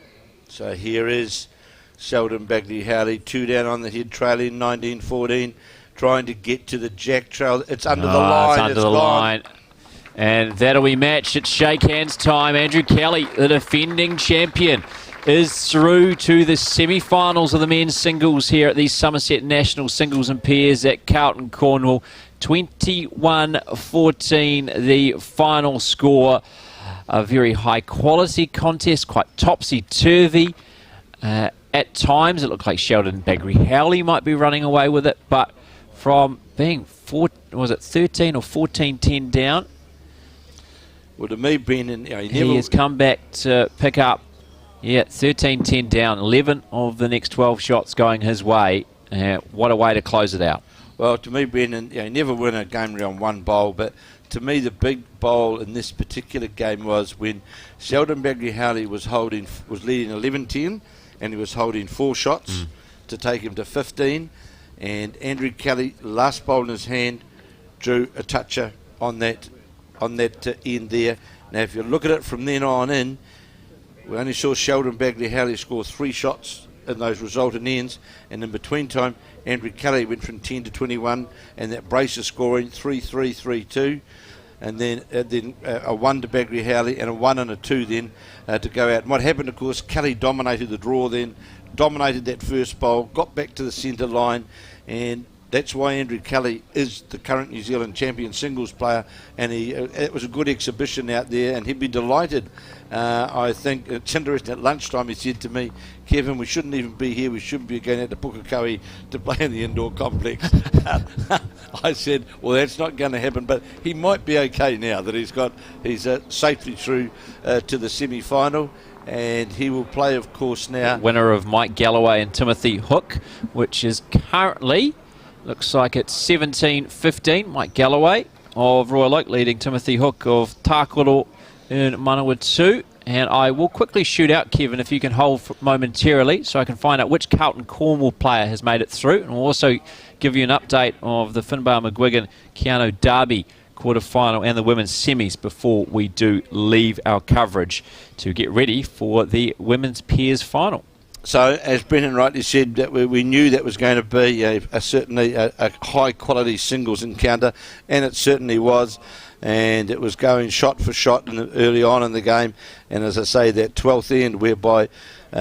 So here is Sheldon Begley Howley, 2 down on the head, trailing 19-14, trying to get to the jack trail. It's under the line. It's under the line. And that'll be matched. It's shake hands time. Andrew Kelly, the defending champion, is through to the semi-finals of the men's singles here at the Summerset National Singles and Pairs at Carlton Cornwall. 21-14, the final score. A very high quality contest, quite topsy-turvy. At times it looked like Sheldon Begley Howley might be running away with it, but from being 13 or 14-10 down, Well, to me, Brendan, he has come back to pick up, 13-10 down, 11 of the next 12 shots going his way. What a way to close it out. Well, to me, Brendan, you never win a game around one bowl, but to me, the big bowl in this particular game was when Sheldon Begley Howley was leading 11-10, and he was holding 4 shots to take him to 15, and Andrew Kelly, last bowl in his hand, drew a toucher on that end there. Now, if you look at it from then on in, we only saw Sheldon Begley Howley score 3 shots in those resultant ends, and in between time, Andrew Kelly went from 10 to 21, and that brace of scoring 3-3, 3-2, and then a 1 to Begley Howley and a 1 and a 2 then to go out. And what happened, of course, Kelly dominated the draw then, dominated that first bowl, got back to the centre line, and that's why Andrew Kelly is the current New Zealand champion singles player, and it was a good exhibition out there, and he'd be delighted. I think it's interesting, at lunchtime he said to me, Kevin, we shouldn't even be here, we shouldn't be going out to Pukekohe to play in the indoor complex. I said, well, that's not going to happen, but he might be okay now that he's safely through to the semi-final. And he will play, of course, now. Winner of Mike Galloway and Timothy Hook, which is currently, looks like it's 17-15. Mike Galloway of Royal Oak leading Timothy Hook of Tākoro in Manawa 2. And I will quickly shoot out, Kevin, if you can hold momentarily, so I can find out which Carlton Cornwall player has made it through. And we'll also give you an update of the Finbar McGuigan Keanu Derby quarterfinal and the women's semis before we do leave our coverage to get ready for the women's pairs final. So, as Brendan rightly said, that we knew that was going to be certainly a high-quality singles encounter, and it certainly was. And it was going shot for shot early on in the game. And as I say, that 12th end whereby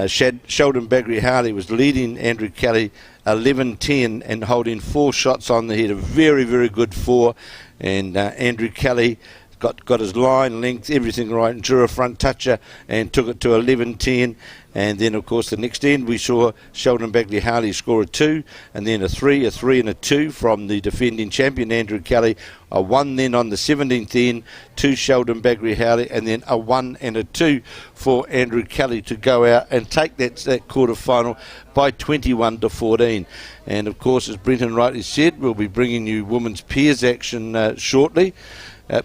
Sheldon Begley Howley was leading Andrew Kelly 11-10 and holding 4 shots on the head, a very, very good 4. And Andrew Kelly got his line, length, everything right, and drew a front toucher and took it to 11-10. And then, of course, the next end we saw Sheldon Begley Howley score a 2, and then a 3 and a 2 from the defending champion Andrew Kelly. A 1 then on the 17th end to Sheldon Begley Howley, and then a 1 and a 2 for Andrew Kelly to go out and take that quarter final by 21-14. And, of course, as Brenton rightly said, we'll be bringing you women's pairs action shortly.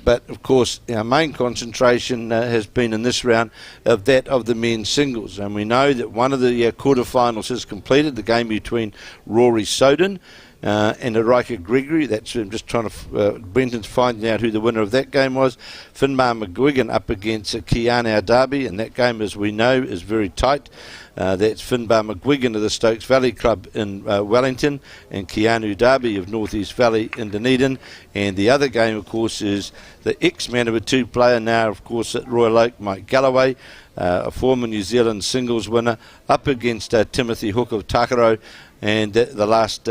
But, of course, our main concentration has been in this round of that of the men's singles. And we know that one of the quarterfinals has completed, the game between Rory Soden and Erika Gregory. That's I'm just trying to Brenton's finding out who the winner of that game was. Finbar McGuigan up against Keanu Derby, and that game, as we know, is very tight. That's Finbar McGuigan of the Stokes Valley Club in Wellington, and Keanu Derby of North East Valley in Dunedin. And the other game, of course, is the ex-Manawa 2 player, now, of course, at Royal Oak, Mike Galloway, a former New Zealand singles winner, up against Timothy Hook of Tākoro. And the last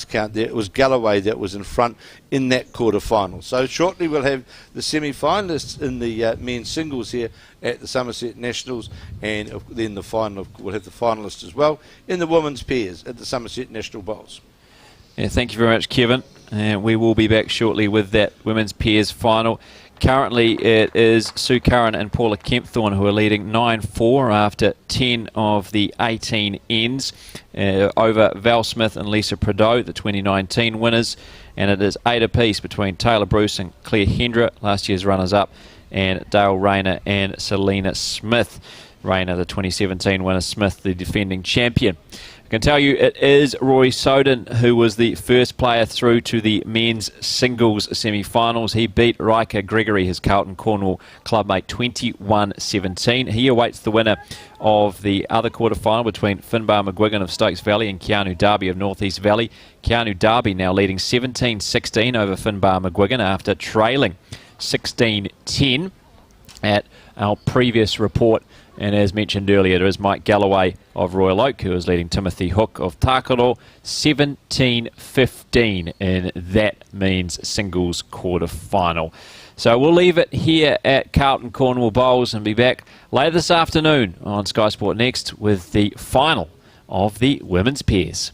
count there, it was Galloway that was in front in that quarter-final. So shortly we'll have the semi-finalists in the men's singles here at the Summerset Nationals, and then the final, we'll have the finalists as well in the women's pairs at the Summerset National Bowls. Yeah, thank you very much, Kevin. And we will be back shortly with that women's pairs final. Currently it is Sue Curran and Paula Kempthorne who are leading 9-4 after 10 of the 18 ends over Val Smith and Lisa Prideaux, the 2019 winners. And it is 8 apiece between Taylor Bruce and Claire Hendra, last year's runners-up, and Dale Rayner and Selena Smith. Rayner, the 2017 winner, Smith, the defending champion. I can tell you it is Rory Soden who was the first player through to the men's singles semi-finals. He beat Rika Gregory, his Carlton Cornwall clubmate, 21-17. He awaits the winner of the other quarter-final between Finbar McGuigan of Stokes Valley and Keanu Derby of North East Valley. Keanu Derby now leading 17-16 over Finbar McGuigan after trailing 16-10 at our previous report. And as mentioned earlier, there is Mike Galloway of Royal Oak, who is leading Timothy Hook of Tākoro, 17-15 in that men's singles quarter-final. So we'll leave it here at Carlton Cornwall Bowls and be back later this afternoon on Sky Sport Next with the final of the women's pairs.